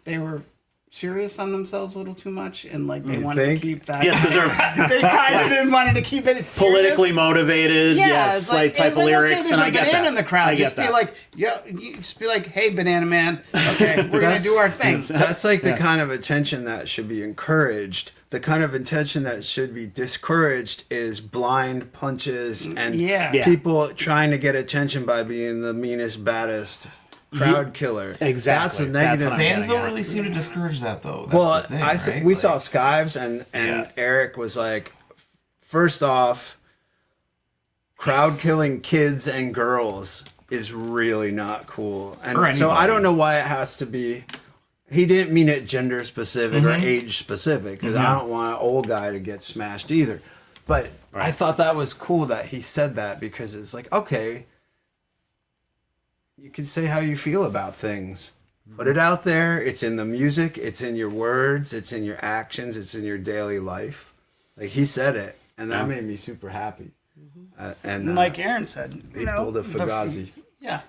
A: they were serious on themselves a little too much, and like they wanted
B: think?
A: to keep that.
C: Yes, because they're
A: they kind of didn't want to keep it serious.
C: politically motivated.
A: Yeah,
C: yes,
A: it's
C: like type
A: it's
C: of
A: like,
C: lyrics,
A: okay, there's
C: and
A: a
C: I get
A: banana
C: that.
A: in the crowd.
C: I get
A: Just be
C: that.
A: like, just be like, hey, Banana Man. Okay, we're gonna do our thing.
B: That's like the kind of attention that should be encouraged. The kind of attention that should be discouraged is blind punches and
A: Yeah.
B: people trying to get attention by being the meanest, baddest crowd killer.
C: Exactly.
B: That's a
C: That's
B: negative.
C: what I'm
E: Bands
C: getting
E: don't
C: at.
E: really seem to discourage that though. That's
B: Well,
E: the thing, right?
B: we
E: Like,
B: saw Skives and
E: Yeah.
B: Eric was like, first off, crowd killing kids and girls is really not cool. And
E: Or
B: so I
E: anybody.
B: don't know why it has to be. He didn't mean it gender specific or age specific because I don't want an old guy to get smashed either. But I thought that was cool that he said that because it's like, okay, you can say how you feel about things. Put it out there. It's in the music. It's in your words. It's in your actions. It's in your daily life. Like he said it, and that made me super happy. And
A: Like Aaron said,
B: he pulled a Fugazi.
A: Yeah,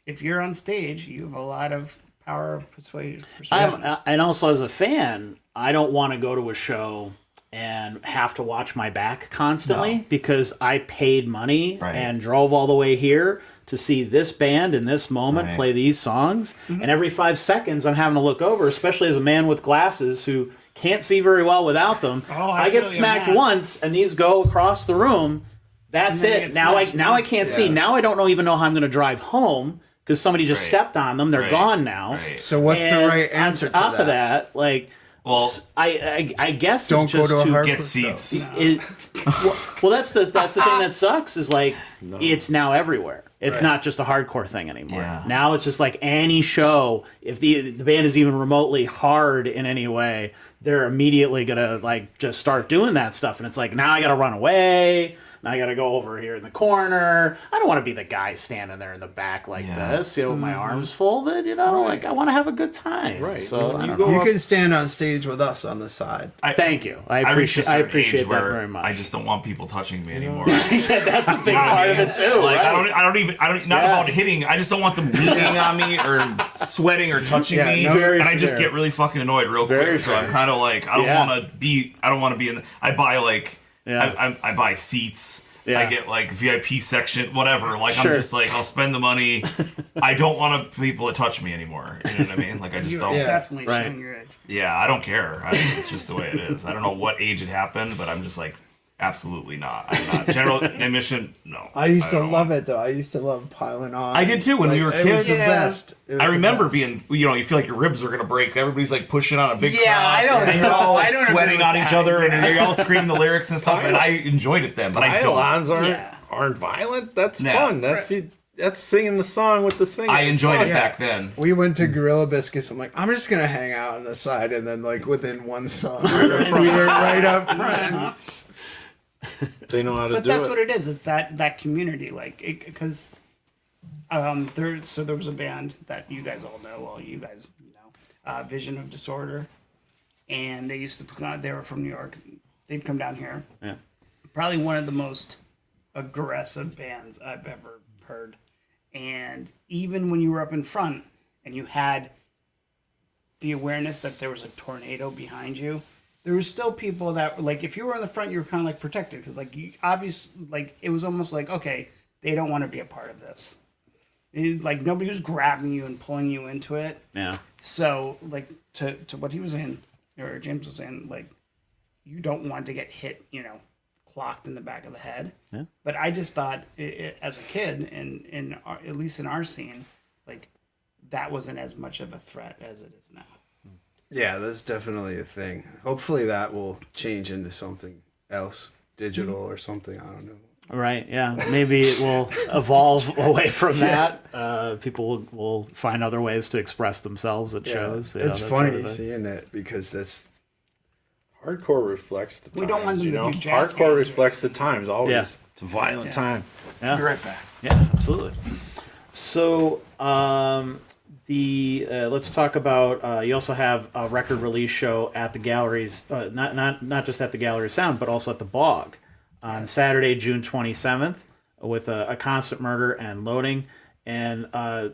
A: if you're on stage, you have a lot of power of persuasion.
C: And also as a fan, I don't want to go to a show and have to watch my back constantly because I paid money
E: Right.
C: and drove all the way here to see this band in this moment
E: Right.
C: play these songs. And every 5 seconds I'm having to look over, especially as a man with glasses who can't see very well without them. I get
A: feel you,
C: smacked
A: yeah.
C: once and these go across the room. That's
A: And then
C: it.
A: it
C: Now
A: gets
C: I can't see.
B: Yeah.
C: Now I don't even know how I'm going to drive home because somebody just
E: Right.
C: stepped on them. They're
E: Right.
C: gone now.
E: Right.
B: So what's the
C: And
B: right answer
C: on
B: to
C: top
B: that?
C: of that, like,
E: Well,
C: I guess
B: Don't
C: it's
B: go
C: just
B: to a hardcore
E: get
B: show.
E: seats.
C: it, well, that's the thing that sucks is like it's now everywhere. It's not just a hardcore thing anymore.
E: Yeah.
C: Now it's just like any show. If the band is even remotely hard in any way, they're immediately gonna like just start doing that stuff, and it's like now I gotta run away. Now I gotta go over here in the corner. I don't want to be the guy standing there in the back like
E: Yeah.
C: this, with my arms folded. like I want to have a good time.
D: Right.
C: So
D: When
C: I
D: you
C: don't
D: go
C: know.
B: You
D: up-
B: can stand on stage with us on the side.
C: Thank you. I
E: reached a
C: appreciate. I
E: certain
C: appreciate
E: age
C: that
E: where
C: very much.
E: I just don't want people touching me anymore.
C: Yeah, that's a big part of it too.
E: Like
C: right?
E: I don't not
C: Yeah.
E: about hitting. I just don't want them leaning on me or sweating or touching
B: Yeah,
E: me,
B: no,
C: very
E: and I just
C: fair.
E: get really fucking annoyed real
C: Very
E: quick. So
C: fair.
E: I'm kind of like I don't
C: Yeah.
E: want to be. I don't want to be in. I buy like
C: Yeah.
E: I buy seats.
C: Yeah.
E: I get like VIP section, whatever. Like
C: Sure.
E: I'm just like I'll spend the money. I don't want people to touch me anymore. You know what I mean? Like I just
A: You're
E: don't.
B: Yeah.
A: definitely
C: Right.
A: showing your age.
E: Yeah, I don't care. It's just the way it is. I don't know what age it happened, but I'm just like, absolutely not. I'm not. General admission, no.
B: I used to
E: don't
B: love
E: want-
B: it though. I used to love piling on.
E: I did too when we were
B: It was
E: kids.
B: the
A: Yeah.
B: best. It was
E: I
B: the
E: remember
B: best.
E: being, you feel like your ribs are gonna break. Everybody's like pushing on a big
A: Yeah,
E: crowd.
A: I don't
E: and you're
A: know.
E: all like
A: I don't agree
E: sweating
A: with
E: on
A: that.
E: each other,
A: Yeah.
E: and you're all screaming the lyrics and stuff. And I enjoyed it then, but I don't.
D: Pylons
A: Yeah.
D: aren't violent. That's
E: Yeah.
D: fun. That's singing the song with the singer.
E: I
D: It's
E: enjoyed
D: fun.
E: it back then.
B: We went to Gorilla Biscuits. I'm like, I'm just gonna hang out on the side, and then like within one song, we were right up front.
D: They know how to
A: But
D: do
A: that's
D: it.
A: what it is. It's that community, like, because there was a band that you guys all know. Well, you guys know, Vision of Disorder, and they used to put on. They were from New York. They'd come down here.
C: Yeah.
A: Probably one of the most aggressive bands I've ever heard. And even when you were up in front and you had the awareness that there was a tornado behind you, there were still people that, like, if you were in the front, you were kind of like protected because, like, you obviously, like, it was almost like, okay, they don't want to be a part of this. Like, nobody was grabbing you and pulling you into it.
C: Yeah.
A: So, like, to what he was saying, or James was saying, like, you don't want to get hit, clocked in the back of the head.
C: Yeah.
A: But I just thought, as a kid, and at least in our scene, like, that wasn't as much of a threat as it is now.
B: Yeah, that's definitely a thing. Hopefully, that will change into something else, digital or something. I don't know.
C: Right, yeah. Maybe it will evolve away from that. People will find other ways to express themselves at shows. You know,
B: it's
C: that
B: funny
C: sort of thing.
B: seeing it because that's
D: Hardcore reflects the times.
A: We don't want them
D: you
A: to
D: know?
A: do jazz
D: Hardcore
A: hands
D: reflects the times always.
C: Yeah.
D: It's a violent time.
C: Yeah.
E: Be right back.
C: Yeah, absolutely. So, let's talk about. You also have a record release show at the galleries, not just at the Gallery of Sound, but also at the Bog on Saturday, June 27th, with a Constant Murder and Loading. And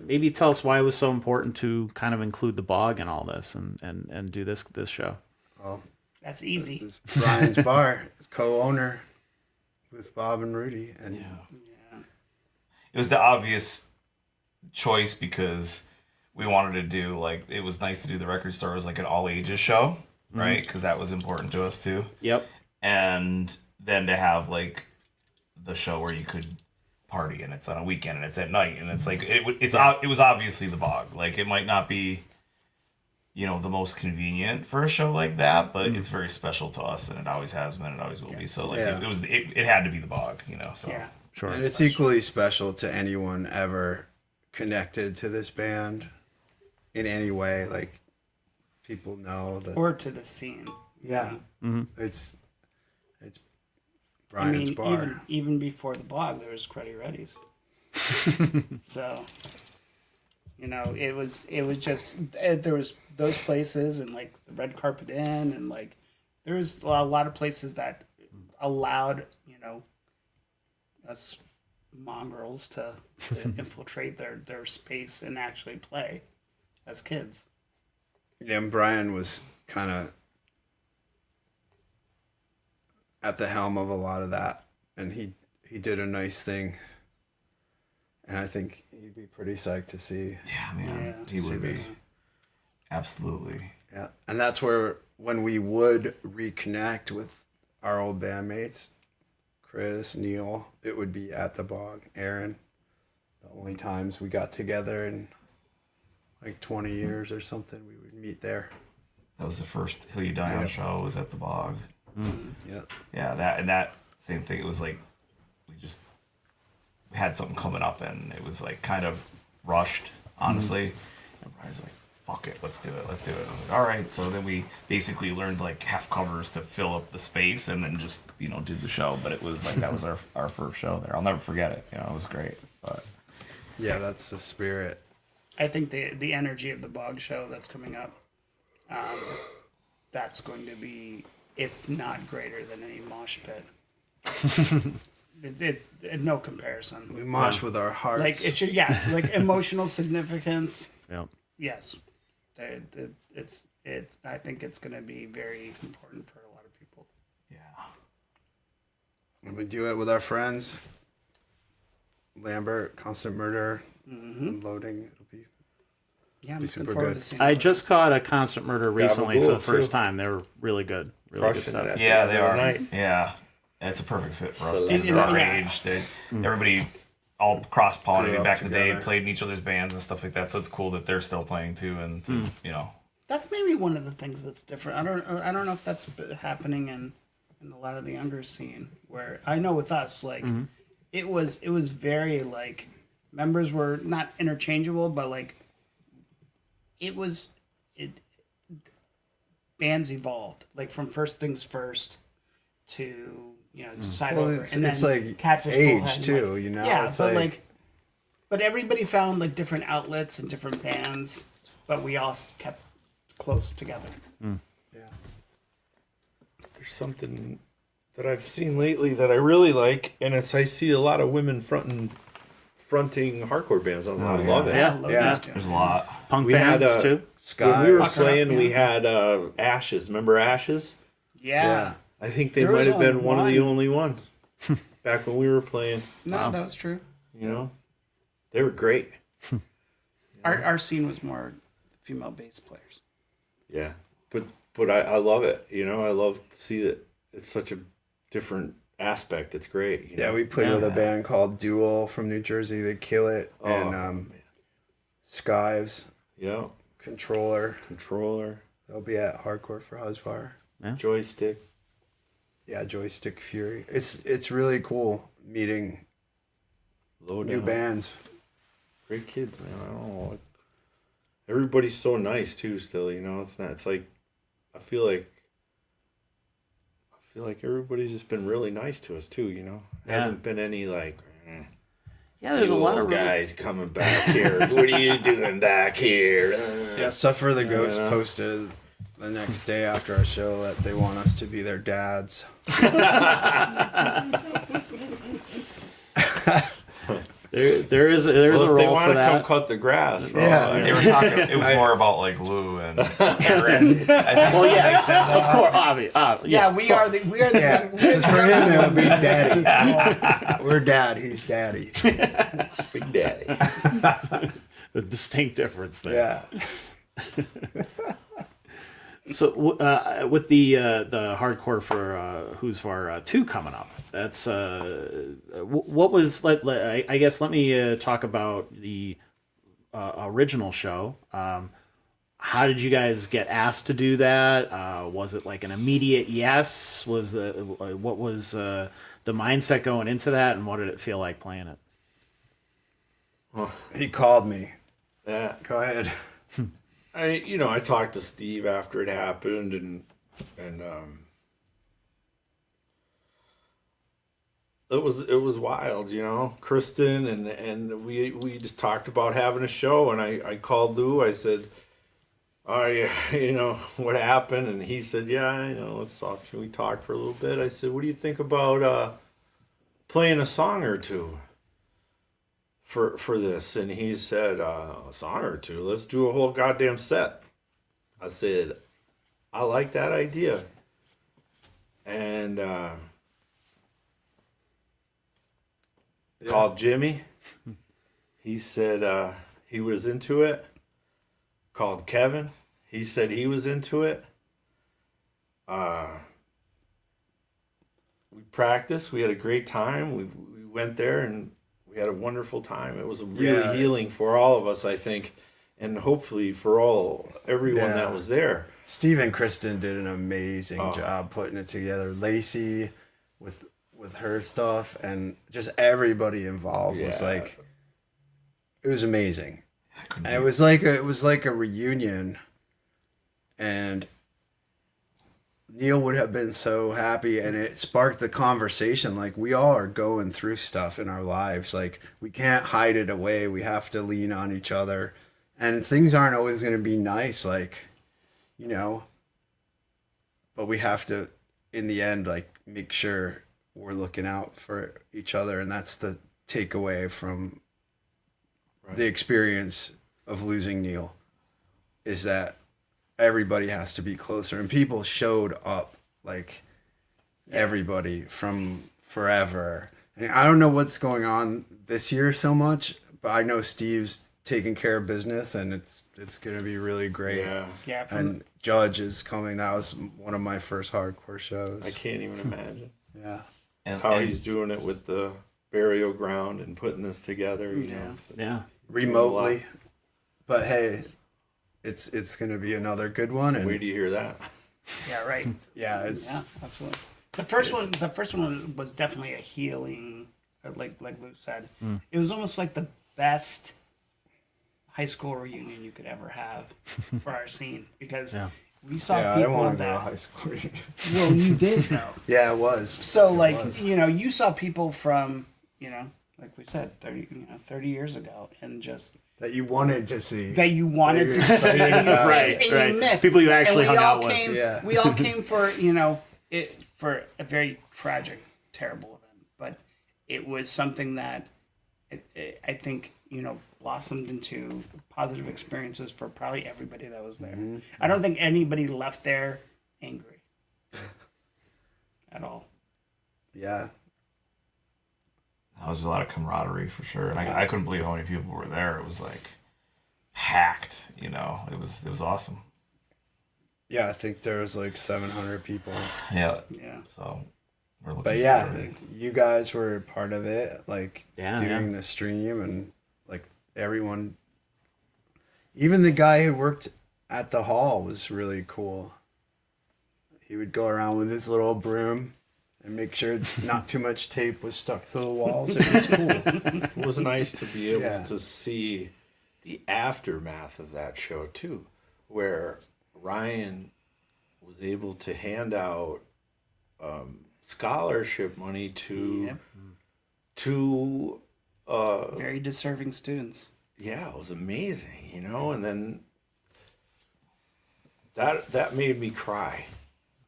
C: maybe tell us why it was so important to kind of include the Bog in all this and do this show.
B: well,
A: That's easy.
B: it's Brian's bar, co-owner with Bob and Rudy, and
E: It was the obvious choice because we wanted to do, like, it was nice to do the record store as like an all ages show, right? Because that was important to us too.
C: Yep.
E: And then to have like the show where you could party and it's on a weekend and it's at night and it's like it was obviously the Bog. Like, it might not be, you know, the most convenient for a show like that, but it's very special to us and it always has been, it always will be. So like it had to be the Bog, you know. So
A: Yeah.
C: Sure.
B: and it's equally special to anyone ever connected to this band in any way. Like, people know that.
A: Or to the scene.
B: Yeah, it's
A: I
B: Brian's
A: mean,
B: bar.
A: even before the blog, there was Cruddy Reddy's. So, you know, it was just there was those places and like the Red Carpet Inn and like there was a lot of places that allowed, you know, us mongrels to infiltrate their space and actually play as kids.
B: Yeah, and Brian was kind of at the helm of a lot of that, and he did a nice thing, and I think he'd be pretty psyched to see.
E: yeah, man,
A: Yeah,
E: he
B: see
E: would be.
B: this.
E: Absolutely.
B: Yeah, and that's where when we would reconnect with our old bandmates, Chris, Neil, it would be at the Bog. Aaron, the only times we got together in like 20 years or something, we would meet there.
E: That was the first Hill You Die On show, was at the Bog.
B: Yeah.
E: Yeah, that same thing. It was like we had something coming up and it was like kind of rushed, honestly. And Brian's like, fuck it, let's do it. I was like, all right. So then we basically learned like half covers to fill up the space and then just, you know, did the show. But it was like, that was our first show there. I'll never forget it. You know, it was great. But
B: Yeah, that's the spirit.
A: I think the energy of the Bog show that's coming up, that's going to be, if not greater than any mosh pit. No comparison.
B: We mosh with our hearts.
A: Like it should, yeah, it's like emotional significance.
C: Yep.
A: Yes, it's. I think it's going to be very important for a lot of people.
E: yeah.
B: And we do it with our friends. Lambert, Constant Murder, and Loading. It'll be
A: Yeah, I'm
B: Be
A: looking
B: super
A: forward
B: good.
A: to seeing.
C: I
A: it.
C: just caught a Constant Murder recently for the
D: Gabagool,
C: first
D: too.
C: time. They were really good. Really good
D: Crushing
C: stuff.
D: it at
E: Yeah,
D: the
E: they
D: end of
E: are.
D: the night.
E: Yeah. It's a perfect fit for us.
D: So
E: They're
A: then-
E: our
A: Yeah.
E: age. Everybody all cross-pollinated
B: Grew up
E: back in the day,
B: together.
E: played in each other's bands and stuff like that. So it's cool that they're still playing too, and to, you know,
A: That's maybe one of the things that's different. I don't know if that's happening in a lot of the younger scene. Where I know with us, like it was very like members were not interchangeable, but like it bands evolved like from First Things First to Decide
B: Well,
A: Over,
B: it's
A: and then
B: like
A: Catfish
B: age,
A: Bowl had,
B: too,
A: like-
B: you know?
A: Yeah,
B: It's
A: but
B: like-
A: but everybody found like different outlets and different bands, but we all kept close together.
B: yeah.
D: There's something that I've seen lately that I really like, and it's I see a lot of women fronting hardcore bands. I love it.
C: Yeah.
A: Logan's doing
E: there's a
A: it.
E: lot.
C: Punk
D: We had,
C: bands too.
B: Sky.
D: When we were
A: Fuck her up,
D: playing, we
A: yeah.
D: had Ashes. Remember Ashes?
A: Yeah.
D: I think they
A: There
D: might
A: was
D: have been
A: only
D: one of the
A: one.
D: only ones back when we were playing.
A: No, that was true.
D: You know, they were great.
A: Our scene was more female bass players.
D: Yeah, but I love it. You know, I love to see that it's such a different aspect. It's great. You know?
B: Yeah, we played with a band called Duel from New Jersey. They kill it. And Skives,
D: Yeah,
B: Controller.
D: controller,
B: They'll be at Hardcore for Husvar.
D: joystick.
B: Yeah, Joystick Fury. It's really cool meeting
D: Low
B: new
D: down.
B: bands.
D: Great kids, man. I don't know. Everybody's so nice too. Still, it's not. It's like I feel like everybody's just been really nice to us too. Hasn't been any like.
C: Yeah, there's a
D: You
C: lot
D: old
C: of
D: guys coming back here. What are you doing back here?
B: Yeah, Suffer the Ghost posted the next day after our show that they want us to be their dads.
C: There's
D: Well,
C: a
D: if
C: role
D: they
C: for
D: want to come
C: that.
D: cut the grass, bro,
B: Yeah.
E: They were talking. It was more about like Lou and Aaron.
C: Well, yes, of course.
A: Yeah, we are the
B: Yeah, because for him it would be daddy. We're dad, he's daddy.
D: Big Daddy.
C: A distinct difference there.
B: Yeah.
C: So with the hardcore for Husvar 2 coming up, that's what was I guess let me talk about the original show. How did you guys get asked to do that? Was it like an immediate yes? What was the mindset going into that, and what did it feel like playing it?
B: He called me.
D: Yeah.
B: Go ahead.
D: I talked to Steve after it happened, and it was wild, Kristen and we just talked about having a show, and I called Lou. I said, "Oh yeah, what happened?" And he said, "Yeah, let's talk." We talked for a little bit. I said, "What do you think about playing a song or two for this?" And he said, "A song or two? Let's do a whole goddamn set." I said, "I like that idea." And called Jimmy. He said he was into it. Called Kevin. He said he was into it. We practiced. We had a great time. We went there and we had a wonderful time. It was really healing for all of us, I think, and hopefully for everyone that was there.
B: Steve and Kristen did an amazing job putting it together. Lacey with her stuff, and just everybody involved was like, it was amazing. And it was like a reunion, and Neil would have been so happy, and it sparked the conversation. Like, we all are going through stuff in our lives. Like, we can't hide it away. We have to lean on each other, and things aren't always going to be nice. Like, but we have to, in the end, like, make sure we're looking out for each other. And that's the takeaway from the experience of losing Neil, is that everybody has to be closer. And people showed up, like, everybody from forever. And I don't know what's going on this year so much, but I know Steve's taking care of business, and it's going to be really great.
A: Yeah.
B: And Judge is coming. That was one of my first hardcore shows.
D: I can't even imagine.
B: Yeah.
E: And
D: how he's doing it with the burial ground and putting this together.
B: Remotely. But hey, it's going to be another good one. And
D: where do you hear that?
A: Yeah, right.
B: Yeah,
A: absolutely. The first one was definitely a healing, like Lou said. It was almost like the best high school reunion you could ever have for our scene, because we saw people
B: I don't want to
A: that
B: go to high school reunion.
A: well, you did though.
B: Yeah, it was.
A: So you saw people from, like we said, 30 years ago, and just
B: that you wanted to see.
A: That you wanted to see.
C: Right.
A: You missed.
C: People you actually
A: and we
C: hung
A: all
C: out with.
A: came,
B: Yeah.
A: We all came for, for a very tragic, terrible event. But it was something that I think, blossomed into positive experiences for probably everybody that was there. Mm-hmm. I don't think anybody left there angry at all.
B: Yeah.
E: That was a lot of camaraderie for sure, and I couldn't believe how many people were there. It was like packed, It was awesome.
B: Yeah, I think there was like 700 people.
E: Yeah. So we're looking.
B: But you guys were part of it, like doing the stream, and like everyone. Even the guy who worked at the hall was really cool. He would go around with his little broom and make sure not too much tape was stuck to the walls. It was cool.
D: It was nice to be able
B: Yeah.
D: to see the aftermath of that show too, where Ryan was able to hand out scholarship money to
A: Very deserving students.
D: yeah, it was amazing, you know, and then that made me cry.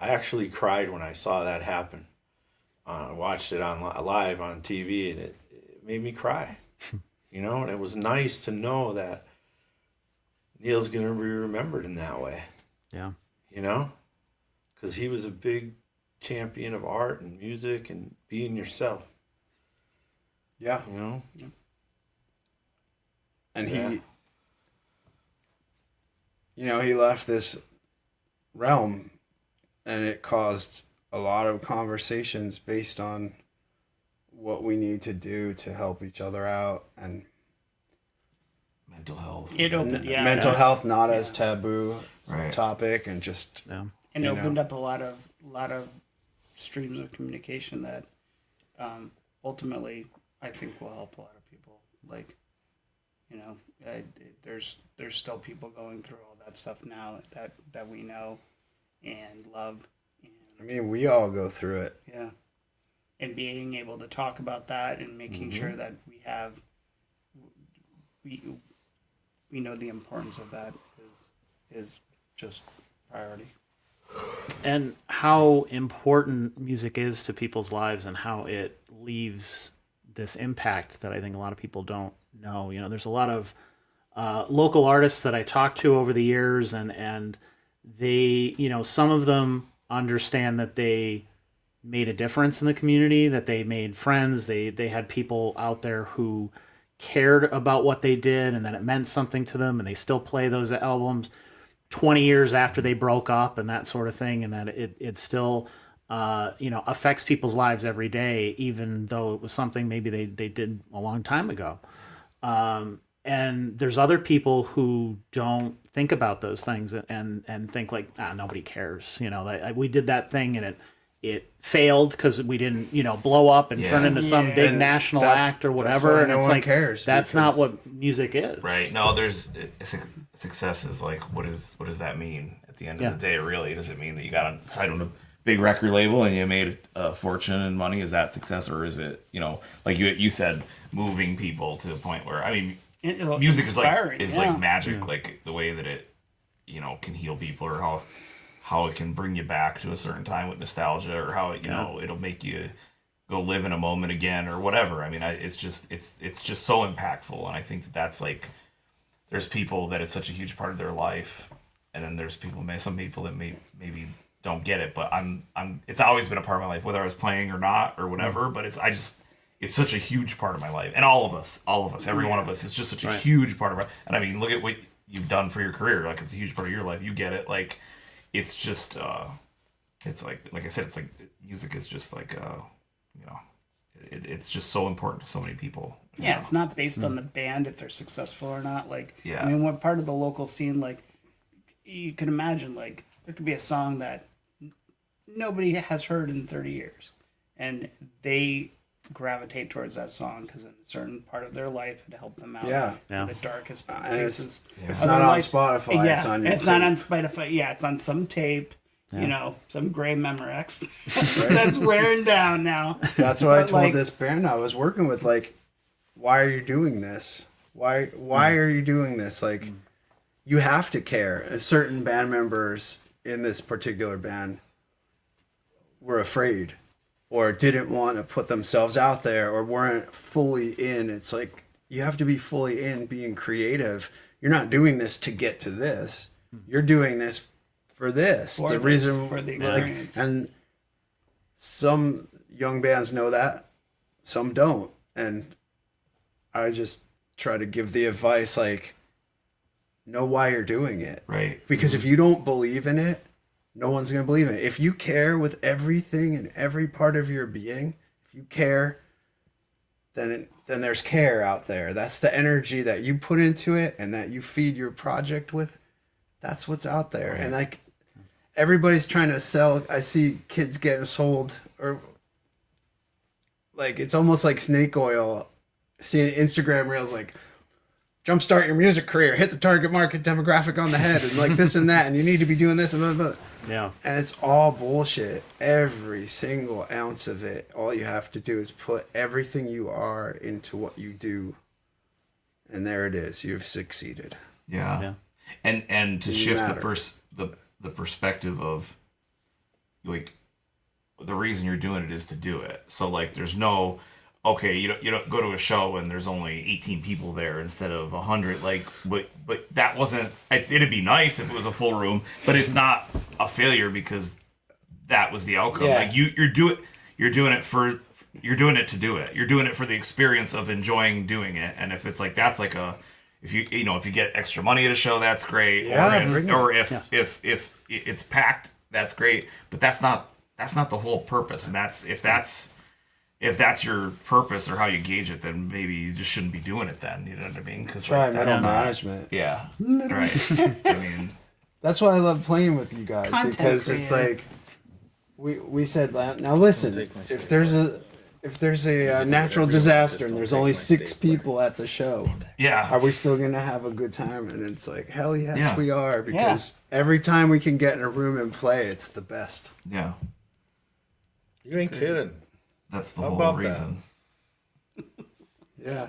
D: I actually cried when I saw that happen. I watched it on live on TV, and it made me cry. You know, and it was nice to know that Neil's going to be remembered in that way.
C: Yeah.
D: You know, because he was a big champion of art and music and being yourself.
B: Yeah.
D: You know,
B: And
D: Yeah.
B: he, you know, he left this realm, and it caused a lot of conversations based on what we need to do to help each other out, and
E: Mental health.
A: It opened,
B: mental health not as taboo
E: Right.
B: topic, and just
C: Yeah.
A: and
B: you
A: opened
B: know.
A: up a lot of streams of communication that ultimately I think will help a lot of people. Like, you know, there's still people going through all that stuff now that we know and love, and
B: I mean, we all go through it.
A: yeah, and being able to talk about that and making sure that we know the importance of that is just priority.
C: And how important music is to people's lives and how it leaves this impact that I think a lot of people don't know. You know, there's a lot of local artists that I talked to over the years, and they, you know, some of them understand that they made a difference in the community, that they made friends, they had people out there who cared about what they did and that it meant something to them, and they still play those albums 20 years after they broke up and that sort of thing, and that it still you know, affects people's lives every day, even though it was something maybe they did a long time ago. And there's other people who don't think about those things and think like, nobody cares. You know, we did that thing and it failed because we didn't, you know, blow up and turn into some big
B: And
C: national
B: that's-
C: act or
B: that's
C: whatever.
B: why
C: And
B: no
C: it's
B: one
C: like,
B: cares,
C: that's not
B: because-
C: what music is.
E: Right. No, success is like, what does that mean at the end of the day? Really, does it mean that you got signed on a big record label and you made a fortune and money? Is that success, or is it, you know, like you said, moving people to the point where, I mean, music is like magic, like the way that it, you know, can heal people, or how it can bring you back to a certain time with nostalgia, or how it, you know, it'll make you go live in a moment again or whatever. I mean, it's just so impactful, and I think that's like, there's people that it's such a huge part of their life, and then there's some people that maybe don't get it, but it's always been a part of my life, whether I was playing or not or whatever. But it's such a huge part of my life, and all of us, every one of us, it's just such a huge part of our. And I mean, look at what you've done for your career. Like, it's a huge part of your life. You get it. Like, it's just, it's like I said, it's like music is just like, you know, it's just so important to so many people.
A: Yeah,
E: you know?
A: it's not based on the band if they're successful or not. Like,
E: Yeah.
A: I mean, what part of the local scene, like, you can imagine, like, there could be a song that nobody has heard in 30 years, and they gravitate towards that song because in a certain part of their life it helped them out in the darkest
B: And
A: places.
B: it's
A: of
B: not
A: their
B: on
A: life.
B: Spotify.
A: Yeah,
B: It's on your
A: it's not
B: tape.
A: on Spotify. Yeah, it's on some tape. You know, some gray Memorex that's wearing down now.
B: That's what I
A: But,
B: told
A: like,
B: this band I was working with. Like, why are you doing this? Why are you doing this? Like, you have to care. Certain band members in this particular band were afraid, or didn't want to put themselves out there, or weren't fully in. It's like, you have to be fully in being creative. You're not doing this to get to this. You're doing this for this.
A: For
B: the
A: this,
B: reason
A: for the
B: like,
A: experience.
B: and some young bands know that, some don't. And I just try to give the advice, like, know why you're doing it.
E: Right.
B: Because if you don't believe in it, no one's going to believe in it. If you care with everything and every part of your being, if you care, then there's care out there. That's the energy that you put into it and that you feed your project with. That's what's out there. And like, everybody's trying to sell. I see kids getting sold, or like it's almost like snake oil. Seeing Instagram reels like jumpstart your music career, hit the target market demographic on the head, and like this and that, and you need to be doing this and blah, blah, blah.
C: Yeah.
B: And it's all bullshit. Every single ounce of it. All you have to do is put everything you are into what you do, and there it is. You've succeeded.
E: Yeah. And to
B: You
E: shift
B: matter.
E: the perspective of like the reason you're doing it is to do it. So like there's no okay, you don't go to a show and there's only 18 people there instead of 100. Like, but that wasn't. It'd be nice if it was a full room, but it's not a failure because that was the outcome.
B: Yeah.
E: Like you're doing it to do it. You're doing it for the experience of enjoying doing it. And if it's like that's like a if you get extra money at a show, that's great.
B: Yeah,
E: or if it's packed, that's great. But that's not the whole purpose. And if that's your purpose or how you gauge it, then maybe you just shouldn't be doing it then. You know what I mean? Because
B: Try middle management.
E: Yeah. Right. I mean,
B: That's why I love playing with you guys,
A: Content
B: because it's
A: creator.
B: like we said. Now listen, if there's a natural disaster and there's only 6 people at the show,
E: yeah.
B: are we still gonna have a good time? And it's like, hell yes,
E: Yeah.
B: we are, because every time we can get in a room and play, it's the best.
E: Yeah.
D: You ain't kidding.
E: That's the
D: How
E: whole
D: about that?
E: reason.
B: Yeah.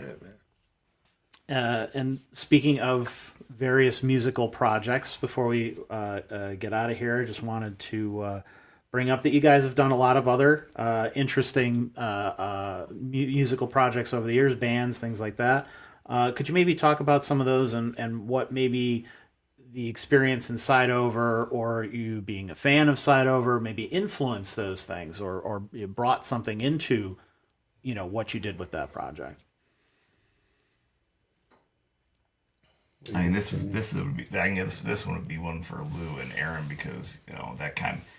C: And speaking of various musical projects, before we get out of here, I just wanted to bring up that you guys have done a lot of other interesting musical projects over the years, bands, things like that. Could you maybe talk about some of those and what maybe the experience in Side Over, or you being a fan of Side Over, maybe influenced those things, or you brought something into, what you did with that project?
E: I mean, this would be. I guess this one would be one for Lou and Aaron because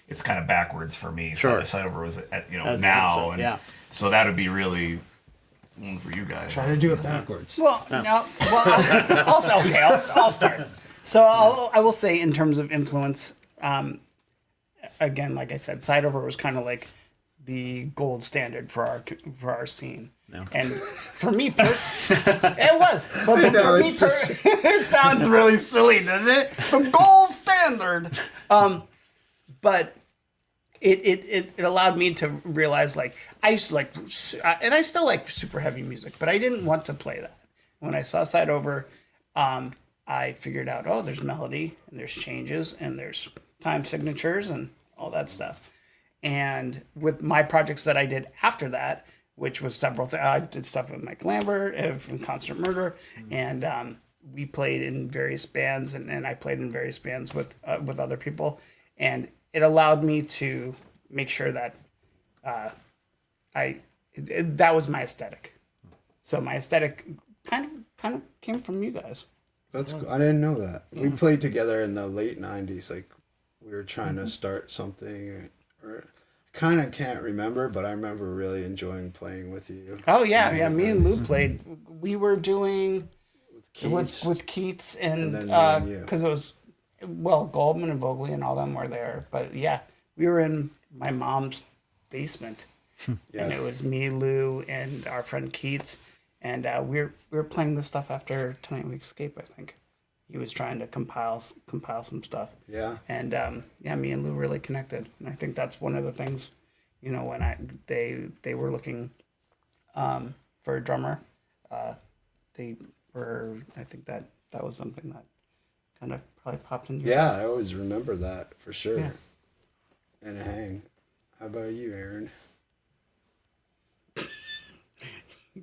E: it's kind of backwards for me.
C: Sure.
E: Side Over was at
C: As
E: now,
C: an episode,
E: and
C: yeah.
E: so that would be really one for you guys.
B: Try to do it backwards.
A: Well, no. Well, also, okay, I'll start. So I will say, in terms of influence, again, like I said, Side Over was kind of like the gold standard for our scene.
C: No.
A: And for me personally, it was. But
B: I know,
A: for me
B: it's just-
A: it sounds really silly, doesn't it? The gold standard. But it allowed me to realize, like, I used to like, and I still like super heavy music, but I didn't want to play that. When I saw Side Over, I figured out, there's melody and there's changes and there's time signatures and all that stuff. And with my projects that I did after that, which was several things, I did stuff with Mike Lambert from Constant Murder, and we played in various bands, and I played in various bands with other people, and it allowed me to make sure that that was my aesthetic. So my aesthetic kind of came from you guys.
B: That's cool. I didn't know that. We played together in the late 90s. Like, we were trying to start something, or kind of can't remember, but I remember really enjoying playing with you.
A: Oh yeah. Me and Lou played. We were doing
B: Keats.
A: with Keats and
B: then me and you.
A: because it was Goldman and Vogley and all them were there. But yeah, we were in my mom's basement,
B: Yeah.
A: and it was me, Lou, and our friend Keats, and we were playing this stuff after Tonight We Escape. I think he was trying to compile some stuff.
B: Yeah.
A: And me and Lou really connected, and I think that's one of the things, when they were looking for a drummer, they were. I think that was something that kind of probably popped in.
B: Yeah, I always remember that for sure.
A: Yeah.
B: And a hang. How about you, Aaron?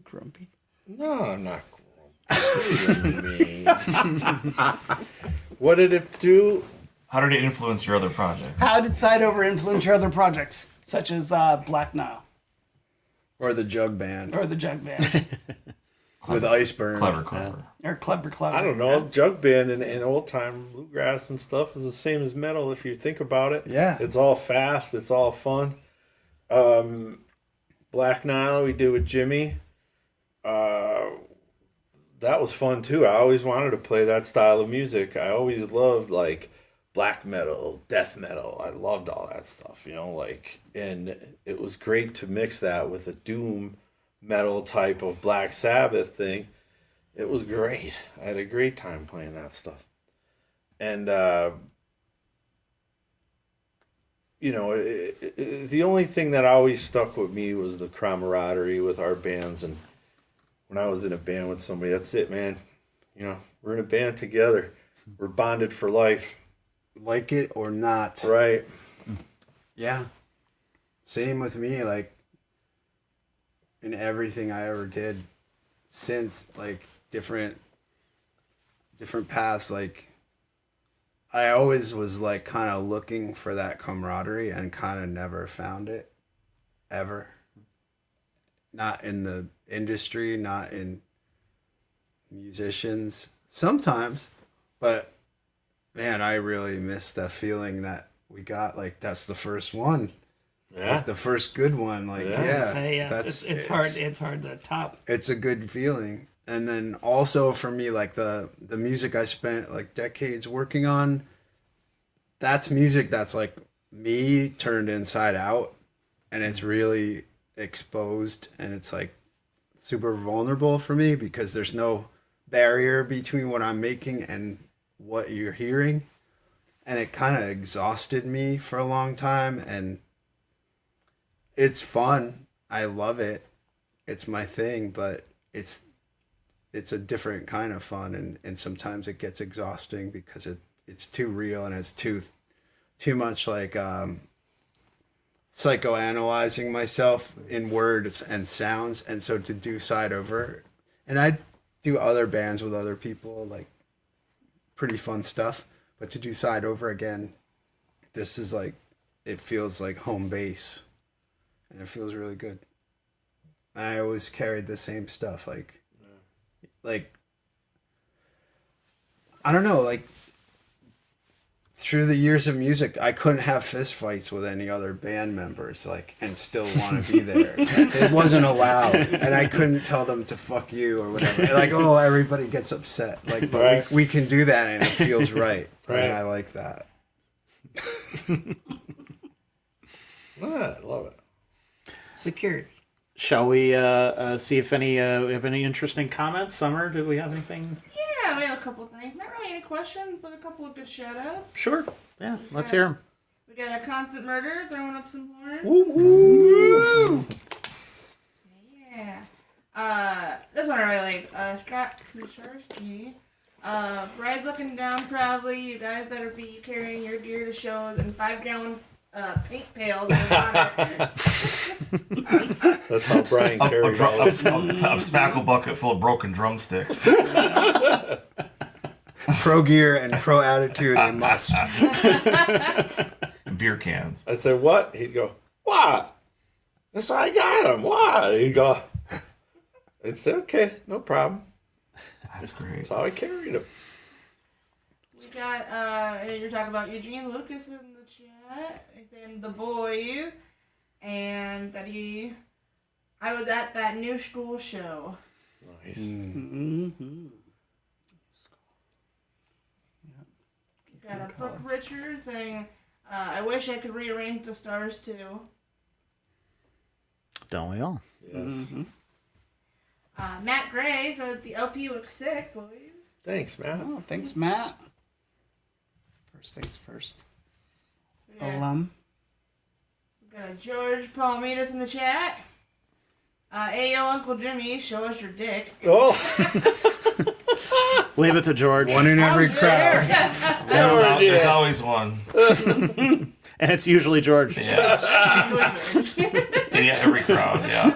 A: Grumpy.
D: No, I'm not grumpy. What did it do?
E: How did it influence your other project?
A: How did Side Over influence your other projects, such as Black Nile
B: Or the Jug Band
A: or the Jug Band
B: with Iceburn.
E: Clever.
A: or Clever?
D: I don't know. Jug band and old time bluegrass and stuff is the same as metal if you think about it.
B: Yeah.
D: It's all fast. It's all fun. Black Nile we did with Jimmy. That was fun too. I always wanted to play that style of music. I always loved like black metal, death metal. I loved all that stuff, and it was great to mix that with a doom metal type of Black Sabbath thing. It was great. I had a great time playing that stuff. And, the only thing that always stuck with me was the camaraderie with our bands. And when I was in a band with somebody, that's it, man. We're in a band together. We're bonded for life.
B: Like it or not.
D: Right.
B: Yeah. Same with me, like, in everything I ever did since, like, different paths, like, I always was, like, kind of looking for that camaraderie and kind of never found it, ever. Not in the industry, not in musicians. Sometimes, but, man, I really miss the feeling that we got. Like, that's the first one.
D: Yeah.
B: Like, the first good one. Like,
A: It's hard to top.
B: It's a good feeling. And then also for me, like, the music I spent, like, decades working on, that's music that's, like, me turned inside out. And it's really exposed. And it's, like, super vulnerable for me because there's no barrier between what I'm making and what you're hearing. And it kind of exhausted me for a long time. And it's fun. I love it. It's my thing, but it's a different kind of fun, and sometimes it gets exhausting because it's too real and it's too much like psychoanalyzing myself in words and sounds. And so to do Side Over, and I do other bands with other people, like pretty fun stuff, but to do Side Over again, this is like, it feels like home base. And it feels really good. I always carried the same stuff, like, I don't know, like, through the years of music, I couldn't have fist fights with any other band members, like, and still want to be there. It wasn't allowed, and I couldn't tell them to fuck you or whatever. Like, oh, everybody gets upset, like, but
D: right.
B: we can do that, and it feels right,
D: Right.
B: and I like that.
D: I love it.
A: Security.
C: Shall we see if we have any interesting comments? Summer, did we have anything?
F: Yeah, we have a couple things. Not really any questions, but a couple of good shout-outs.
C: Sure. Yeah, let's hear them.
F: We got a Constant Murder throwing up some horns.
C: Woo!
F: Yeah. This one I really like. Scott Pawloski. Bride's looking down proudly. You guys better be carrying your gear to shows and 5-gallon paint pails in the water.
D: That's how Brian
E: A
D: carried all this.
E: spackle bucket full of broken drumsticks.
B: Pro gear and pro attitude, they must.
E: Beer cans.
D: I'd say, what? He'd go, what? That's how I got him. What? He'd go, it's okay, no problem.
E: That's great.
D: That's how I carried him.
F: We got, you're talking about Eugene Lucas in the chat. He's saying The Boys. And that I was at that new school show.
D: Nice.
A: Mm-hmm.
F: He's got a Brooke Richards saying, I wish I could rearrange the stars too.
C: Don't we all?
D: Yes.
A: Mm-hmm.
F: Matt Gray said the LP looks sick, boys.
D: Thanks, man.
A: Oh, thanks, Matt. First things first.
F: We got,
A: Alum.
F: we got George Palmitas in the chat. Ayo, Uncle Jimmy, show us your dick.
D: Oh,
C: Leave it to George.
B: One in every crowd.
E: There's always one.
C: And it's usually George.
E: Yeah. In every crowd, yeah.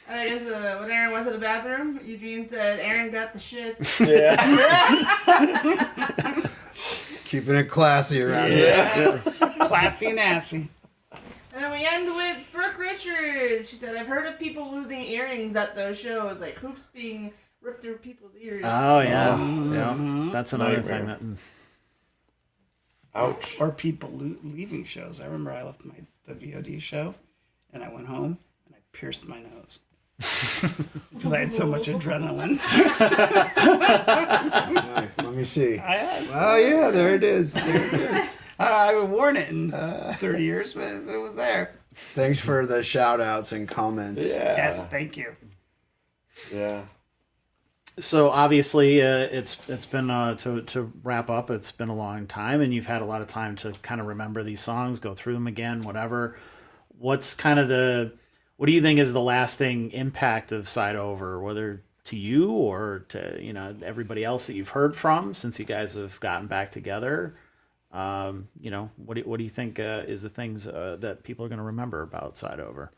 F: I guess when Aaron went to the bathroom, Eugene said, Aaron got the shits.
D: yeah.
B: Keeping it classy around here.
A: Classy and assy.
F: And then we end with Brooke Richards. She said, I've heard of people losing earrings at those shows, like hoops being ripped through people's ears.
C: Oh, yeah. Yeah. That's another
D: Nightmare.
C: thing that...
D: Ouch.
A: Or people leaving shows. I remember I left the VOD show, and I went home, and I pierced my nose. Because I had so much adrenaline.
B: That's nice. Let me see. Oh yeah, there it is. There it is.
A: I haven't worn it in 30 years, but it was there.
B: Thanks for the shout outs and comments.
D: Yeah.
A: Yes, thank you.
D: Yeah.
C: So obviously, it's been to wrap up. It's been a long time, and you've had a lot of time to kind of remember these songs, go through them again, whatever. What's kind of what do you think is the lasting impact of Side Over, whether to you or to everybody else that you've heard from since you guys have gotten back together? What do you think is the things that people are going to remember about Side Over?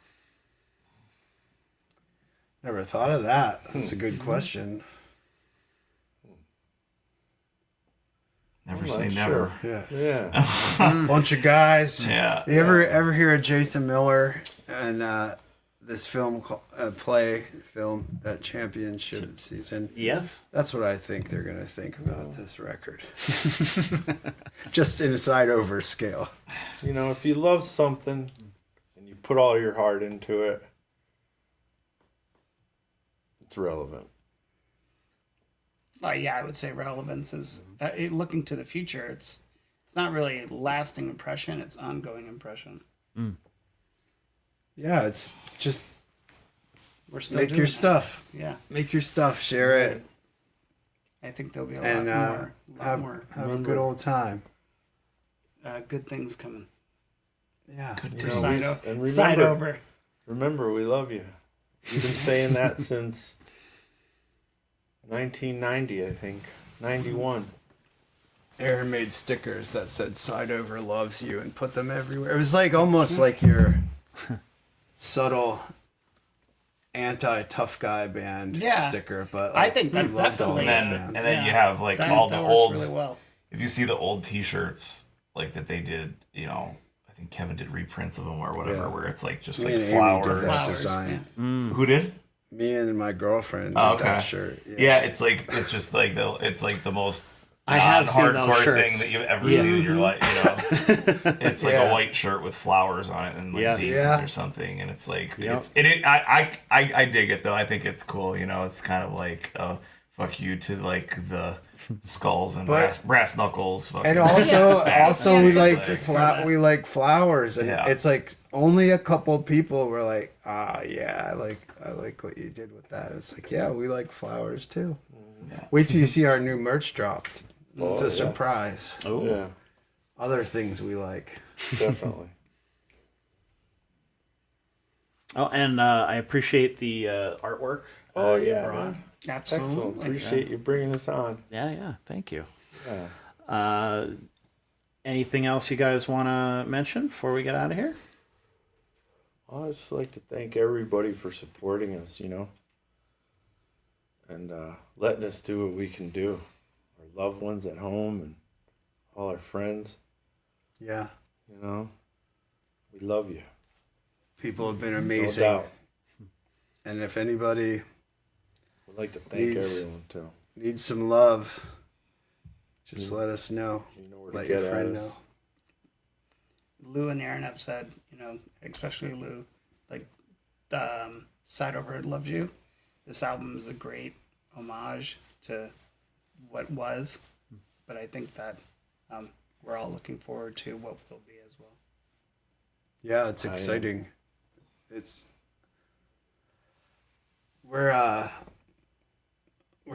B: Never thought of that. That's a good question.
E: Never
D: I'm
E: say
D: not
E: never.
B: Yeah.
D: Yeah.
B: Bunch of guys.
E: Yeah.
B: You ever hear of Jason Miller and this film that championship season?
C: Yes.
B: That's what I think they're gonna think about this record. Just in a Side Over scale.
D: If you love something and you put all your heart into it, it's relevant.
A: Yeah, I would say relevance is looking to the future. It's not really a lasting impression; it's ongoing impression.
B: Yeah, it's just
A: We're still
B: make
A: doing
B: your
A: that.
B: stuff.
A: Yeah,
B: Make your stuff. Share it,
A: I think there'll be a
B: and
A: lot
B: have
A: more
B: a good old time.
A: good things coming.
B: Yeah.
A: Side Over.
D: Remember, we love you. We've been saying that since 1990, I think. 91.
B: Aaron made stickers that said "Side Over loves you" and put them everywhere. It was like almost like your subtle anti-tough guy band sticker, but
A: I think that's
B: we loved all
A: definitely-
B: those
E: And
B: bands.
E: then you have like
A: That
E: all the
A: works
E: old.
A: really well.
E: If you see the old T-shirts like that they did, I think Kevin did reprints of them or whatever,
B: Yeah.
E: where it's like just
B: Me
E: like
B: and Amy
E: flowers.
B: did that
A: Flowers,
B: design.
A: yeah.
E: Who did?
B: Me and my girlfriend did
E: Oh, okay.
B: that shirt.
E: Yeah, it's just like the most
C: I have seen those
E: non-hardcore
C: shirts.
E: thing that you've ever seen in your life. It's like
B: Yeah.
E: a white shirt with flowers on it and like
C: Yes.
E: daisies
B: Yeah.
E: or something, and it's like
C: Yep.
E: I dig it though. I think it's cool. It's kind of like fuck you to like the skulls and
B: But-
E: brass knuckles. Fucking
B: And also
A: Yeah,
B: we like
A: it's
B: we like flowers, and
E: Yeah.
B: it's like only a couple people were like, yeah, I like what you did with that. It's like, yeah, we like flowers too.
E: Yeah.
B: Wait till you see our new merch dropped. It's
D: Oh,
B: a
D: yeah.
B: surprise.
C: Oh,
D: Yeah,
B: Other things we like.
D: definitely.
C: and I appreciate the artwork.
D: Oh,
C: you
D: yeah,
C: brought.
D: man.
A: Absolutely.
D: Excellent. Appreciate you bringing us on.
C: Yeah. Thank you.
D: Yeah.
C: Anything else you guys want to mention before we get out of here?
D: I'd just like to thank everybody for supporting us, and letting us do what we can do. Our loved ones at home and all our friends,
B: Yeah.
D: we love you.
B: People have been
D: No
B: amazing.
D: doubt.
B: And if anybody
D: We'd like to thank
B: Needs-
D: everyone, too.
B: needs some love, just let us know.
D: You know where
B: Let
D: to
B: your
D: get at
B: friend
D: us.
A: Lou and Aaron have said, especially Lou, like, Side Over loves you. This album is a great homage to what was, but I think that we're all looking forward to what will be as well.
B: Yeah, it's
D: I am.
B: exciting. We're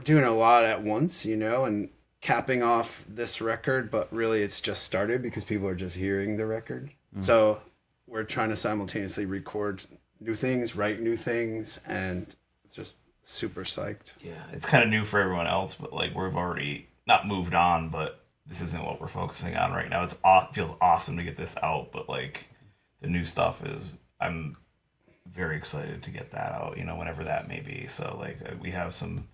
B: doing a lot at once, and capping off this record, but really it's just started because people are just hearing the record. So we're trying to simultaneously record new things, write new things, and it's just super psyched.
E: Yeah, it's kind of new for everyone else, but like we've already not moved on, but this isn't what we're focusing on right now. It feels awesome to get this out, but like the new stuff I'm very excited to get that out, whenever that may be. So like we have some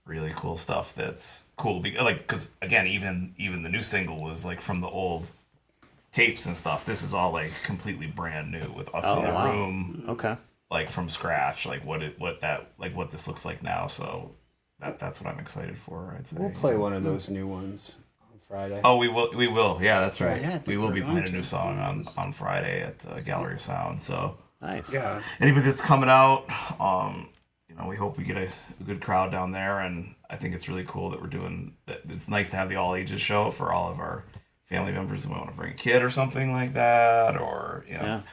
E: really cool stuff that's cool, because again, even the new single was like from the old tapes and stuff. This is all like completely brand new with us in the
C: wow.
E: room,
C: Okay.
E: like from scratch, like what this looks like now. So that's what I'm excited for. I'd say
B: We'll play one of those new ones on Friday.
E: Oh, we will. Yeah, that's right.
A: Yeah, I think
E: we will
A: we're
E: be
A: going
E: playing a
A: to.
E: new song on Friday at Gallery of Sound. So
C: Nice.
B: Yeah.
E: Anybody that's coming out, we hope we get a good crowd down there, and I think it's really cool that we're doing that. It's nice to have the all ages show for all of our family members who want to bring a kid or something like that, or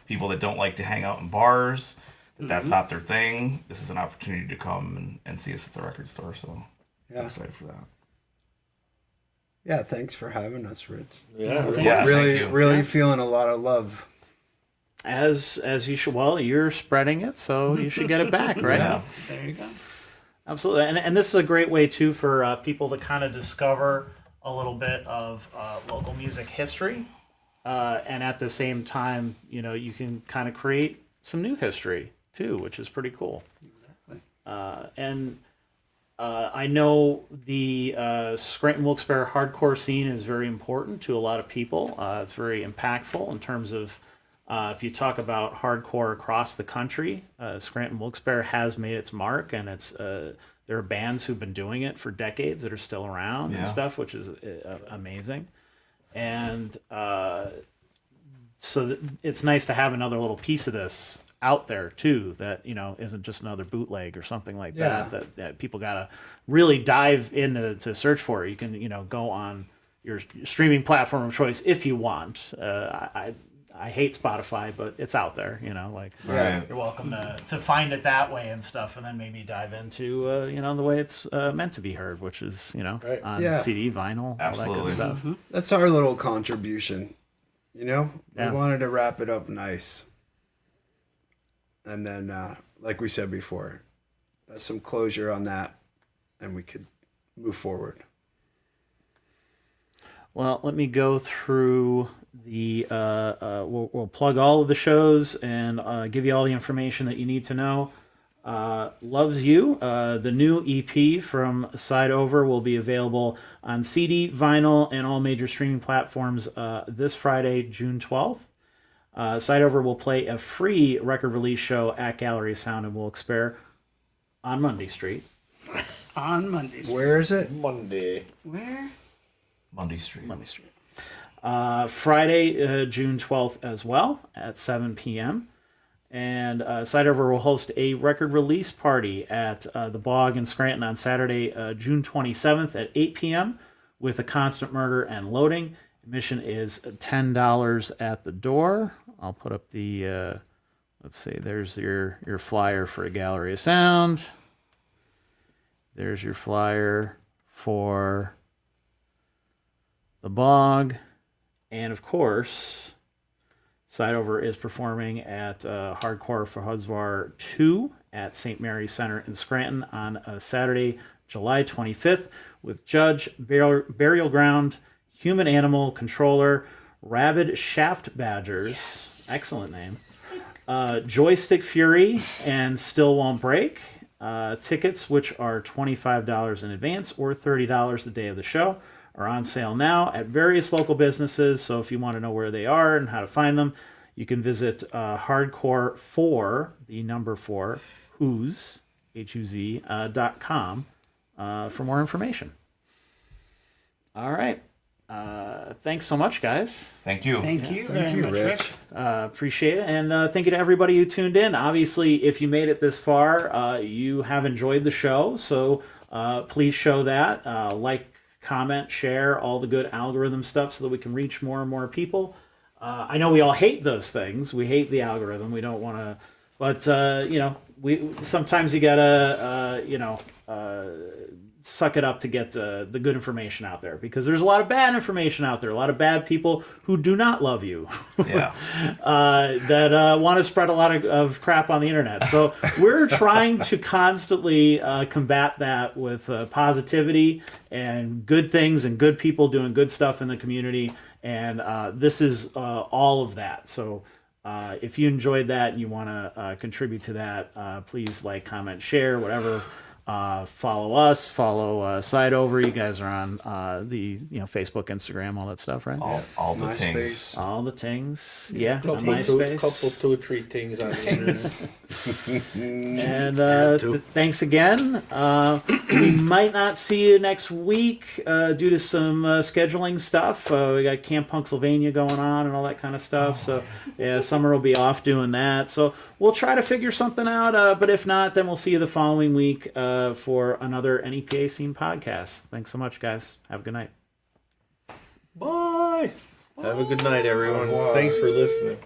E: people that don't like to hang out in bars. That's not their thing. This is an opportunity to come and see us at the record store. So I'm excited for that.
B: Yeah, thanks for having us, Rich.
D: Yeah,
B: Really feeling a lot of love.
C: As you should. Well, you're spreading it, so you should get it back, right?
E: Yeah.
A: There you go.
C: Absolutely, and this is a great way too for people to kind of discover a little bit of local music history, and at the same time, you can kind of create some new history too, which is pretty cool.
A: Exactly.
C: And I know the Scranton Wilkes-Barre hardcore scene is very important to a lot of people. It's very impactful in terms of if you talk about hardcore across the country. Scranton Wilkes-Barre has made its mark, and it's there are bands who've been doing it for decades that are still around and stuff, which is amazing. And so it's nice to have another little piece of this out there too, that isn't just another bootleg or something like that people gotta really dive in to search for. You can go on your streaming platform of choice if you want. I hate Spotify, but it's out there, you're welcome to find it that way and stuff, and then maybe dive into the way it's meant to be heard, which is on CD, vinyl, all that good stuff.
B: Mm-hmm. That's our little contribution. We wanted to wrap it up nice. And then, like we said before, that's some closure on that, and we could move forward.
C: Well, let me go through the. We'll plug all of the shows and give you all the information that you need to know. Loves You, the new EP from Side Over, will be available on CD, vinyl, and all major streaming platforms this Friday, June 12th. Side Over will play a free record release show at Gallery of Sound in Wilkes-Barre on Monday Street.
A: On Monday Street.
B: Where is it?
D: Monday.
A: Where?
E: Monday Street.
C: Friday, June 12th as well at 7 p.m. And Side Over will host a record release party at the Bog in Scranton on Saturday, June 27th at 8 p.m. with A Constant Murder and Loading. Admission is $10 at the door. I'll put up the, let's see, there's your flyer for a Gallery of Sound. There's your flyer for the Bog. And of course, Side Over is performing at Hardcore for Husvar 2 at St. Mary's Center in Scranton on Saturday, July 25th with Judge, Burial Ground, Human Animal Controller, Rabid Shaft Badgers, excellent name, Joystick Fury, and Still Won't Break. Tickets, which are $25 in advance or $30 the day of the show, are on sale now at various local businesses. So if you want to know where they are and how to find them, you can visit hardcore4, the number 4, who's, HUZ.com for more information. All right. Thanks so much, guys.
E: Thank you.
A: Thank you very much, Rich.
C: Appreciate it. And thank you to everybody who tuned in. Obviously, if you made it this far, you have enjoyed the show. So please show that. Like, comment, share, all the good algorithm stuff so that we can reach more and more people. I know we all hate those things. We hate the algorithm. We don't want to... But, we sometimes you got to, suck it up to get the good information out there, because there's a lot of bad information out there, a lot of bad people who do not love you, that want to spread a lot of crap on the internet. So we're trying to constantly combat that with positivity and good things and good people doing good stuff in the community. And this is all of that. So if you enjoyed that and you want to contribute to that, please like, comment, share, whatever. Follow us, follow Side Over. You guys are on the Facebook, Instagram, all that stuff, right?
E: All the
B: MySpace.
E: things.
C: All the things. Yeah, on
D: Couple,
C: MySpace.
D: two or three things on the internet.
C: And thanks again. We might not see you next week due to some scheduling stuff. We got Camp Punksylvania going on and all that kind of stuff. So, yeah, Summer will be off doing that. So we'll try to figure something out. But if not, then we'll see you the following week for another NEPA Scene podcast. Thanks so much, guys. Have a good night.
D: Bye. Have a good night, everyone. Thanks for listening.